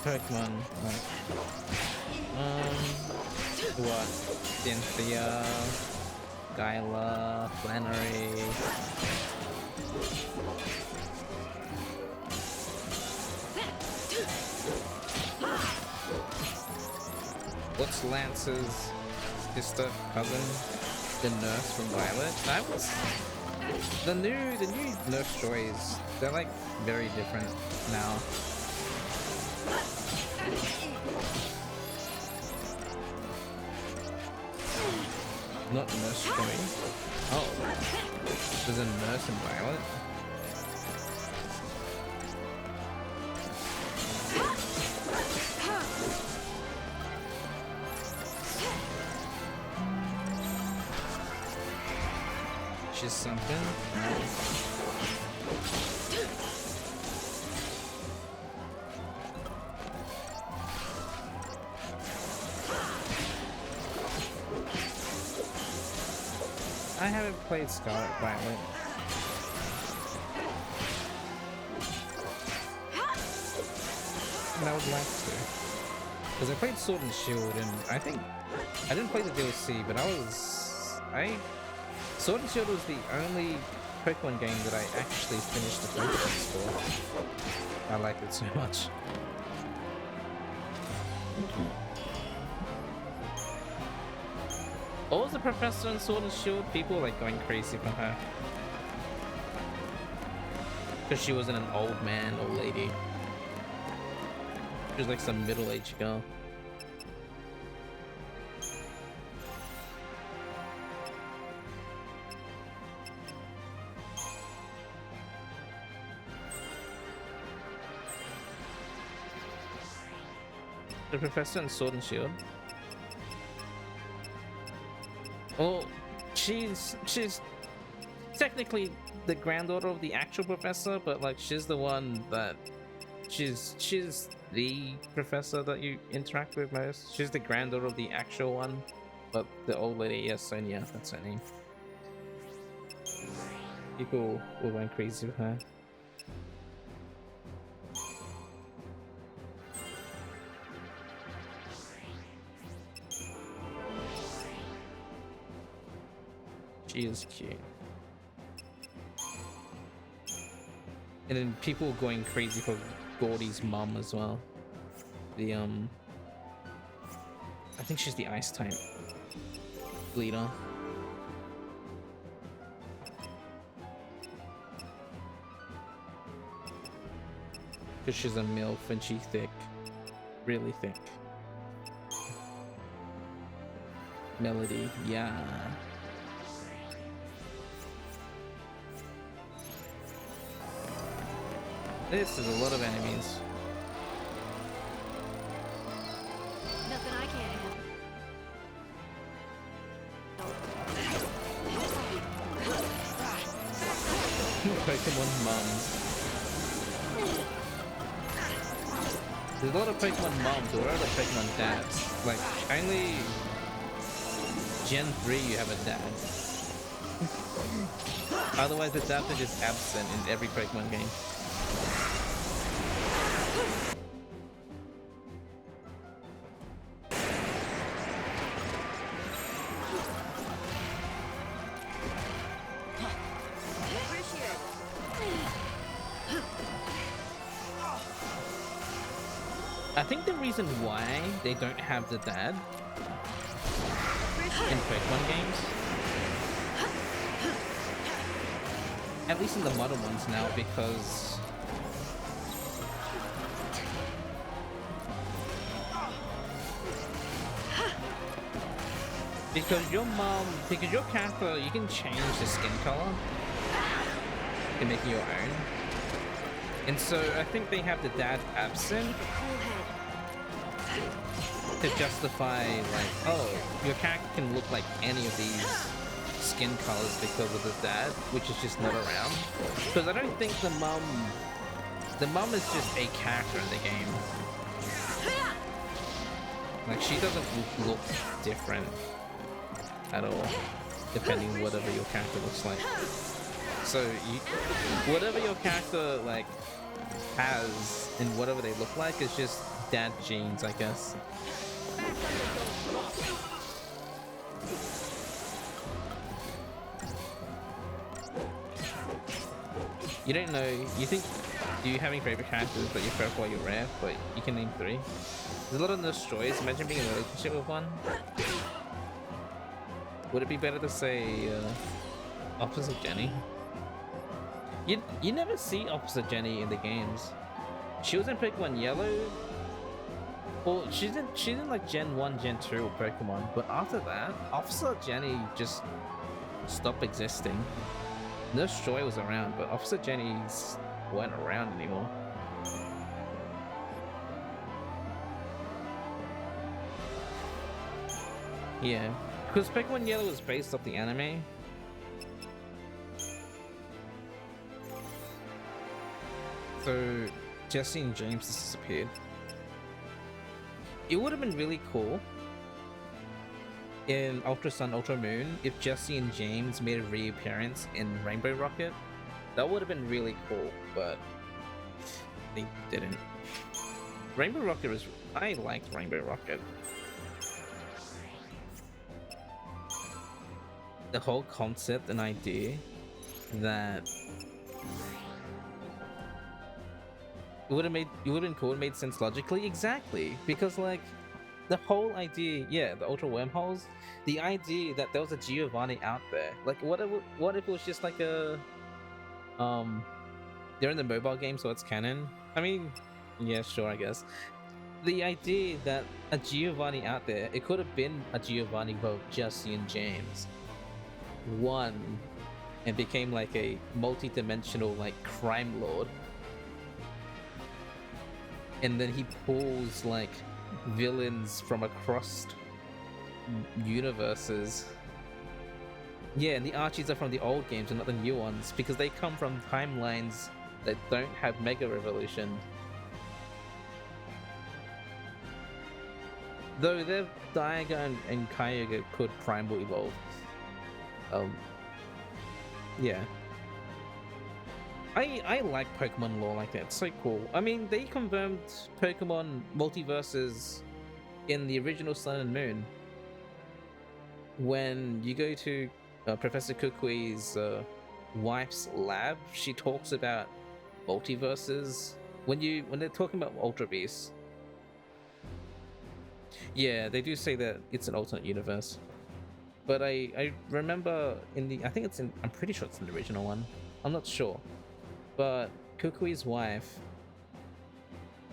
Pokemon, like, what? Cynthia, Skyla, Flannery. What's Lance's sister, cousin? The nurse from Violet? That was the new Nurse Joys. They're like very different now. Not Nurse Joy. Oh, there's a nurse in Violet. She's something. haven't played Scarlet Violet. And I would like to. Because I played Sword and Shield, and I think I didn't play the DLC, but Sword and Shield was the only Pokemon game that I actually finished the playthroughs for. I liked it so much. What was the professor in Sword and Shield? People were like going crazy for her. Because she wasn't an old man or lady. She was like some middle-aged girl. The professor in Sword and Shield. Well, she's technically the granddaughter of the actual professor, but like she's the one that she's the professor that you interact with most. She's the granddaughter of the actual one, but the old lady, yes, Sonia, that's her name. People were going crazy with her. She is cute. And then people were going crazy for Gordy's mom as well. The I think she's the ice type leader. Because she's a MILF and she's thick. Really thick. Melody, yeah. This is a lot of enemies. Nothing I can't handle. Pokemon moms. There's a lot of Pokemon moms, or other Pokemon dads. Like, only Gen 3 you have a dad. Otherwise the dads are just absent in every Pokemon game. I think the reason why they don't have the dad in Pokemon games, at least in the modern ones now, because your character, you can change the skin color, you can make it your own. And so I think they have the dad absent to justify, like, oh, your character can look like any of these skin colors because of the dad, which is just not around. Because I don't think the mom is just a character in the game. Like, she doesn't look different at all, depending whatever your character looks like. So whatever your character like has and whatever they look like is just dad genes, I guess. You don't know, you think you have any favorite characters that you prefer while you're rare, but you can name 3. There's a lot of destroys. Imagine being in a relationship with one. Would it be better to say Officer Jenny? You never see Officer Jenny in the games. She was in Pokemon Yellow. Well, she's in like Gen 1, Gen 2 of Pokemon, but after that, Officer Jenny just stopped existing. Nurse Joy was around, but Officer Jenny's weren't around anymore. Yeah, because Pokemon Yellow was based off the anime. So Jesse and James disappeared. It would have been really cool in Ultra Sun, Ultra Moon, if Jesse and James made a reappearance in Rainbow Rocket, that would have been really cool, but they didn't. Rainbow Rocket was... I liked Rainbow Rocket. The whole concept and idea that it would have been cool and made sense logically, exactly, because like the whole idea, yeah, the ultra wormholes, the idea that there was a Giovanni out there, like what if it was just like a they're in the mobile game, so it's canon. I mean, yeah, sure, I guess. The idea that a Giovanni out there, it could have been a Giovanni both Jesse and James won and became like a multi-dimensional like crime lord, and then he pulls like villains from across universes. Yeah, and the Archies are from the old games and not the new ones because they come from timelines that don't have Mega Revolution. Though their Diaga and Kyogre could Primal Evolve. Yeah. I like Pokemon lore like that. It's so cool. I mean, they confirmed Pokemon multiverses in the original Sun and Moon. When you go to Professor Kukui's wife's lab, she talks about multiverses. When they're talking about Ultra Beasts, yeah, they do say that it's an alternate universe. But I remember in the, I'm pretty sure it's in the original one. I'm not sure. But Kukui's wife,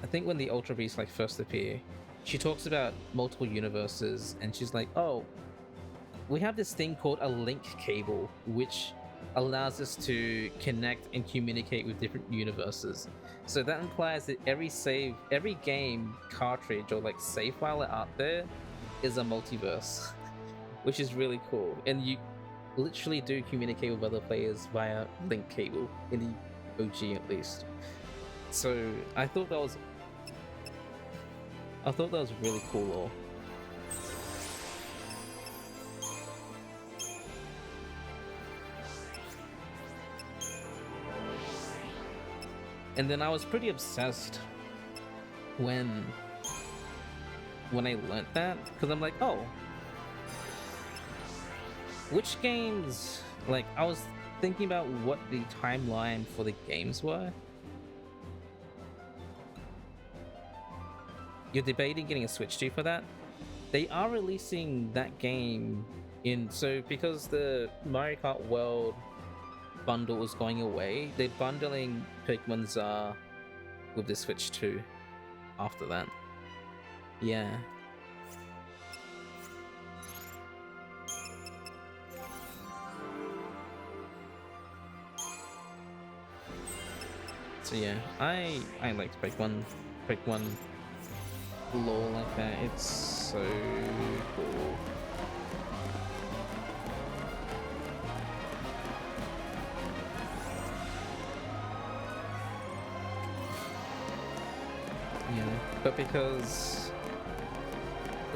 I think when the Ultra Beasts like first appear, she talks about multiple universes and she's like, oh, we have this thing called a link cable, which allows us to connect and communicate with different universes. So that implies that every game cartridge or like save file out there is a multiverse. Which is really cool, and you literally do communicate with other players via link cable in the OG at least. So I thought that was really cool lore. And then I was pretty obsessed when I learnt that, because I'm like, oh, which games, like, I was thinking about what the timeline for the games were. You're debating getting a Switch 2 for that? They are releasing that game in, so because the Mario Kart World bundle is going away, they're bundling Pokemon Czar with the Switch 2 after that. Yeah. So yeah, I liked Pokemon lore like that. It's so cool. Yeah, but because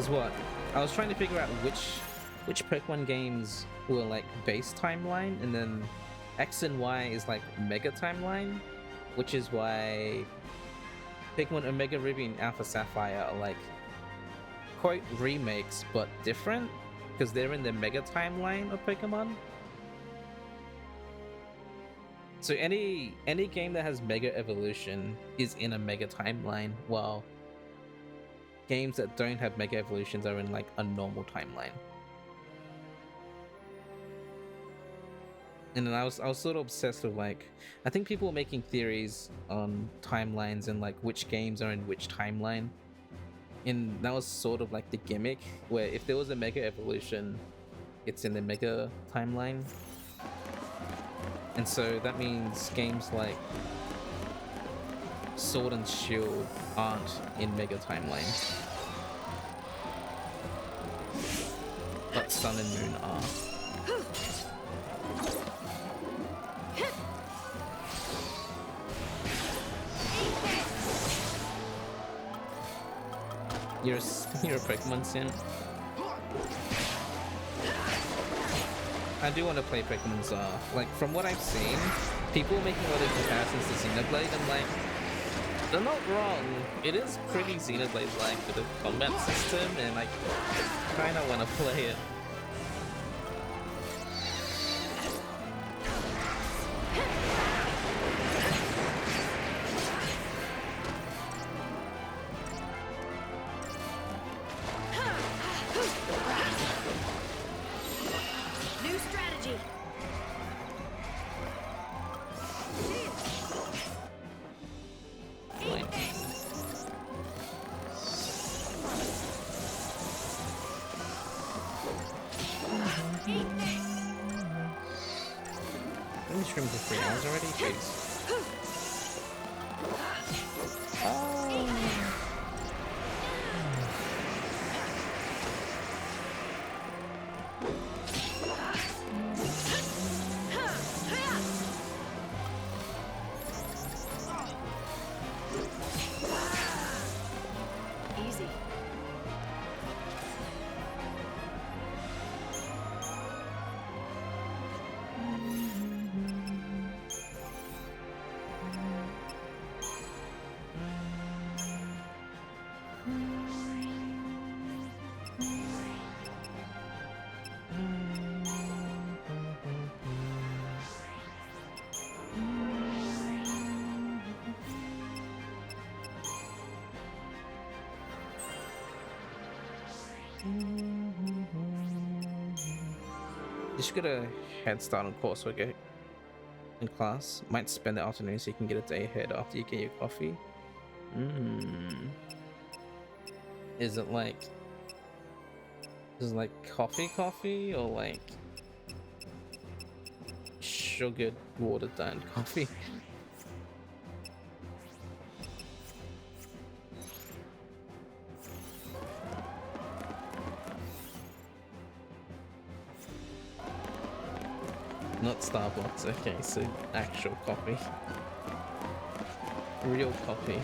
what? I was trying to figure out which Pokemon games were like base timeline, and then X and Y is like mega timeline. Which is why Pokemon Omega Ruby and Alpha Sapphire are like, quote, remakes, but different, because they're in the Mega timeline of Pokemon. So any game that has Mega Evolution is in a Mega timeline, while games that don't have Mega Evolutions are in like a normal timeline. And then I was sort of obsessed with like, I think people were making theories on timelines and like which games are in which timeline. And that was sort of like the gimmick, where if there was a Mega Evolution, it's in the Mega timeline. And so that means games like Sword and Shield aren't in Mega timeline. But Sun and Moon are. You're a Pokemon Sim? I do want to play Pokemon Czar. Like, from what I've seen, people making a lot of comparisons to Xenoblade, and like, they're not wrong. It is pretty Xenoblade-like with the combat system, and I kind of want to play it. New strategy. Let me stream for 3 hours already? Jeez. Easy. You should get a head start on coursework in class. Might spend the afternoon so you can get a day ahead after you get your coffee. Is it like coffee or like sugared watered down coffee? Not Starbucks, okay, so actual coffee. Real coffee.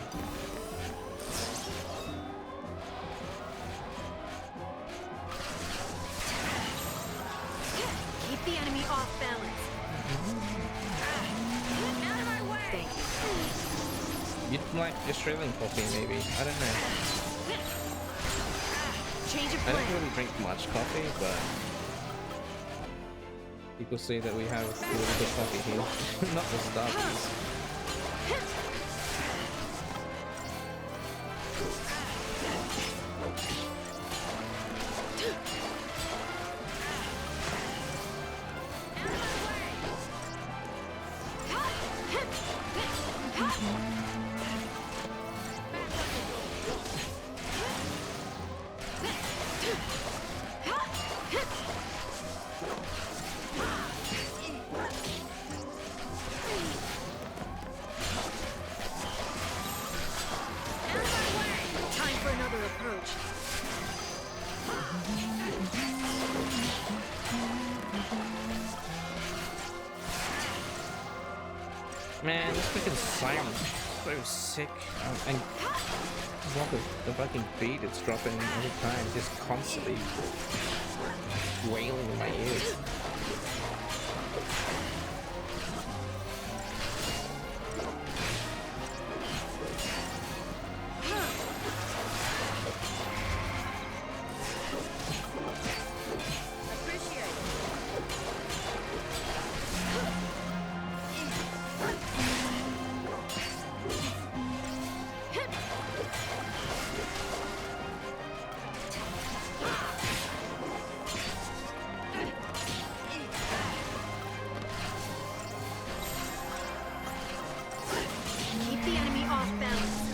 Keep the enemy off balance. Out of my way. Thank you. You'd like Australian coffee, maybe. I don't know. Change of I plan. don't really drink much coffee, but people say that we have really good coffee here. Not the Starbucks. Time for another approach. Man, this freaking silence so sick. And what the fucking beat it's dropping every time, just constantly wailing in my ears. Keep the enemy off balance.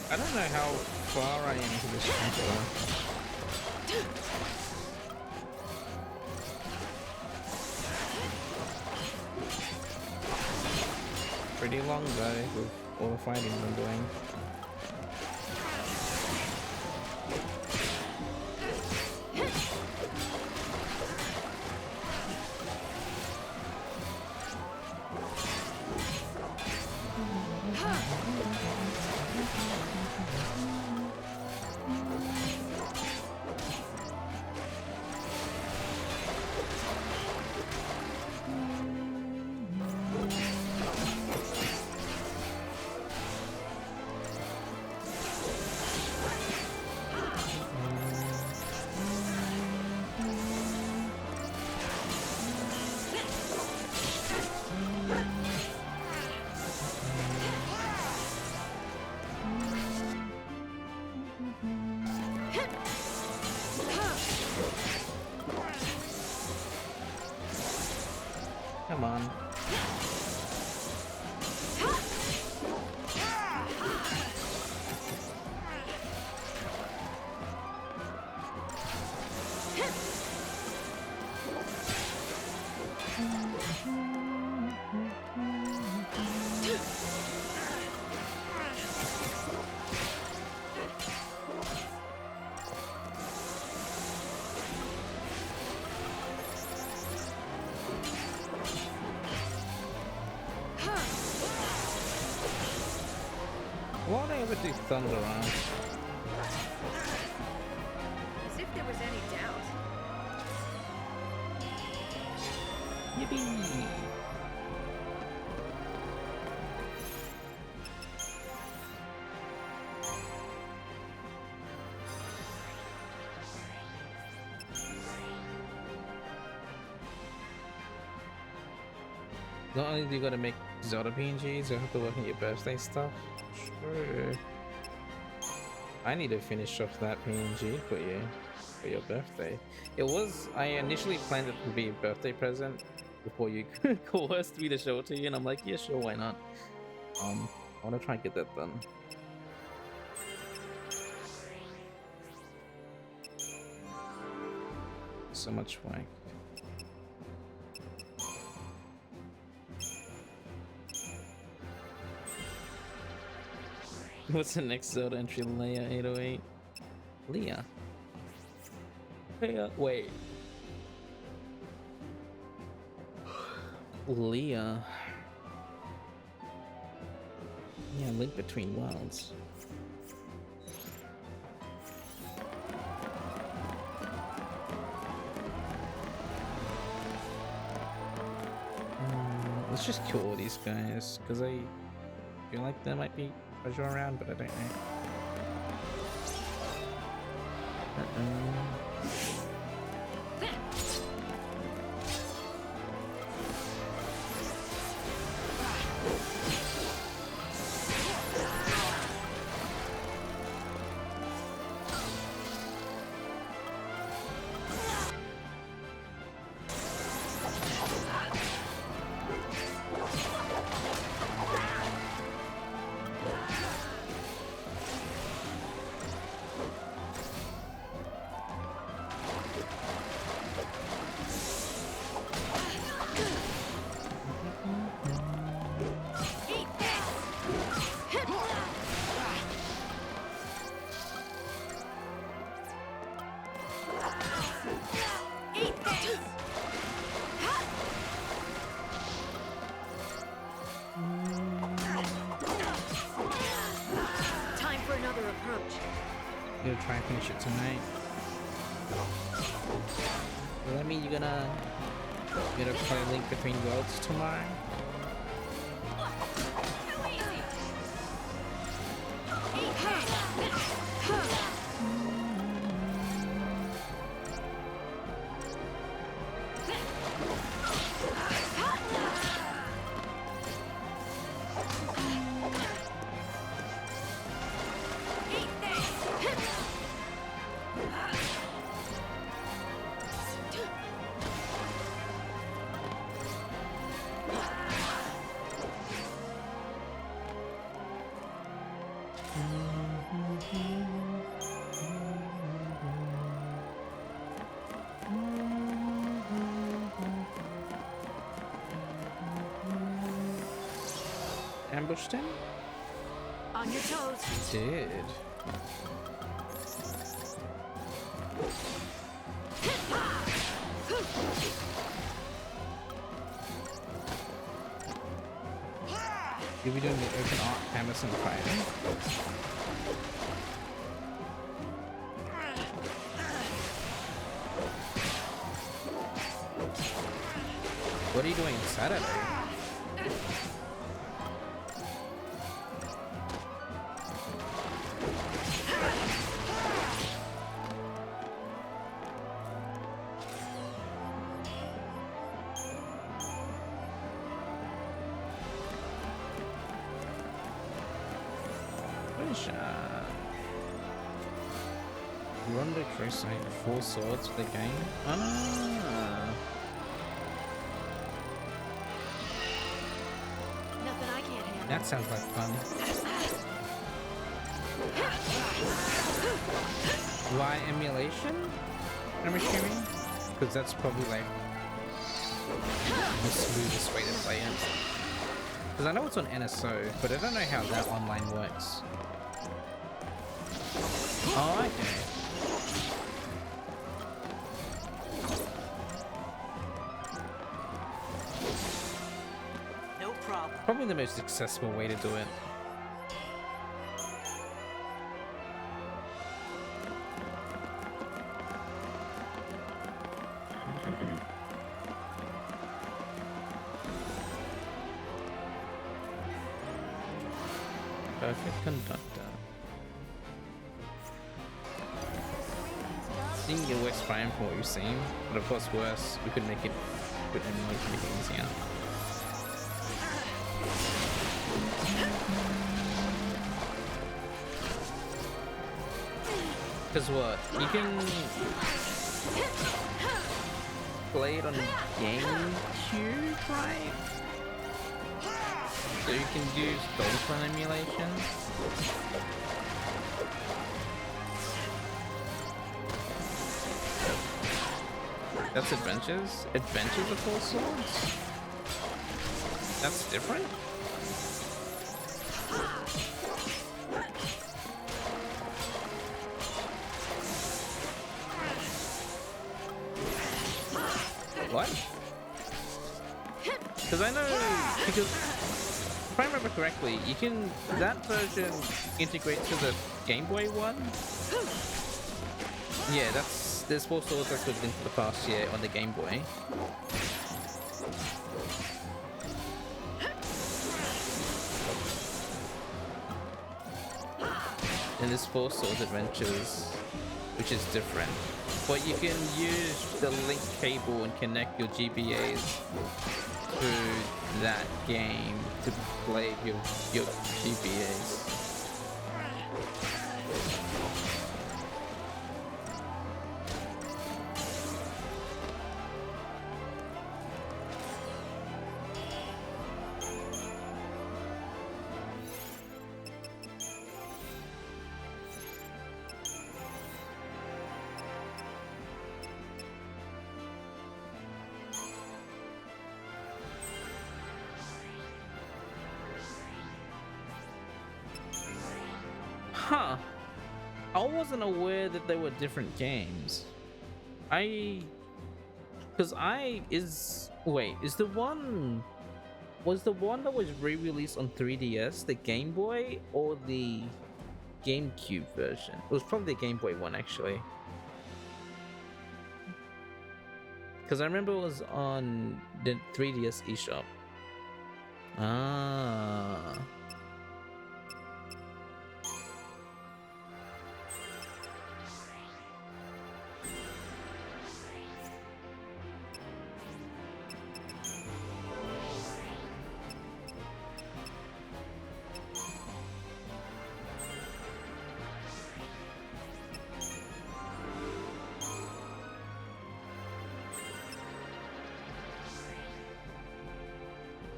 I don't know how far I am into this chapter. Pretty long though, with all the fighting I'm doing. Come on. Why don't they ever do thunder on? As if there was any doubt. Yippee! Not only do you gotta make Zelda PNGs, you have to work on your birthday stuff. Sure. I need to finish off that PNG for you for your birthday. I initially planned it to be a birthday present before you coerced me to show it to you, and I'm like, yeah, sure, why not? I want to try and get that done. So much wank. What's the next Zelda entry? Leia 808. Leia. Leia. Wait. Leia. Yeah, Link Between Worlds. Let's just kill all these guys, because I feel like there might be treasure around, but I don't know. You're gonna try and finish it tonight. Does that mean you're gonna play Link Between Worlds tomorrow? Ambushed him? On your toes. He did. You'll be doing the open arc Hammerson fighting. What are you doing Saturday? Rondo Crusade, 4 swords for the game. Ah. That sounds like fun. Why emulation? I'm assuming? Because that's probably like the smoothest way to play it. Because I know it's on NSO, but I don't know how that online works. Oh, okay. No problem. Probably the most accessible way to do it. Perfect conductor. Seeing it works fine for what you've seen, but of course worse, we could make it with emulation make it easier. Because what? You can play it on GameCube, right? So you can use those for emulation. That's Adventures? Adventures of Four Swords? That's different? What? Because I know, because if I remember correctly, you can, that version integrates to the Game Boy one? Yeah, there's Four Swords that's with Link to the Past, yeah, on the Game Boy. And there's Four Swords Adventures, which is different. But you can use the link cable and connect your GBAs to that game to play your GBAs. Huh. I wasn't aware that they were different games. Was the one that was re-released on 3DS the Game Boy or the GameCube version? It was probably the Game Boy one, actually. Because I remember it was on the 3DS eShop. Ah.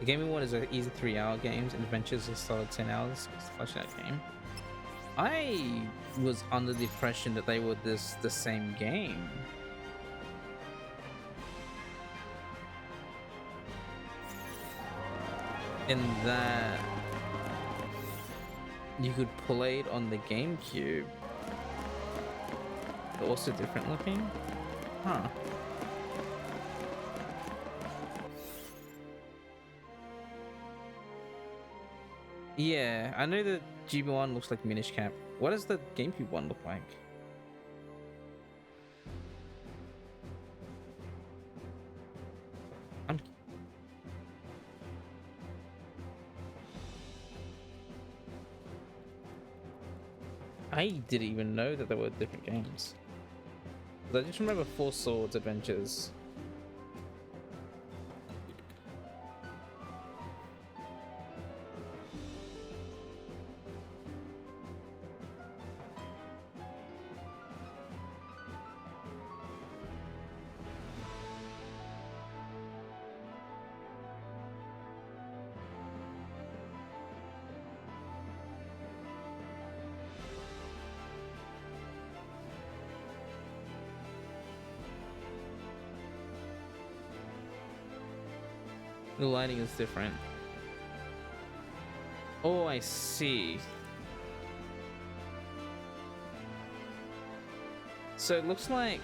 The gaming one is an easy 3-hour games, and Adventures is a solid 10 hours. It's a flash out game. I was under the impression that they were the same game. In that you could play it on the GameCube. They're also different looking? Huh. Yeah, I know the GB one looks like Minish Cap. What does the GameCube one look like? I didn't even know that there were different games. I just remember Four Swords Adventures. The lighting is different. Oh, I see. So it looks like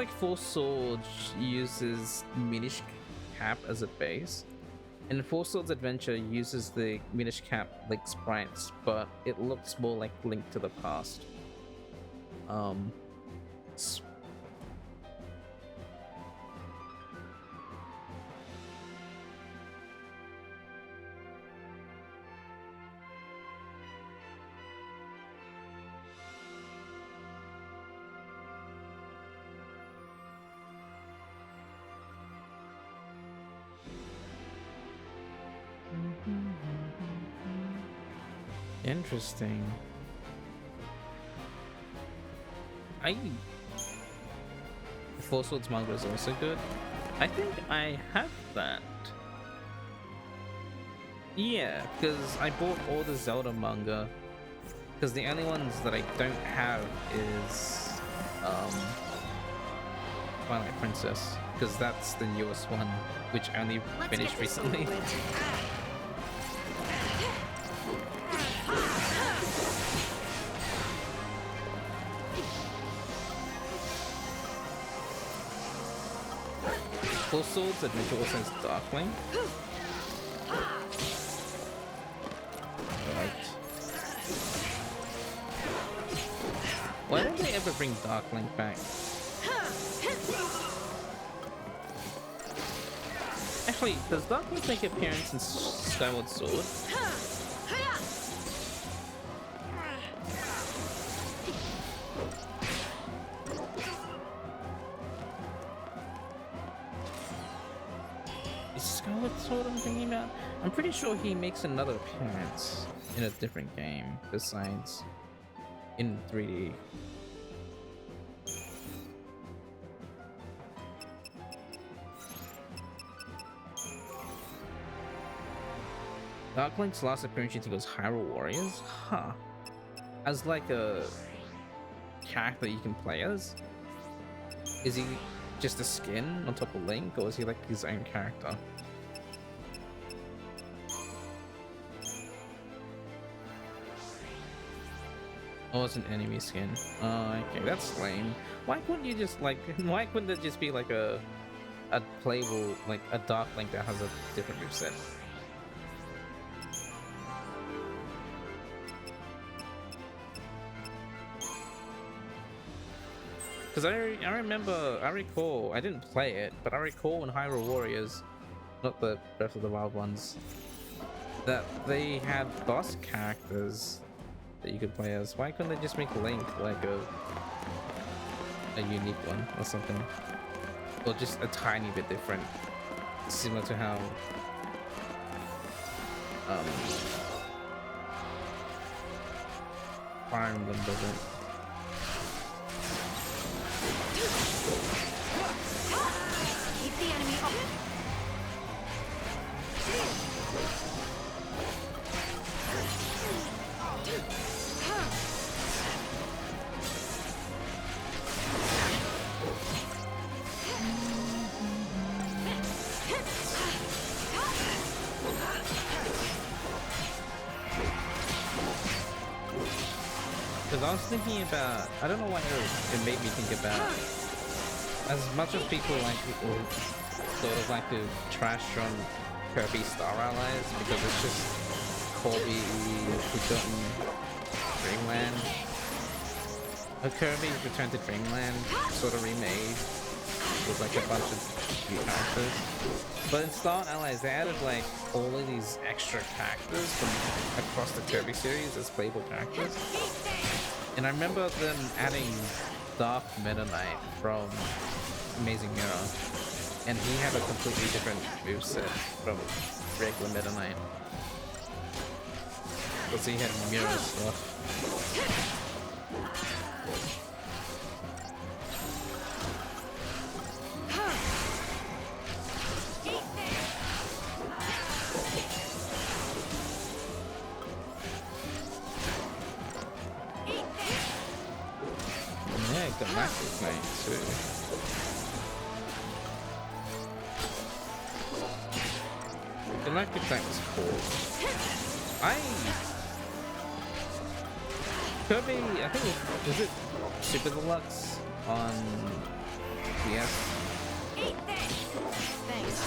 Four Swords uses Minish Cap as a base, and Four Swords Adventure uses the Minish Cap like sprites, but it looks more like Link to the Past. Interesting. Four Swords manga is also good. I think I have that. Yeah, because I bought all the Zelda manga. Because the only ones that I don't have is Twilight Princess. Because that's the newest one, which I only finished recently. Four Swords Adventure also has Darkling. Right. Why don't they ever bring Darkling back? Actually, does Darkling make an appearance in Skyward Sword? What I'm thinking about? I'm pretty sure he makes another appearance in a different game besides in 3D. Dark Link's last appearance, you think, was Hyrule Warriors? Huh. As like a character you can play as? Is he just a skin on top of Link, or is he like his own character? Oh, it's an enemy skin. Oh, okay, that's lame. Why couldn't you just like? Why couldn't it just be like a playable, like a Dark Link that has a different moveset? Because I recall, I didn't play it, but I recall in Hyrule Warriors, not the Breath of the Wild ones, that they had boss characters that you could play as. Why couldn't they just make Link like a unique one or something? Or just a tiny bit different, similar to how Fire Emblem does it. Keep the enemy up. Because I was thinking about, I don't know why it made me think about, as much as people like sort of like to trash on Kirby Star Allies because it's just Kirby Forgotten Dreamland. A Kirby Return to Dreamland sort of remade with like a bunch of new characters. But in Star Allies they added like all of these extra characters from across the Kirby series as playable characters. And I remember them adding Dark Meta Knight from Amazing Mirror, and he had a completely different moveset from regular Meta Knight. Because he had mirror stuff. Yeah, like Galactic Knight too. Galactic Knight was cool. Kirby, I think was it Super Deluxe on DS? Thanks.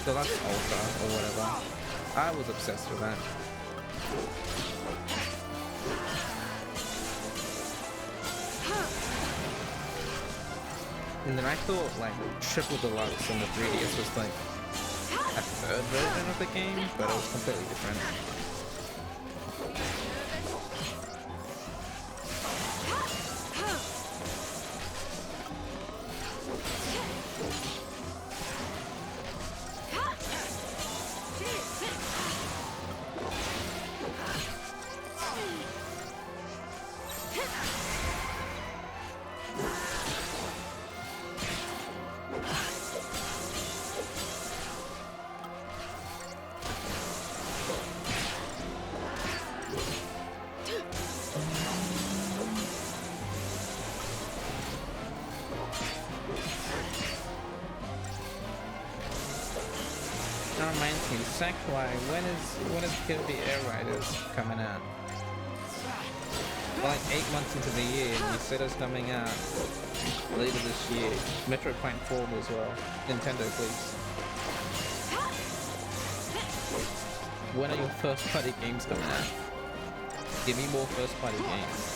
Deluxe Ultra or whatever. I was obsessed with that. And then I thought like Triple Deluxe on the 3DS was like a third version of the game, but it was completely different. That reminds me, Sakurai, when is Kirby Air Riders coming out? We're like 8 months into the year, and you said it's coming out later this year. Metroid Prime 4 as well. Nintendo, please. When are your first party games coming out? Give me more first party games.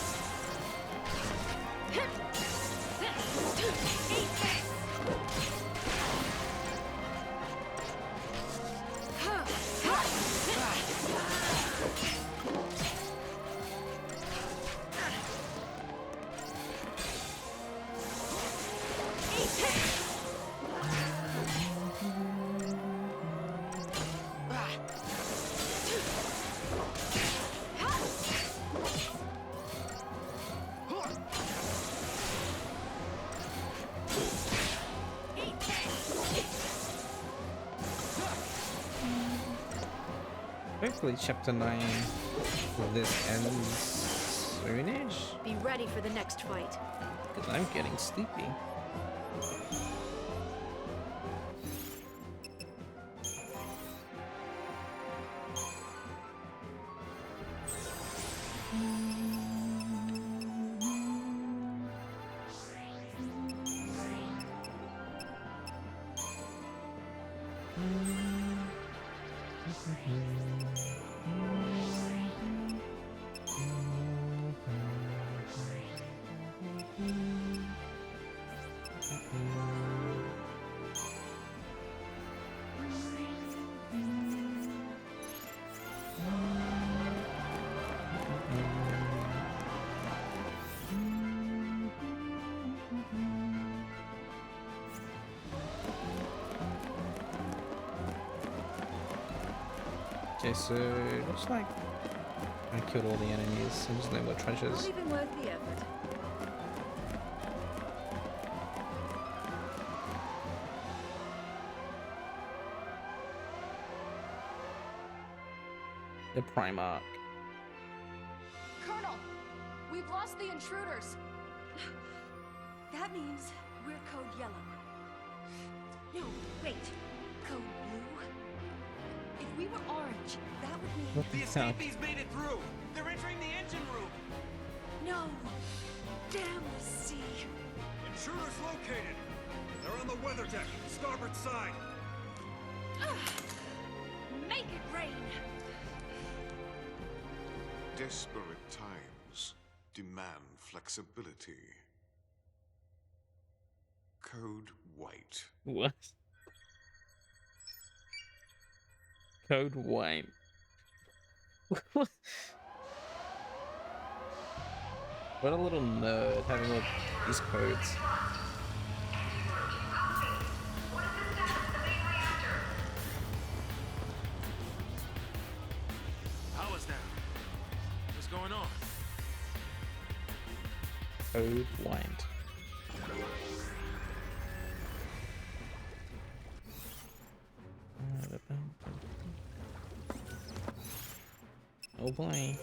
Hopefully chapter 9 of this ends soonish. Be ready for the next fight. Because I'm getting sleepy. Okay, so it looks like I killed all the enemies and there's no more treasures. Not even worth the effort. The Primarch. Colonel, we've lost the intruders. That means we're code yellow. No, wait. Code blue? If we were orange, that would mean... What the heck? escapees made it through! They're entering the engine room! No! Damn the sea! Intruders located! They're on the weather deck, starboard side! Make it rain! Desperate times demand flexibility. Code white. What? Code white. What a little nerd having all these codes. Power's down. What's going on? Code white. Oh boy.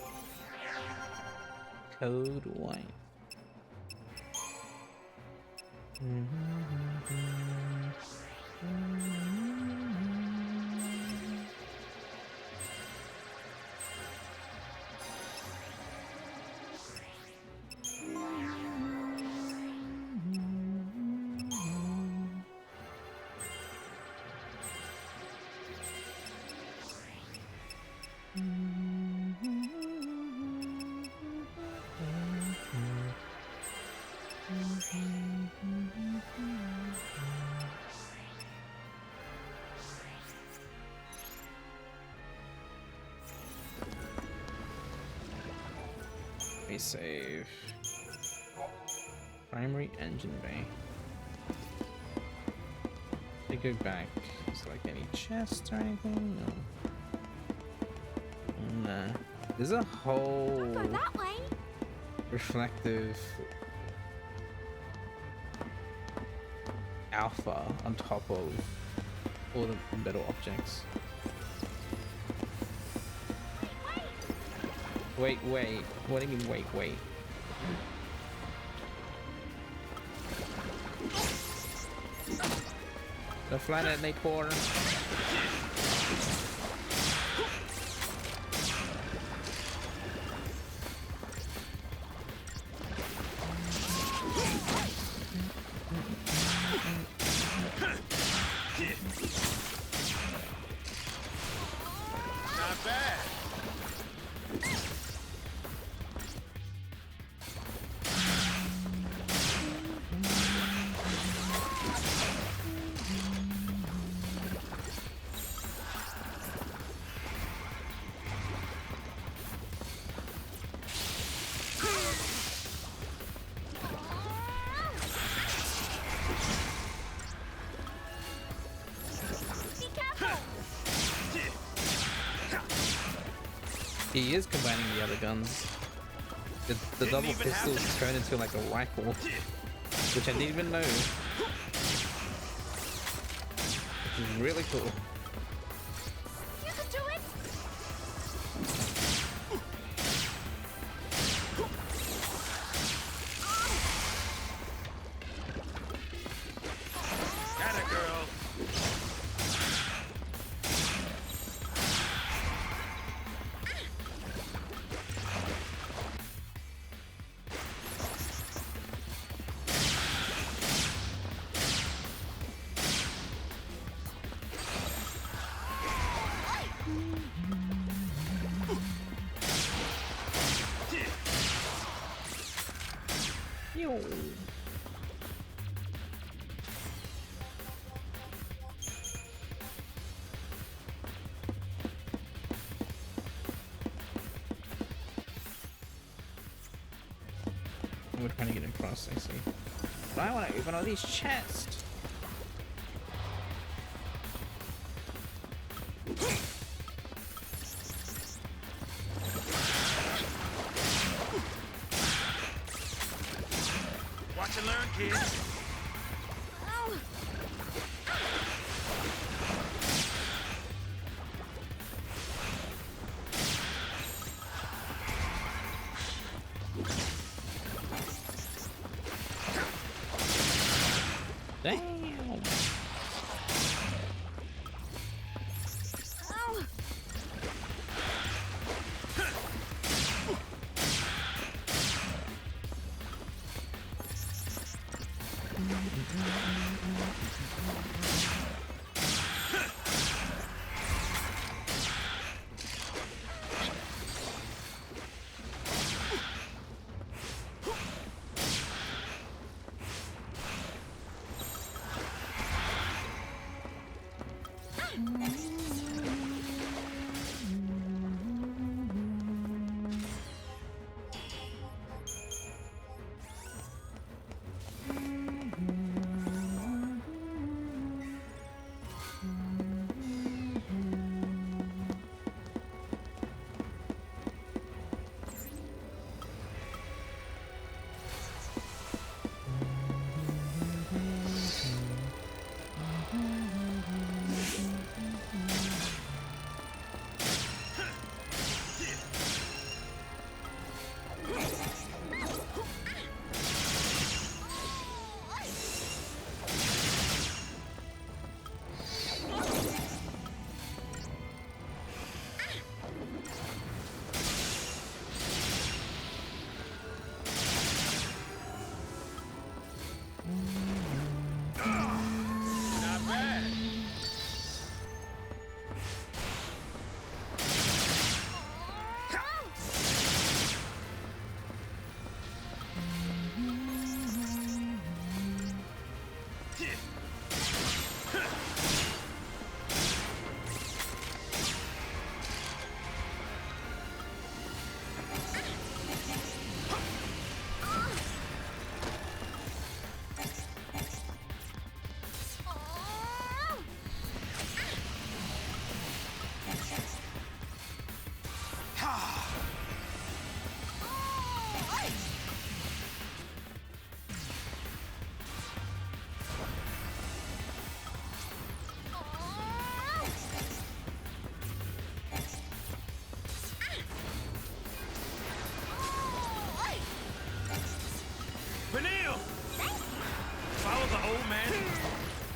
Code white. Let me save. Primary engine bay. I go back. Is there like any chests or anything? No. Nah. There's a whole that way. reflective alpha on top of all the metal objects. Wait. What do you mean, wait? The planet Napor. Not bad. He is combining the other guns. The double pistols turn into like a rifle, which I didn't even know. Which is really cool. You can do it. Atta girl. Yo. We're trying to get across, I see. But I want to open all these chests. Watch and learn, kids. Damn.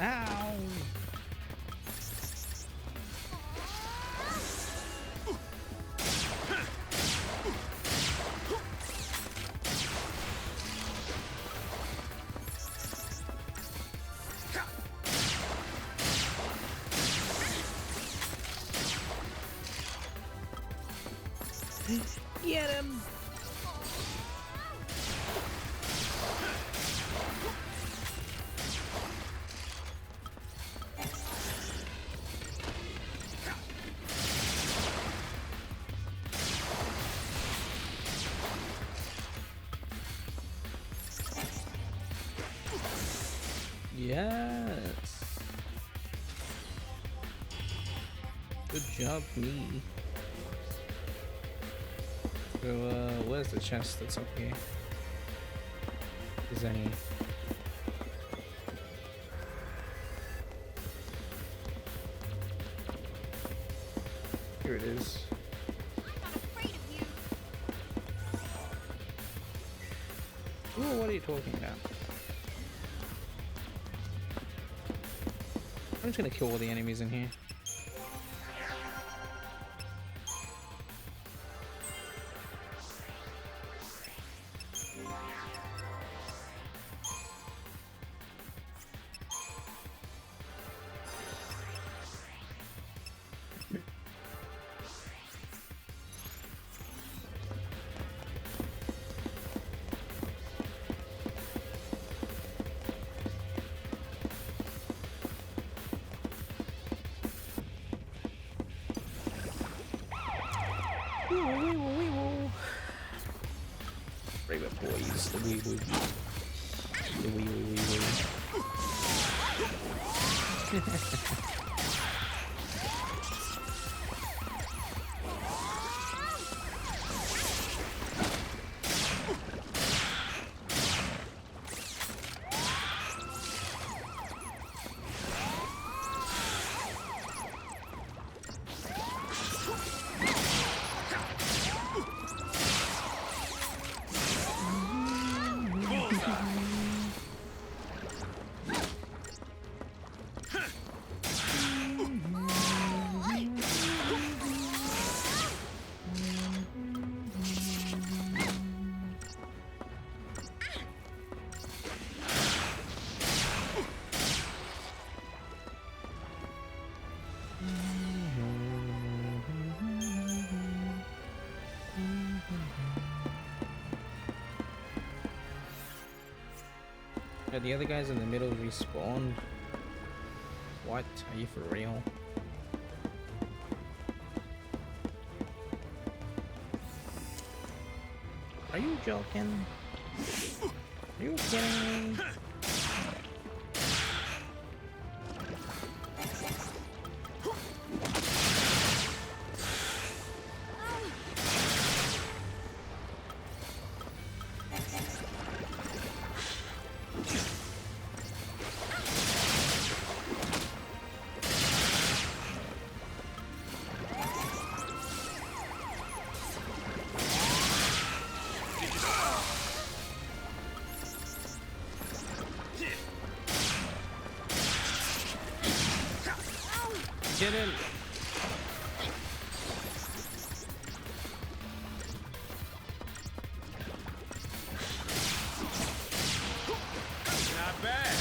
Ow! Get him! Yes. Good job, me. So, where's the chest that's up here? Is any? Here it is. Ooh, what are you talking about? I'm just gonna kill all the enemies in here. Bring it, boys. The wee wee. The wee wee wee wee. Yeah, the other guys in the middle respawned. What? Are you for real? Are you joking? Are you kidding me? Get in. Not bad.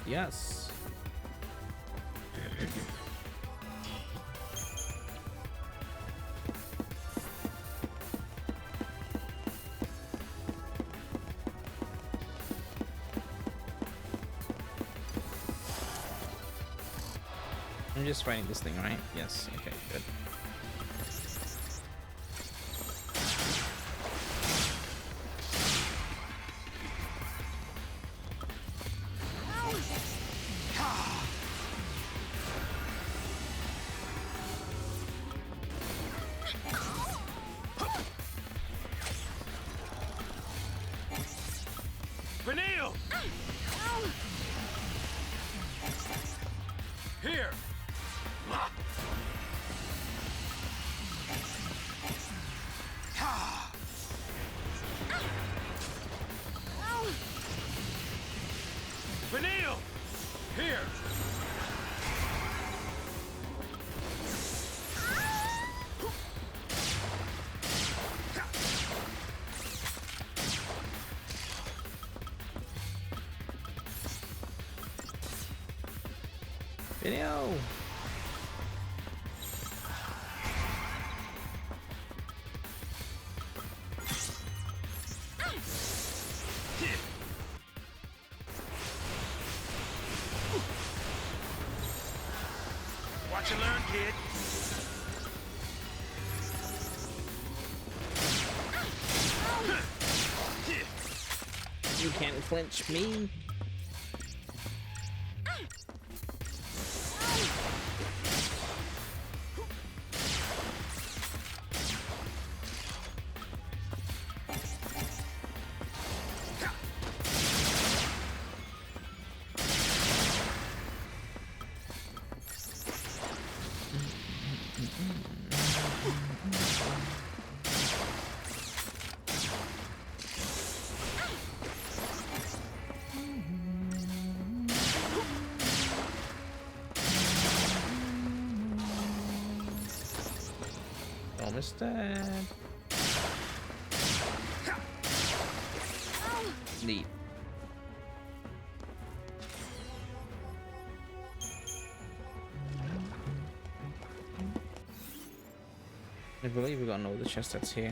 Yes. I'm just fighting this thing, right? Yes. Okay, good. Benio! Here! Benio! Here! Video. Watch and learn, kid. You can't flinch me. Almost dead. Neat. I believe we got another chest that's here.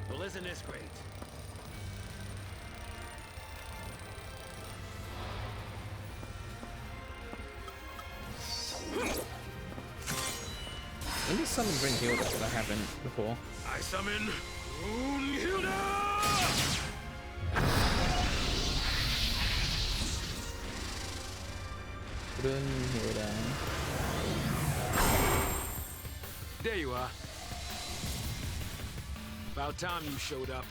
Well, isn't this great? Maybe summon Brynhilda, but I haven't before. I summon Brynhilda! Brynhilda. There you are. About time you showed up.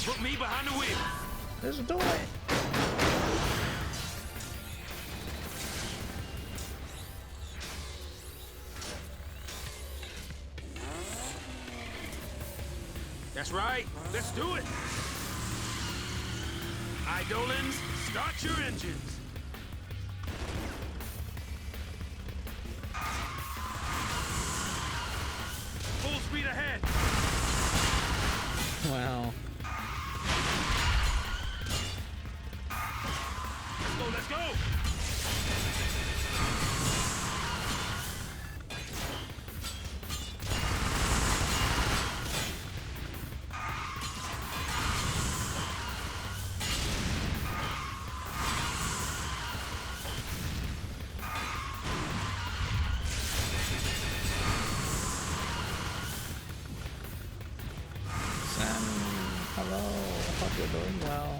Put me behind the wheel. Let's do it. That's right. Let's do it. Eidolons, start your engines. Full speed ahead. Wow. Let's go. Sam, hello. Hope you're doing well.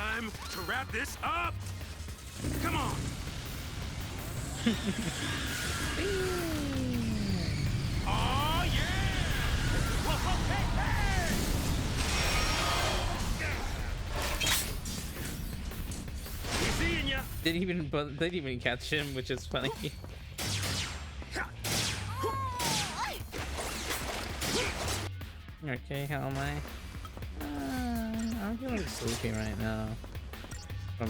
time to wrap this up. Come on. Oh yeah! Whoa, hey, hey! We seeing ya. Didn't even catch him, which is funny. Okay, how am I? I'm feeling sleepy right now. I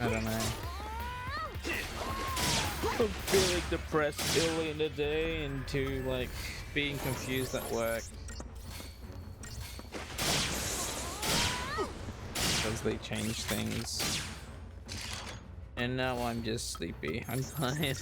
don't know. I'm feeling depressed early in the day into like being confused at work because they change things, and now I'm just sleepy. I'm tired.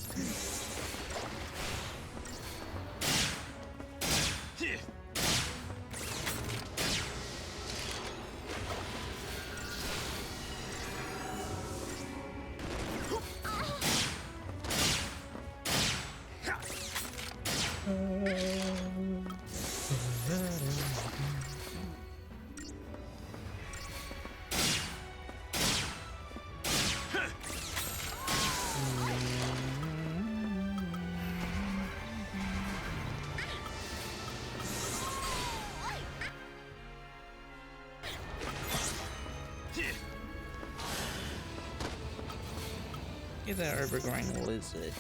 Get that overgrown lizard.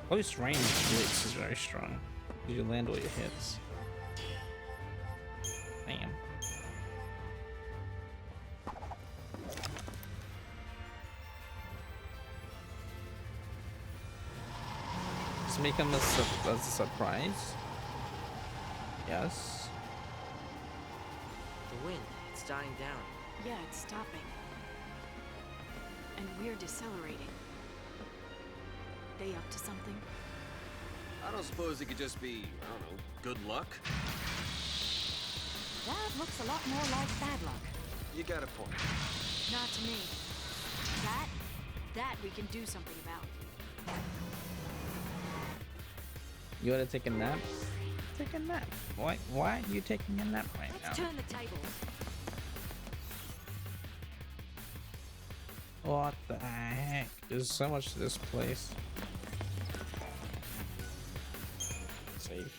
Close range blitz is very strong. You land all your hits. Damn. Just make them as a surprise. Yes. The wind, it's dying down. Yeah, it's stopping. And we're decelerating. They up to something? I don't suppose it could just be, I don't know, good luck? That looks a lot more like bad luck. You got a point. Not to me. That we can do something about. You wanna take a nap? Take a nap. Why are you taking a nap right now? Let's turn the tables. What the heck? There's so much to this place. Save.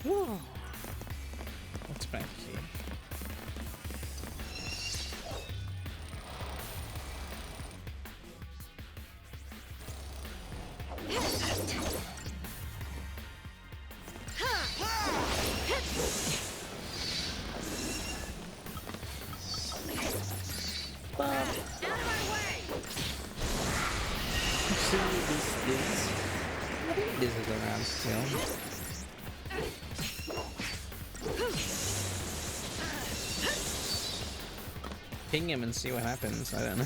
Whoa. What's back here? This is around still. Ping him and see what happens. I don't know.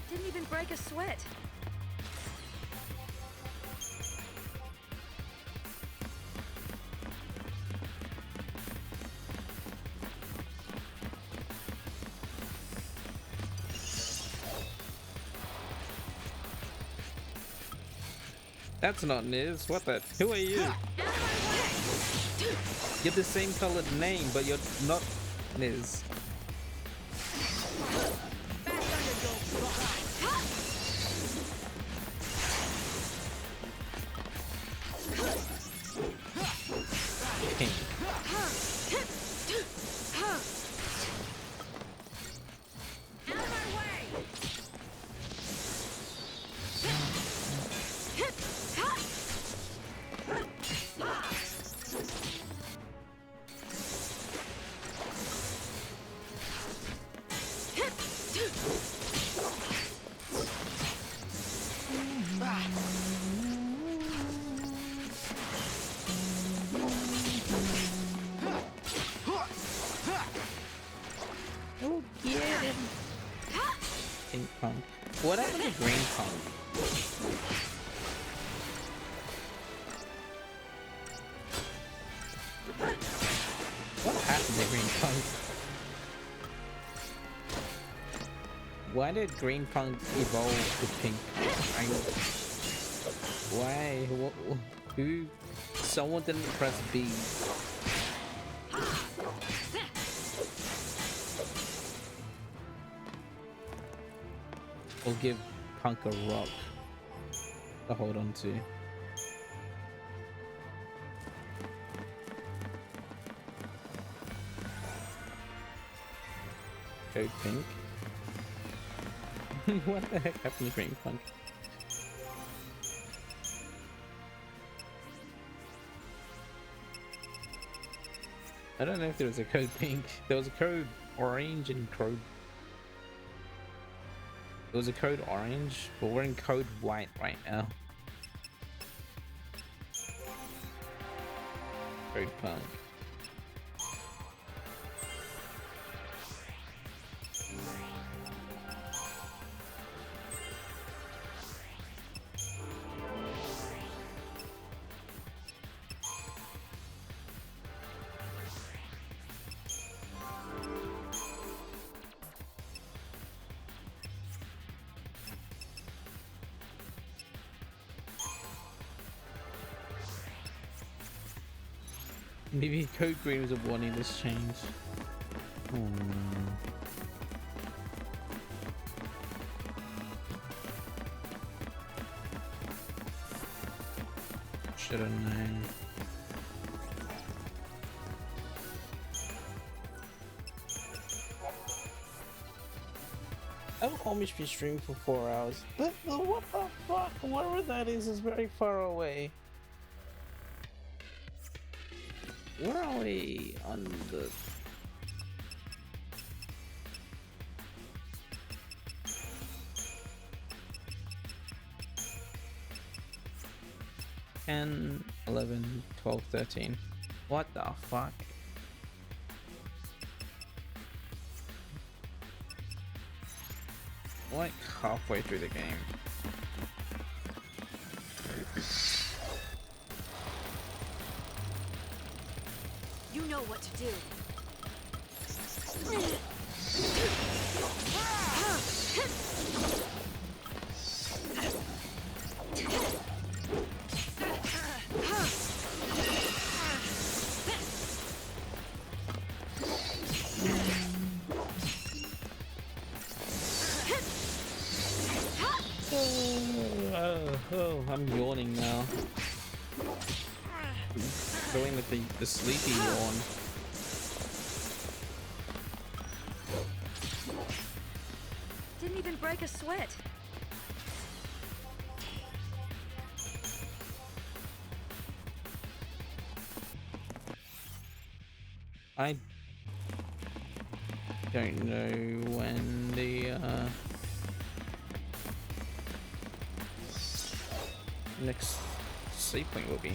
Didn't even break a sweat. That's not Niz. What the? Who are you? You're the same colored name, but you're not Niz. Pink punk. What happened to green punk? What happened to green punk? Why did green punk evolve to pink? Why? Who? Someone didn't press B. We'll give Punk a rock to hold on to. Code Pink. What the heck happened to Green Punk? I don't know if there was a code pink. There was a code orange and code. There was a code orange, but we're in code white right now. Code punk. Maybe Code Green was a warning this change. Should have known. I've almost been streaming for 4 hours. What the fuck? Whatever that is very far away. Where are we on the... $10, $11, $12, $13. What the fuck? Like halfway through the game. You know what to do. Oh, I'm yawning now. Going with the sleepy yawn. Didn't even break a sweat. I don't know when the next save point will be.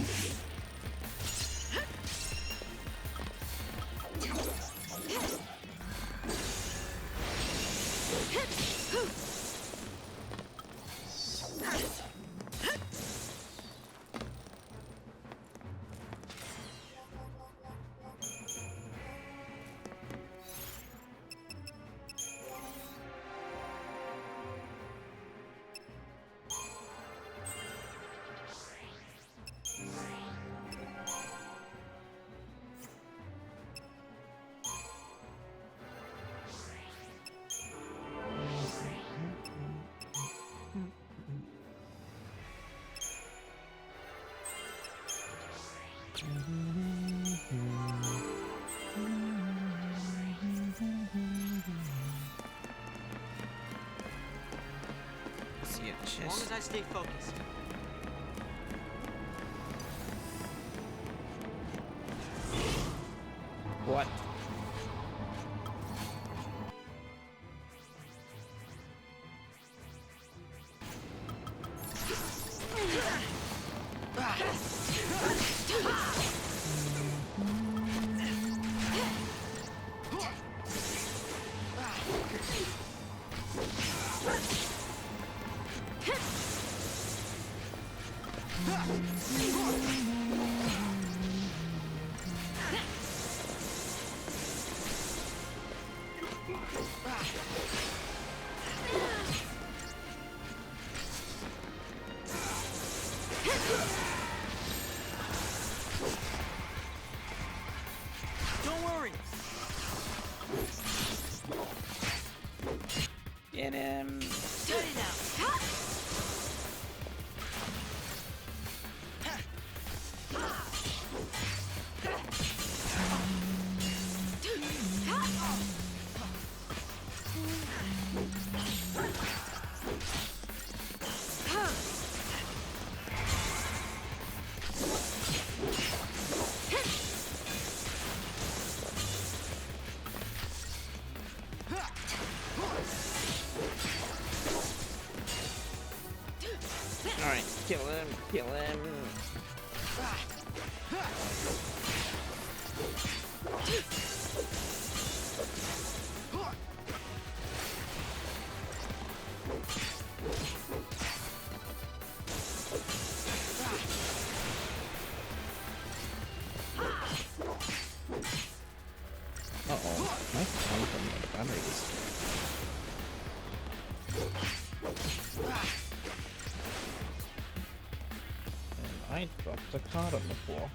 As long as I stay focused. What? Don't worry. Get him. Steady now. Alright, kill him, kill him. Uh-oh, my phone from the batteries. And I dropped a card on the floor.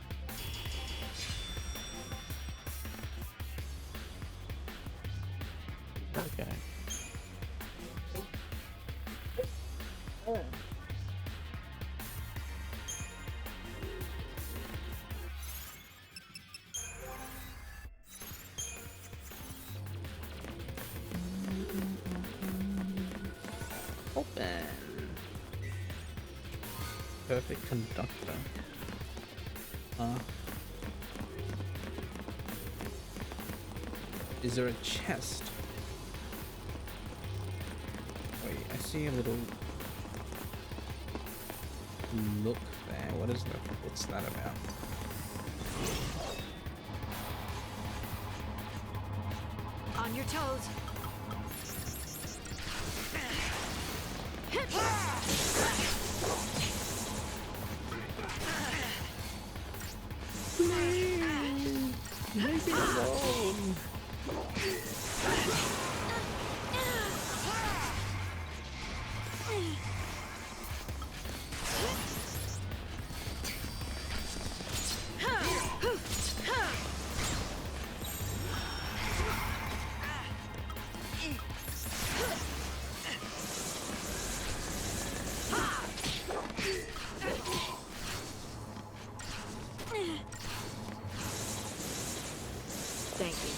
Okay. Open. Perfect conductor. Is there a chest? Wait, I see a little look there. What is that? What's that about? On your toes. Leave me alone. Thank you.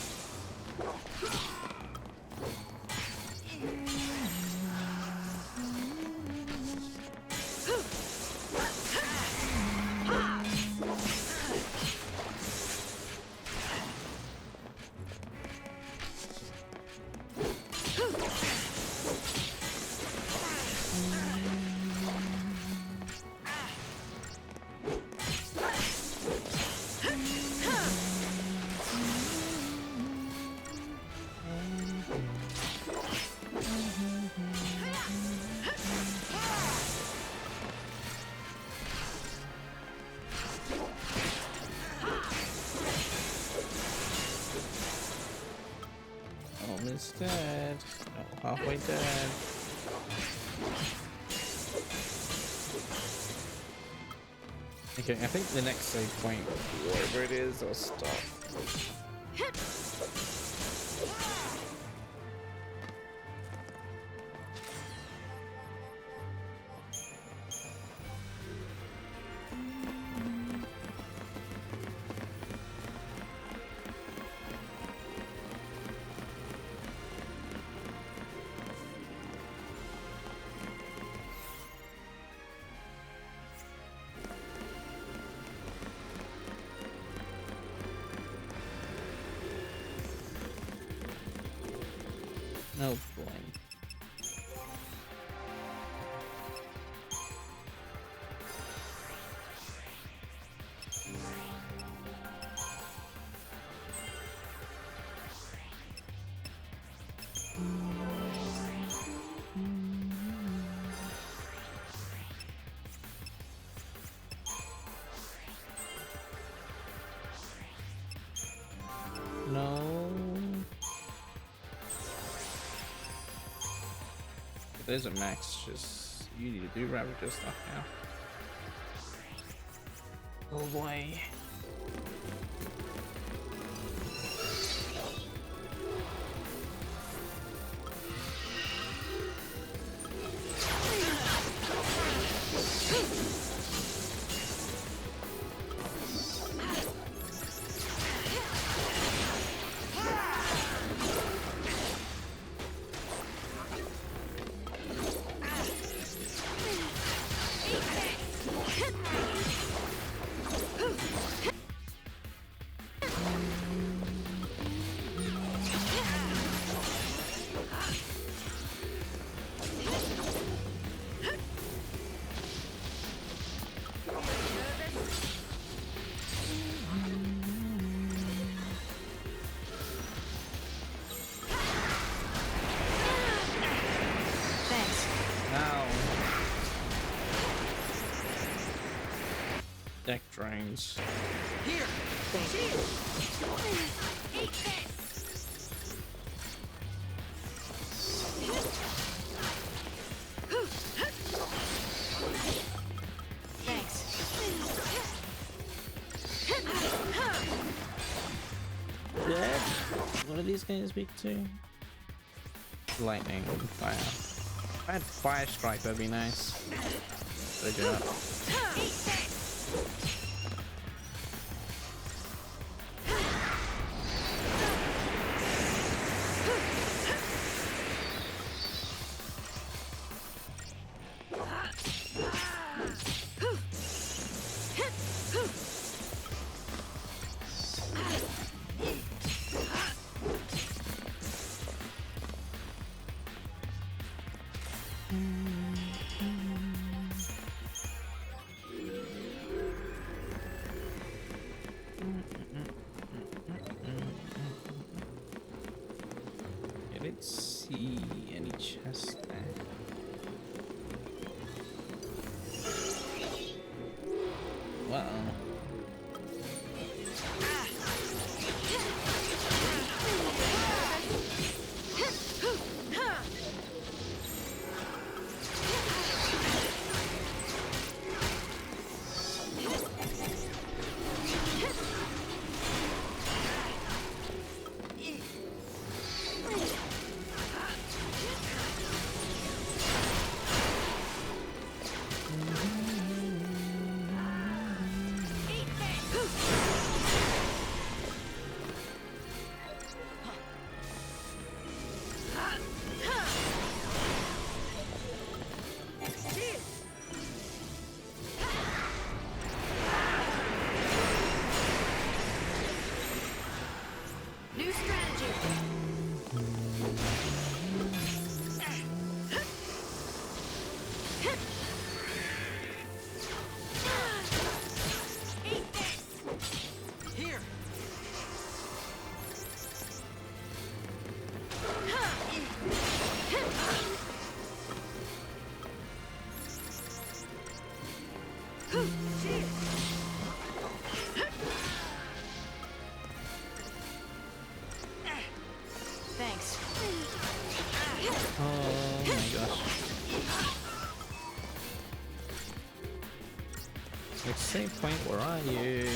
Almost dead. No, halfway dead. Okay, I think the next save point, wherever it is, I'll stop. Oh boy. No. There's a max. Just you need to do Ravager stuff now. Oh boy. Deck drains. Here! Thanks. Dead? What are these guys weak to? Lightning and fire. If I had Fire Strike, that'd be nice. Good job. I didn't see any chest there. Wow. New strategy. Here! Thanks. Oh my gosh. Like, save point, where are you?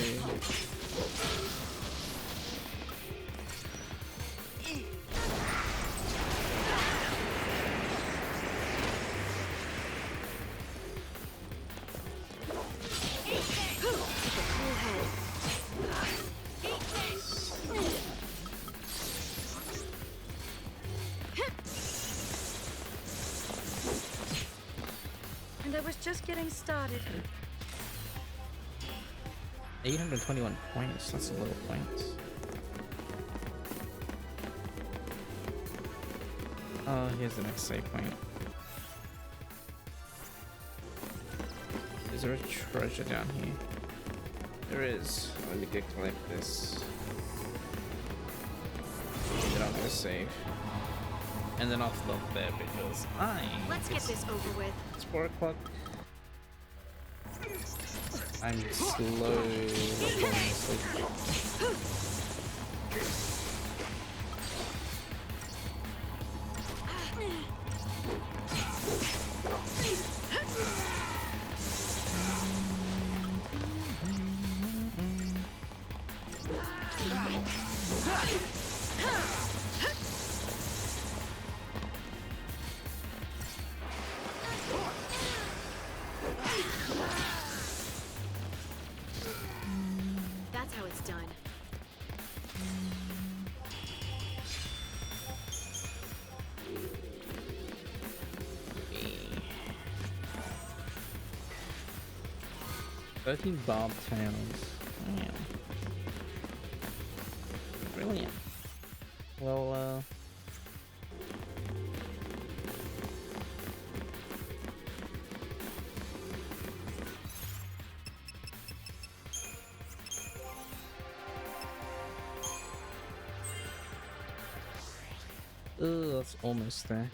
And I was just getting started. 821 points, that's a lot of points. Oh, here's the next save point. Is there a treasure down here? There is. Let me go collect this. And then I'm gonna save. And then I'll stop there because Let's get this over with. It's 4 o'clock. I'm slowly falling asleep. 13 bob tails. Damn. Brilliant. Well, oh, that's almost there.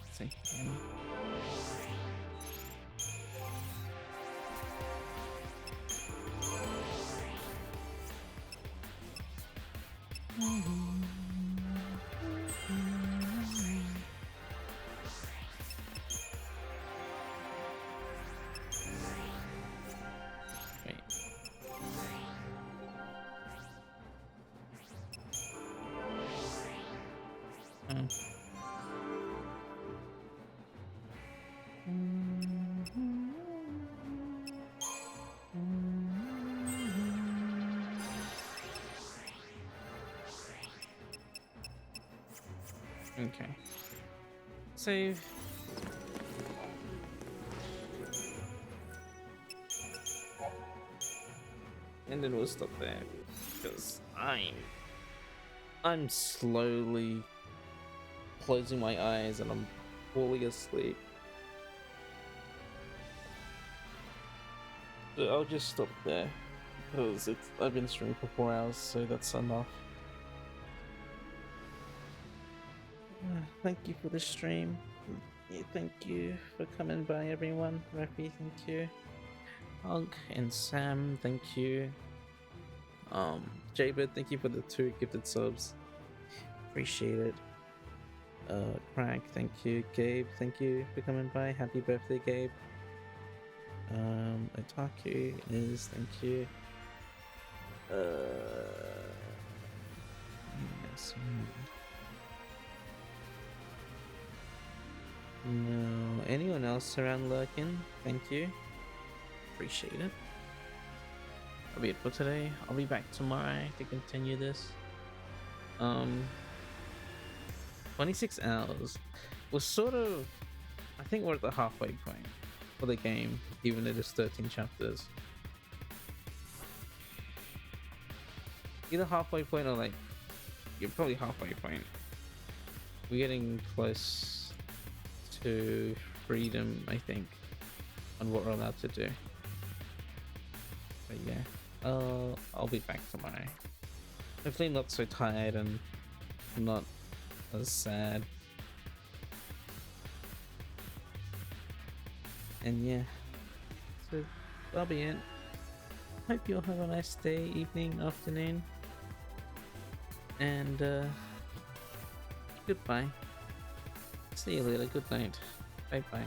Let's see. Okay. Save. And then we'll stop there because I'm slowly closing my eyes and I'm falling asleep. So I'll just stop there because I've been streaming for 4 hours, so that's enough. Thank you for the stream. Yeah, thank you for coming by, everyone. Rafi, thank you. Hunk and Sam, thank you. Jaybird, thank you for the 2 gifted subs. Appreciate it. Craig, thank you. Gabe, thank you for coming by. Happy birthday, Gabe. Otaku is, thank you. Yes. No, anyone else around lurking? Thank you. Appreciate it. That'll be it for today. I'll be back tomorrow to continue this. 26 hours. We're sort of, I think we're at the halfway point for the game, even though there's 13 chapters. Either halfway point or like, you're probably halfway point. We're getting close to freedom, I think, on what we're allowed to do. But yeah, I'll be back tomorrow. Hopefully not so tired and not as sad. And yeah, so that'll be it. Hope you'll have a nice day, evening, afternoon, and goodbye. See you later. Good night. Bye bye.